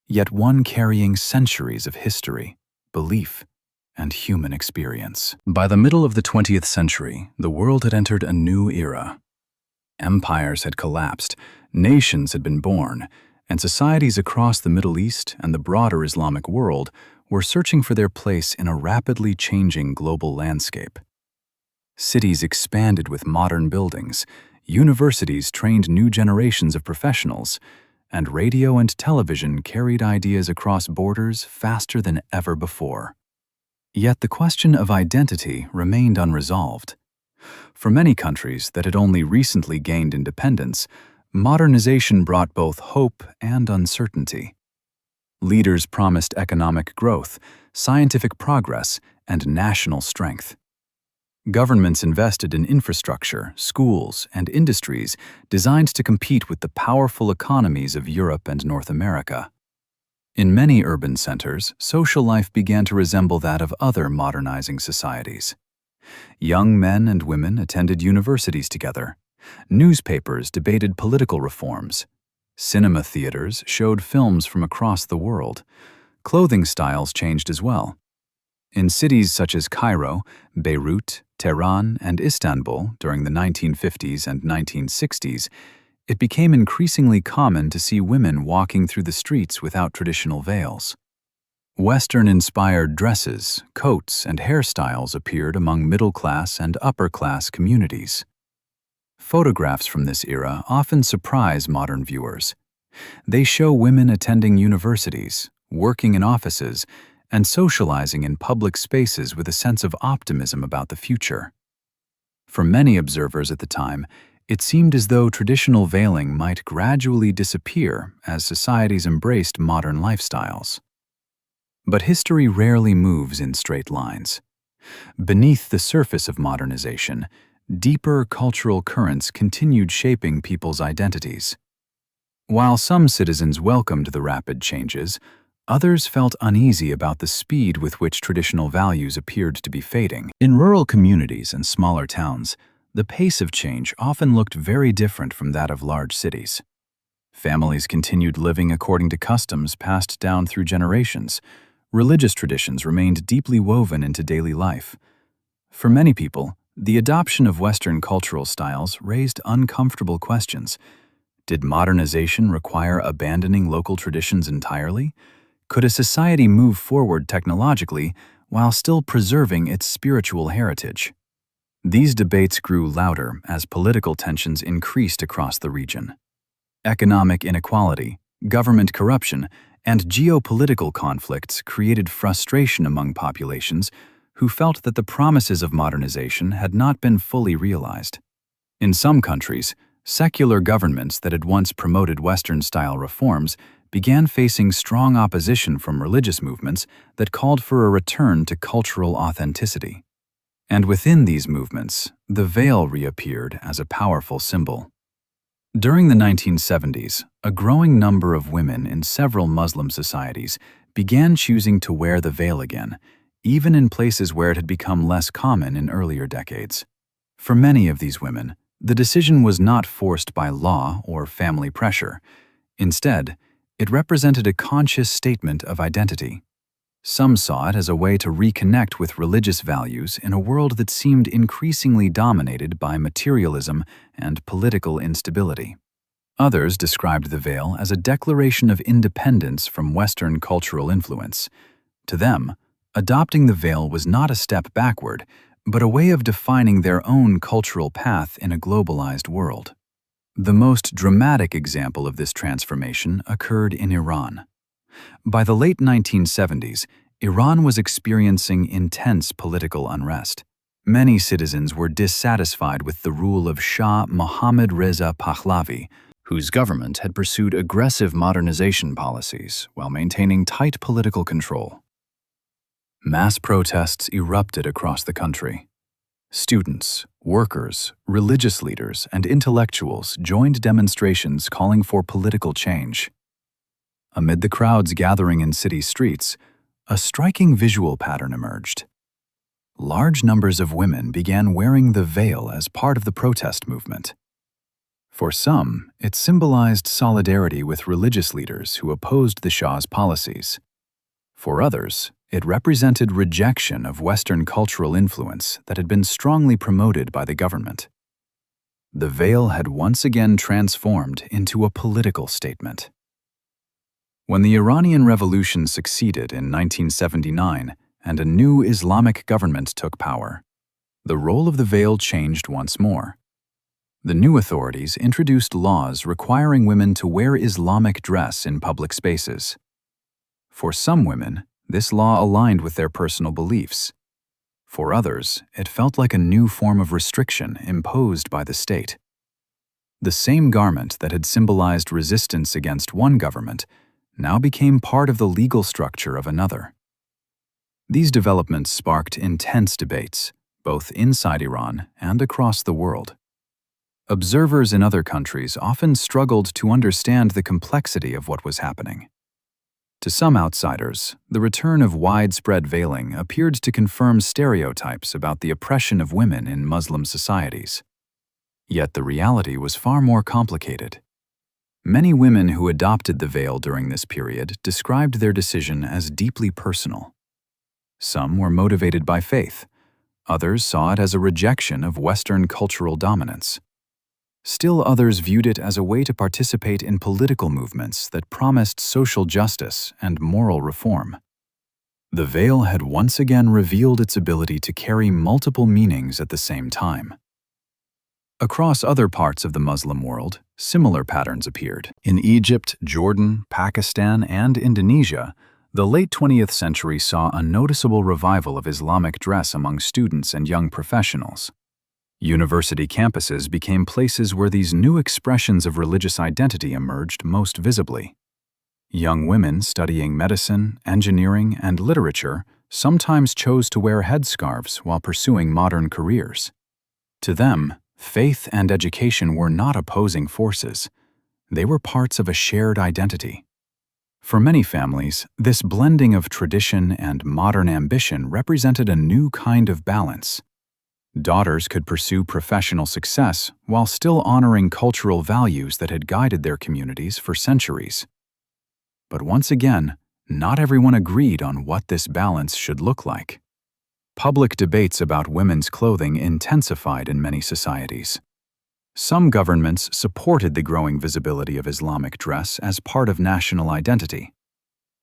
yet one carrying centuries of history, belief, and human experience. By the middle of the 20th century, the world had entered a new era. Empires had collapsed, nations had been born, and societies across the Middle East and the broader Islamic world were searching for their place in a rapidly changing global landscape. Cities expanded with modern buildings, universities trained new generations of professionals, and radio and television carried ideas across borders faster than ever before. Yet the question of identity remained unresolved. For many countries that had only recently gained independence, modernization brought both hope and uncertainty. Leaders promised economic growth, scientific progress, and national strength. Governments invested in infrastructure, schools, and industries designed to compete with the powerful economies of Europe and North America. In many urban centers, social life began to resemble that of other modernizing societies. Young men and women attended universities together. Newspapers debated political reforms. Cinema theaters showed films from across the world. Clothing styles changed as well. In cities such as Cairo, Beirut, Tehran, and Istanbul during the 1950s and 1960s, it became increasingly common to see women walking through the streets without traditional veils. Western-inspired dresses, coats, and hairstyles appeared among middle-class and upper-class communities. Photographs from this era often surprise modern viewers. They show women attending universities, working in offices, and socializing in public spaces with a sense of optimism about the future. For many observers at the time, it seemed as though traditional veiling might gradually disappear as societies embraced modern lifestyles. But history rarely moves in straight lines. Beneath the surface of modernization, deeper cultural currents continued shaping people's identities. While some citizens welcomed the rapid changes, others felt uneasy about the speed with which traditional values appeared to be fading. In rural communities and smaller towns, the pace of change often looked very different from that of large cities. Families continued living according to customs passed down through generations. Religious traditions remained deeply woven into daily life. For many people, the adoption of Western cultural styles raised uncomfortable questions. Did modernization require abandoning local traditions entirely? Could a society move forward technologically while still preserving its spiritual heritage? These debates grew louder as political tensions increased across the region. Economic inequality, government corruption, and geopolitical conflicts created frustration among populations who felt that the promises of modernization had not been fully realized. In some countries, secular governments that had once promoted Western-style reforms began facing strong opposition from religious movements that called for a return to cultural authenticity. And within these movements, the veil reappeared as a powerful symbol. During the 1970s, a growing number of women in several Muslim societies began choosing to wear the veil again, even in places where it had become less common in earlier decades. For many of these women, the decision was not forced by law or family pressure. Instead, it represented a conscious statement of identity. Some saw it as a way to reconnect with religious values in a world that seemed increasingly dominated by materialism and political instability. Others described the veil as a declaration of independence from Western cultural influence. To them, adopting the veil was not a step backward, but a way of defining their own cultural path in a globalized world. The most dramatic example of this transformation occurred in Iran. By the late 1970s, Iran was experiencing intense political unrest. Many citizens were dissatisfied with the rule of Shah Mohammad Reza Pahlavi, whose government had pursued aggressive modernization policies while maintaining tight political control. Mass protests erupted across the country. Students, workers, religious leaders, and intellectuals joined demonstrations calling for political change. Amid the crowds gathering in city streets, a striking visual pattern emerged. Large numbers of women began wearing the veil as part of the protest movement. For some, it symbolized solidarity with religious leaders who opposed the Shah's policies. For others, it represented rejection of Western cultural influence that had been strongly promoted by the government. The veil had once again transformed into a political statement. When the Iranian Revolution succeeded in 1979 and a new Islamic government took power, the role of the veil changed once more. The new authorities introduced laws requiring women to wear Islamic dress in public spaces. For some women, this law aligned with their personal beliefs. For others, it felt like a new form of restriction imposed by the state. The same garment that had symbolized resistance against one government now became part of the legal structure of another. These developments sparked intense debates, both inside Iran and across the world. Observers in other countries often struggled to understand the complexity of what was happening. To some outsiders, the return of widespread veiling appeared to confirm stereotypes about the oppression of women in Muslim societies. Yet the reality was far more complicated. Many women who adopted the veil during this period described their decision as deeply personal. Some were motivated by faith. Others saw it as a rejection of Western cultural dominance. Still others viewed it as a way to participate in political movements that promised social justice and moral reform. The veil had once again revealed its ability to carry multiple meanings at the same time. Across other parts of the Muslim world, similar patterns appeared. In Egypt, Jordan, Pakistan, and Indonesia, the late 20th century saw a noticeable revival of Islamic dress among students and young professionals. University campuses became places where these new expressions of religious identity emerged most visibly. Young women studying medicine, engineering, and literature sometimes chose to wear headscarves while pursuing modern careers. To them, faith and education were not opposing forces. They were parts of a shared identity. For many families, this blending of tradition and modern ambition represented a new kind of balance. Daughters could pursue professional success while still honoring cultural values that had guided their communities for centuries. But once again, not everyone agreed on what this balance should look like. Public debates about women's clothing intensified in many societies. Some governments supported the growing visibility of Islamic dress as part of national identity.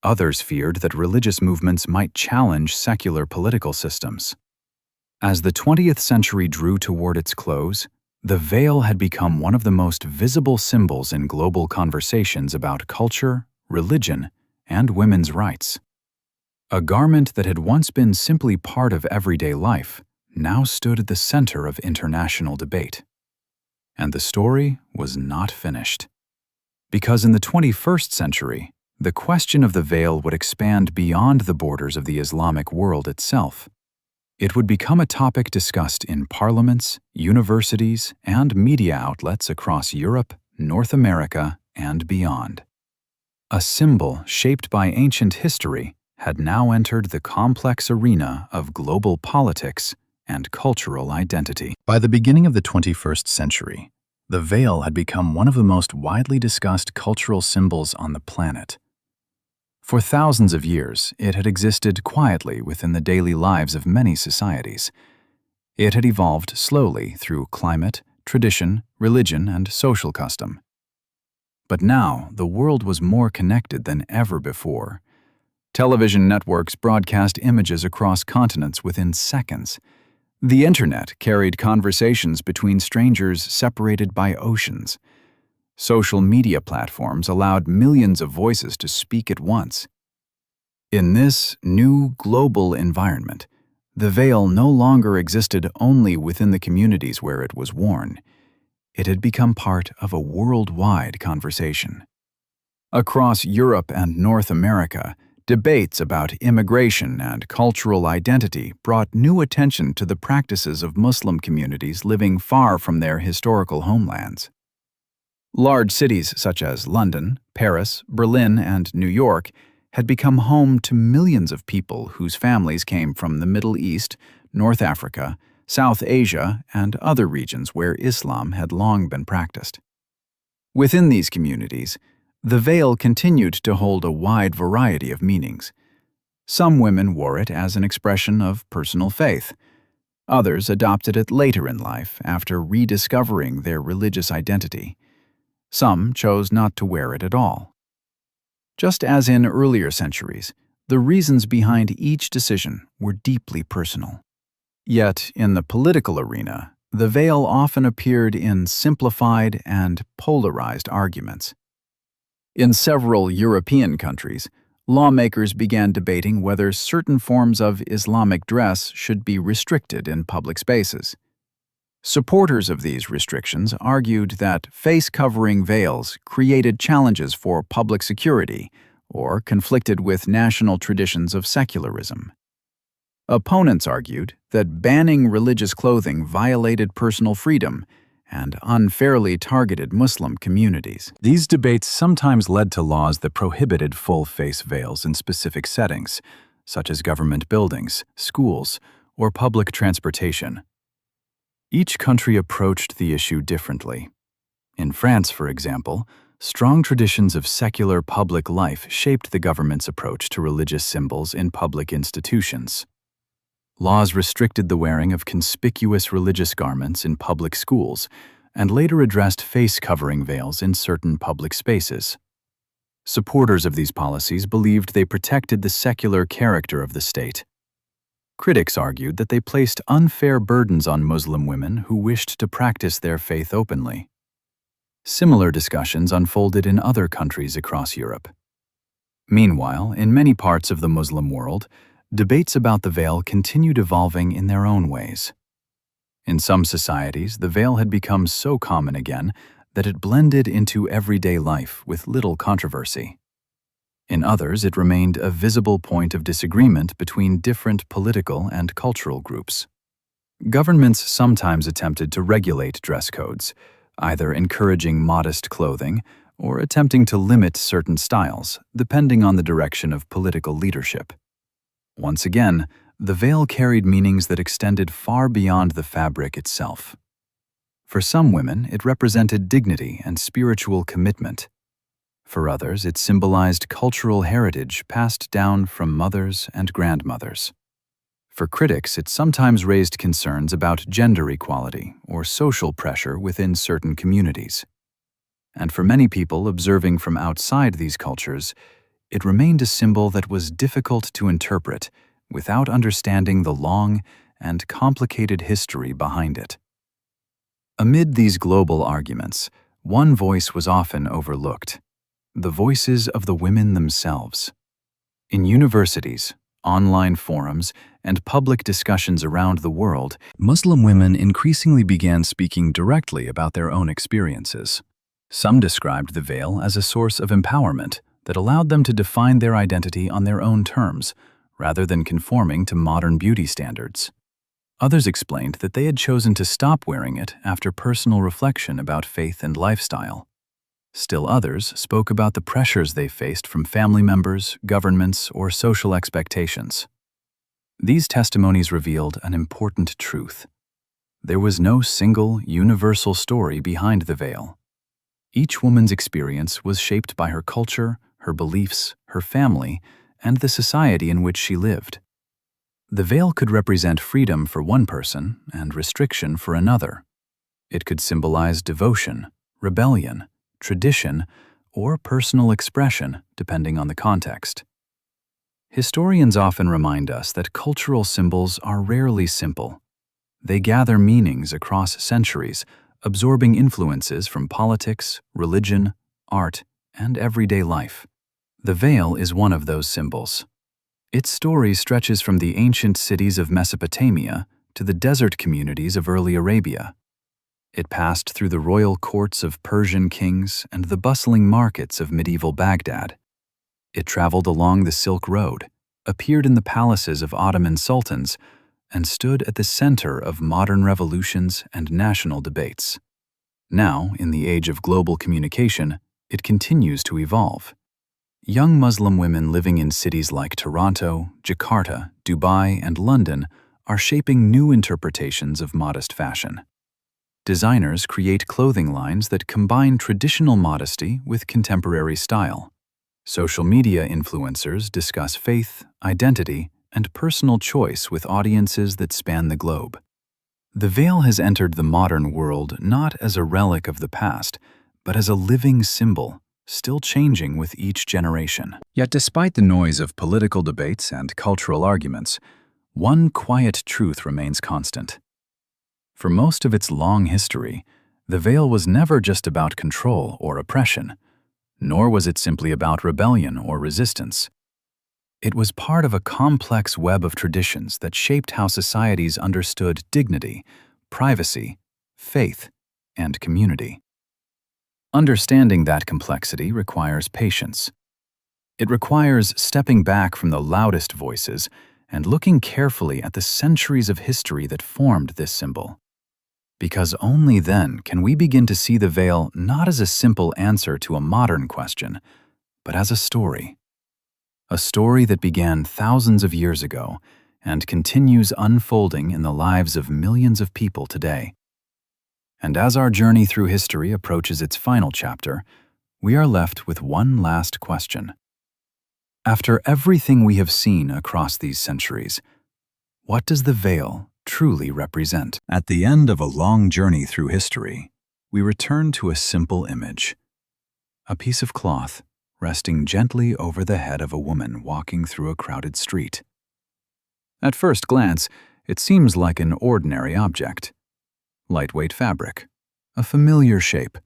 Others feared that religious movements might challenge secular political systems. As the 20th century drew toward its close, the veil had become one of the most visible symbols in global conversations about culture, religion, and women's rights. A garment that had once been simply part of everyday life now stood at the center of international debate. And the story was not finished. Because in the 21st century, the question of the veil would expand beyond the borders of the Islamic world itself. It would become a topic discussed in parliaments, universities, and media outlets across Europe, North America, and beyond. A symbol shaped by ancient history had now entered the complex arena of global politics and cultural identity. By the beginning of the 21st century, the veil had become one of the most widely discussed cultural symbols on the planet. For thousands of years, it had existed quietly within the daily lives of many societies. It had evolved slowly through climate, tradition, religion, and social custom. But now, the world was more connected than ever before. Television networks broadcast images across continents within seconds. The internet carried conversations between strangers separated by oceans. Social media platforms allowed millions of voices to speak at once. In this new global environment, the veil no longer existed only within the communities where it was worn. It had become part of a worldwide conversation. Across Europe and North America, debates about immigration and cultural identity brought new attention to the practices of Muslim communities living far from their historical homelands. Large cities such as London, Paris, Berlin, and New York had become home to millions of people whose families came from the Middle East, North Africa, South Asia, and other regions where Islam had long been practiced. Within these communities, the veil continued to hold a wide variety of meanings. Some women wore it as an expression of personal faith. Others adopted it later in life after rediscovering their religious identity. Some chose not to wear it at all. Just as in earlier centuries, the reasons behind each decision were deeply personal. Yet, in the political arena, the veil often appeared in simplified and polarized arguments. In several European countries, lawmakers began debating whether certain forms of Islamic dress should be restricted in public spaces. Supporters of these restrictions argued that face-covering veils created challenges for public security or conflicted with national traditions of secularism. Opponents argued that banning religious clothing violated personal freedom and unfairly targeted Muslim communities. These debates sometimes led to laws that prohibited full-face veils in specific settings, such as government buildings, schools, or public transportation. Each country approached the issue differently. In France, for example, strong traditions of secular public life shaped the government's approach to religious symbols in public institutions. Laws restricted the wearing of conspicuous religious garments in public schools and later addressed face-covering veils in certain public spaces. Supporters of these policies believed they protected the secular character of the state. Critics argued that they placed unfair burdens on Muslim women who wished to practice their faith openly. Similar discussions unfolded in other countries across Europe. Meanwhile, in many parts of the Muslim world, debates about the veil continued evolving in their own ways. In some societies, the veil had become so common again that it blended into everyday life with little controversy. In others, it remained a visible point of disagreement between different political and cultural groups. Governments sometimes attempted to regulate dress codes, either encouraging modest clothing or attempting to limit certain styles, depending on the direction of political leadership. Once again, the veil carried meanings that extended far beyond the fabric itself. For some women, it represented dignity and spiritual commitment. For others, it symbolized cultural heritage passed down from mothers and grandmothers. For critics, it sometimes raised concerns about gender equality or social pressure within certain communities. And for many people observing from outside these cultures, it remained a symbol that was difficult to interpret without understanding the long and complicated history behind it. Amid these global arguments, one voice was often overlooked: the voices of the women themselves. In universities, online forums, and public discussions around the world, Muslim women increasingly began speaking directly about their own experiences. Some described the veil as a source of empowerment that allowed them to define their identity on their own terms, rather than conforming to modern beauty standards. Others explained that they had chosen to stop wearing it after personal reflection about faith and lifestyle. Still others spoke about the pressures they faced from family members, governments, or social expectations. These testimonies revealed an important truth. There was no single, universal story behind the veil. Each woman's experience was shaped by her culture, her beliefs, her family, and the society in which she lived. The veil could represent freedom for one person and restriction for another. It could symbolize devotion, rebellion, tradition, or personal expression, depending on the context. Historians often remind us that cultural symbols are rarely simple. They gather meanings across centuries, absorbing influences from politics, religion, art, and everyday life. The veil is one of those symbols. Its story stretches from the ancient cities of Mesopotamia to the desert communities of early Arabia. It passed through the royal courts of Persian kings and the bustling markets of medieval Baghdad. It traveled along the Silk Road, appeared in the palaces of Ottoman sultans, and stood at the center of modern revolutions and national debates. Now, in the age of global communication, it continues to evolve. Young Muslim women living in cities like Toronto, Jakarta, Dubai, and London are shaping new interpretations of modest fashion. Designers create clothing lines that combine traditional modesty with contemporary style. Social media influencers discuss faith, identity, and personal choice with audiences that span the globe. The veil has entered the modern world not as a relic of the past, but as a living symbol, still changing with each generation. Yet despite the noise of political debates and cultural arguments, one quiet truth remains constant. For most of its long history, the veil was never just about control or oppression, nor was it simply about rebellion or resistance. It was part of a complex web of traditions that shaped how societies understood dignity, privacy, faith, and community. Understanding that complexity requires patience. It requires stepping back from the loudest voices and looking carefully at the centuries of history that formed this symbol. Because only then can we begin to see the veil not as a simple answer to a modern question, but as a story. A story that began thousands of years ago and continues unfolding in the lives of millions of people today. And as our journey through history approaches its final chapter, we are left with one last question. After everything we have seen across these centuries, what does the veil truly represent? At the end of a long journey through history, we return to a simple image: a piece of cloth resting gently over the head of a woman walking through a crowded street. At first glance, it seems like an ordinary object. Lightweight fabric, a familiar shape,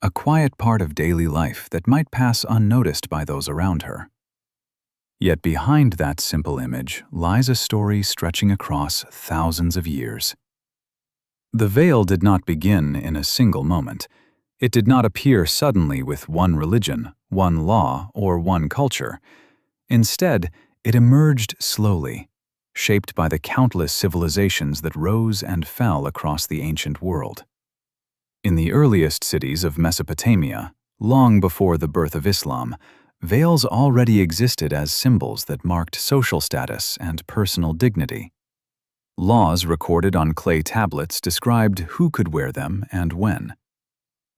a quiet part of daily life that might pass unnoticed by those around her. Yet behind that simple image lies a story stretching across thousands of years. The veil did not begin in a single moment. It did not appear suddenly with one religion, one law, or one culture. Instead, it emerged slowly, shaped by the countless civilizations that rose and fell across the ancient world. In the earliest cities of Mesopotamia, long before the birth of Islam, veils already existed as symbols that marked social status and personal dignity. Laws recorded on clay tablets described who could wear them and when.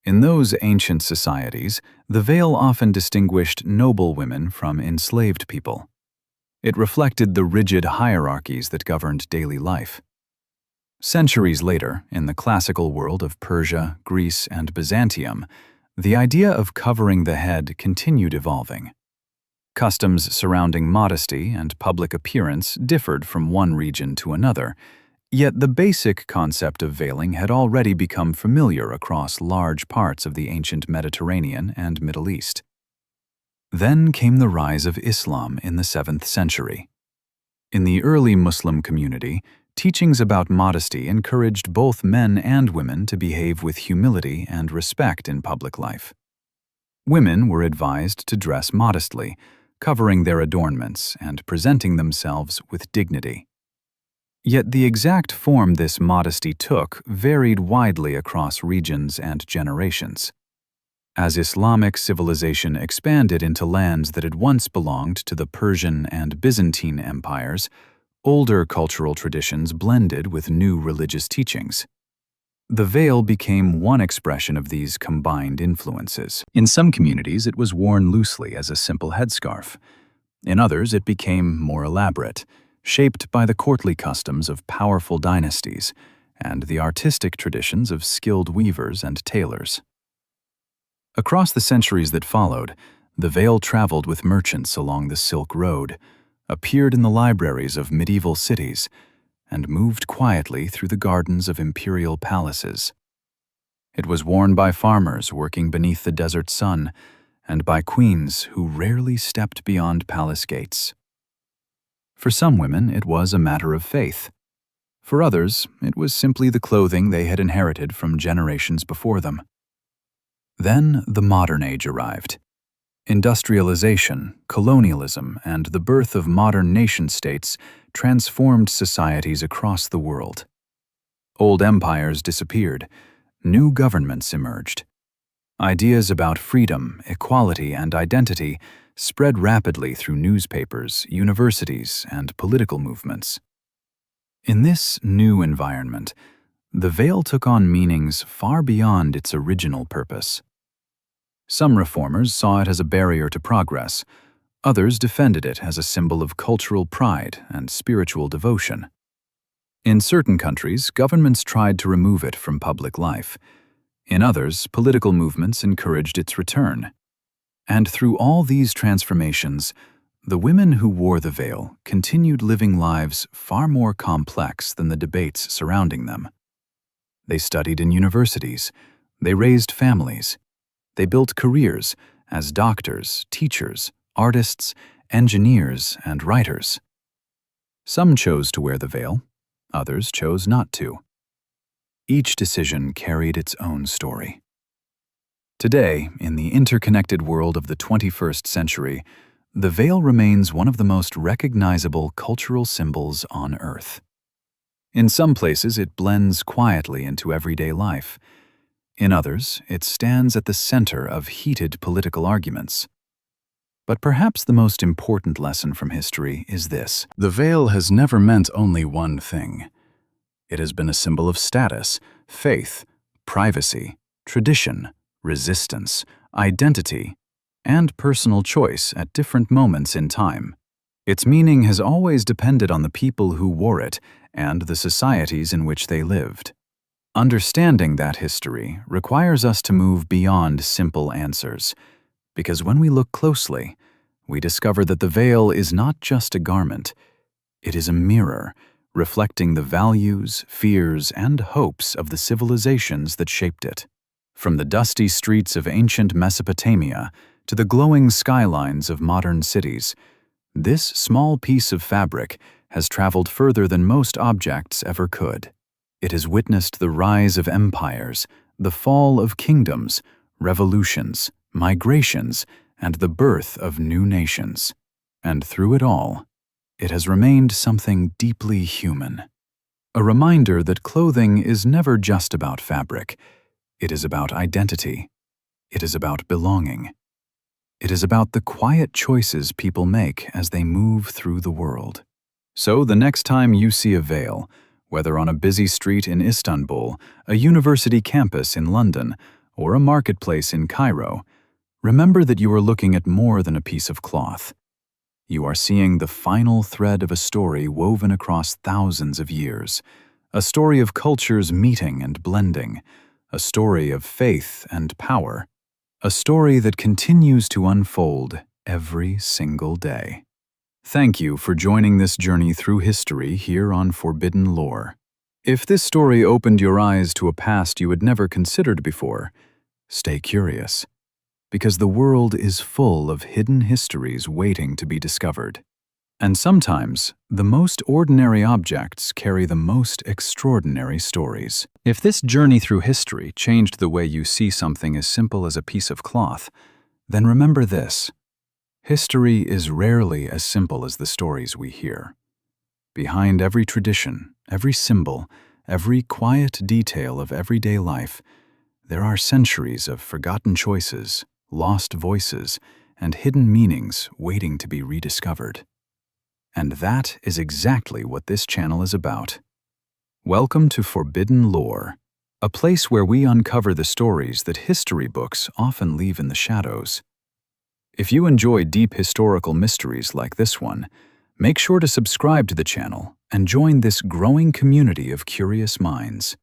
In those ancient societies, the veil often distinguished noble women from enslaved people. It reflected the rigid hierarchies that governed daily life. Centuries later, in the classical world of Persia, Greece, and Byzantium, the idea of covering the head continued evolving. Customs surrounding modesty and public appearance differed from one region to another, yet the basic concept of veiling had already become familiar across large parts of the ancient Mediterranean and Middle East. Then came the rise of Islam in the 7th century. In the early Muslim community, teachings about modesty encouraged both men and women to behave with humility and respect in public life. Women were advised to dress modestly, covering their adornments and presenting themselves with dignity. Yet the exact form this modesty took varied widely across regions and generations. As Islamic civilization expanded into lands that had once belonged to the Persian and Byzantine empires, older cultural traditions blended with new religious teachings. The veil became one expression of these combined influences. In some communities, it was worn loosely as a simple headscarf. In others, it became more elaborate, shaped by the courtly customs of powerful dynasties and the artistic traditions of skilled weavers and tailors. Across the centuries that followed, the veil traveled with merchants along the Silk Road, appeared in the libraries of medieval cities, and moved quietly through the gardens of imperial palaces. It was worn by farmers working beneath the desert sun, and by queens who rarely stepped beyond palace gates. For some women, it was a matter of faith. For others, it was simply the clothing they had inherited from generations before them. Then the modern age arrived. Industrialization, colonialism, and the birth of modern nation-states transformed societies across the world. Old empires disappeared. New governments emerged. Ideas about freedom, equality, and identity spread rapidly through newspapers, universities, and political movements. In this new environment, the veil took on meanings far beyond its original purpose. Some reformers saw it as a barrier to progress. Others defended it as a symbol of cultural pride and spiritual devotion. In certain countries, governments tried to remove it from public life. In others, political movements encouraged its return. And through all these transformations, the women who wore the veil continued living lives far more complex than the debates surrounding them. They studied in universities. They raised families. They built careers as doctors, teachers, artists, engineers, and writers. Some chose to wear the veil. Others chose not to. Each decision carried its own story. Today, in the interconnected world of the 21st century, the veil remains one of the most recognizable cultural symbols on Earth. In some places, it blends quietly into everyday life. In others, it stands at the center of heated political arguments. But perhaps the most important lesson from history is this: the veil has never meant only one thing. It has been a symbol of status, faith, privacy, tradition, resistance, identity, and personal choice at different moments in time. Its meaning has always depended on the people who wore it and the societies in which they lived. Understanding that history requires us to move beyond simple answers, because when we look closely, we discover that the veil is not just a garment. It is a mirror, reflecting the values, fears, and hopes of the civilizations that shaped it. From the dusty streets of ancient Mesopotamia to the glowing skylines of modern cities, this small piece of fabric has traveled further than most objects ever could. It has witnessed the rise of empires, the fall of kingdoms, revolutions, migrations, and the birth of new nations. And through it all, it has remained something deeply human. A reminder that clothing is never just about fabric. It is about identity. It is about belonging. It is about the quiet choices people make as they move through the world. So the next time you see a veil, whether on a busy street in Istanbul, a university campus in London, or a marketplace in Cairo, remember that you are looking at more than a piece of cloth. You are seeing the final thread of a story woven across thousands of years, a story of cultures meeting and blending, a story of faith and power, a story that continues to unfold every single day. Thank you for joining this journey through history here on Forbidden Lore. If this story opened your eyes to a past you had never considered before, stay curious, because the world is full of hidden histories waiting to be discovered. And sometimes, the most ordinary objects carry the most extraordinary stories. If this journey through history changed the way you see something as simple as a piece of cloth, then remember this: history is rarely as simple as the stories we hear. Behind every tradition, every symbol, every quiet detail of everyday life, there are centuries of forgotten choices, lost voices, and hidden meanings waiting to be rediscovered. And that is exactly what this channel is about. Welcome to Forbidden Lore, a place where we uncover the stories that history books often leave in the shadows. If you enjoy deep historical mysteries like this one, make sure to subscribe to the channel and join this growing community of curious minds.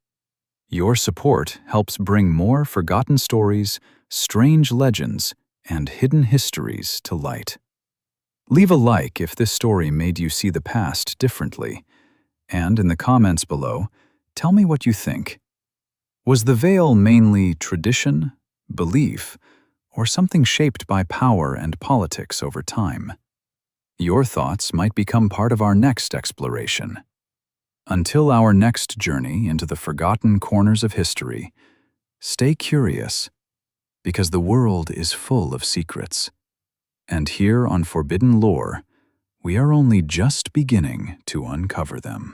Your support helps bring more forgotten stories, strange legends, and hidden histories to light. Leave a like if this story made you see the past differently, and in the comments below, tell me what you think. Was the veil mainly tradition, belief, or something shaped by power and politics over time? Your thoughts might become part of our next exploration. Until our next journey into the forgotten corners of history, stay curious, because the world is full of secrets. And here on Forbidden Lore, we are only just beginning to uncover them.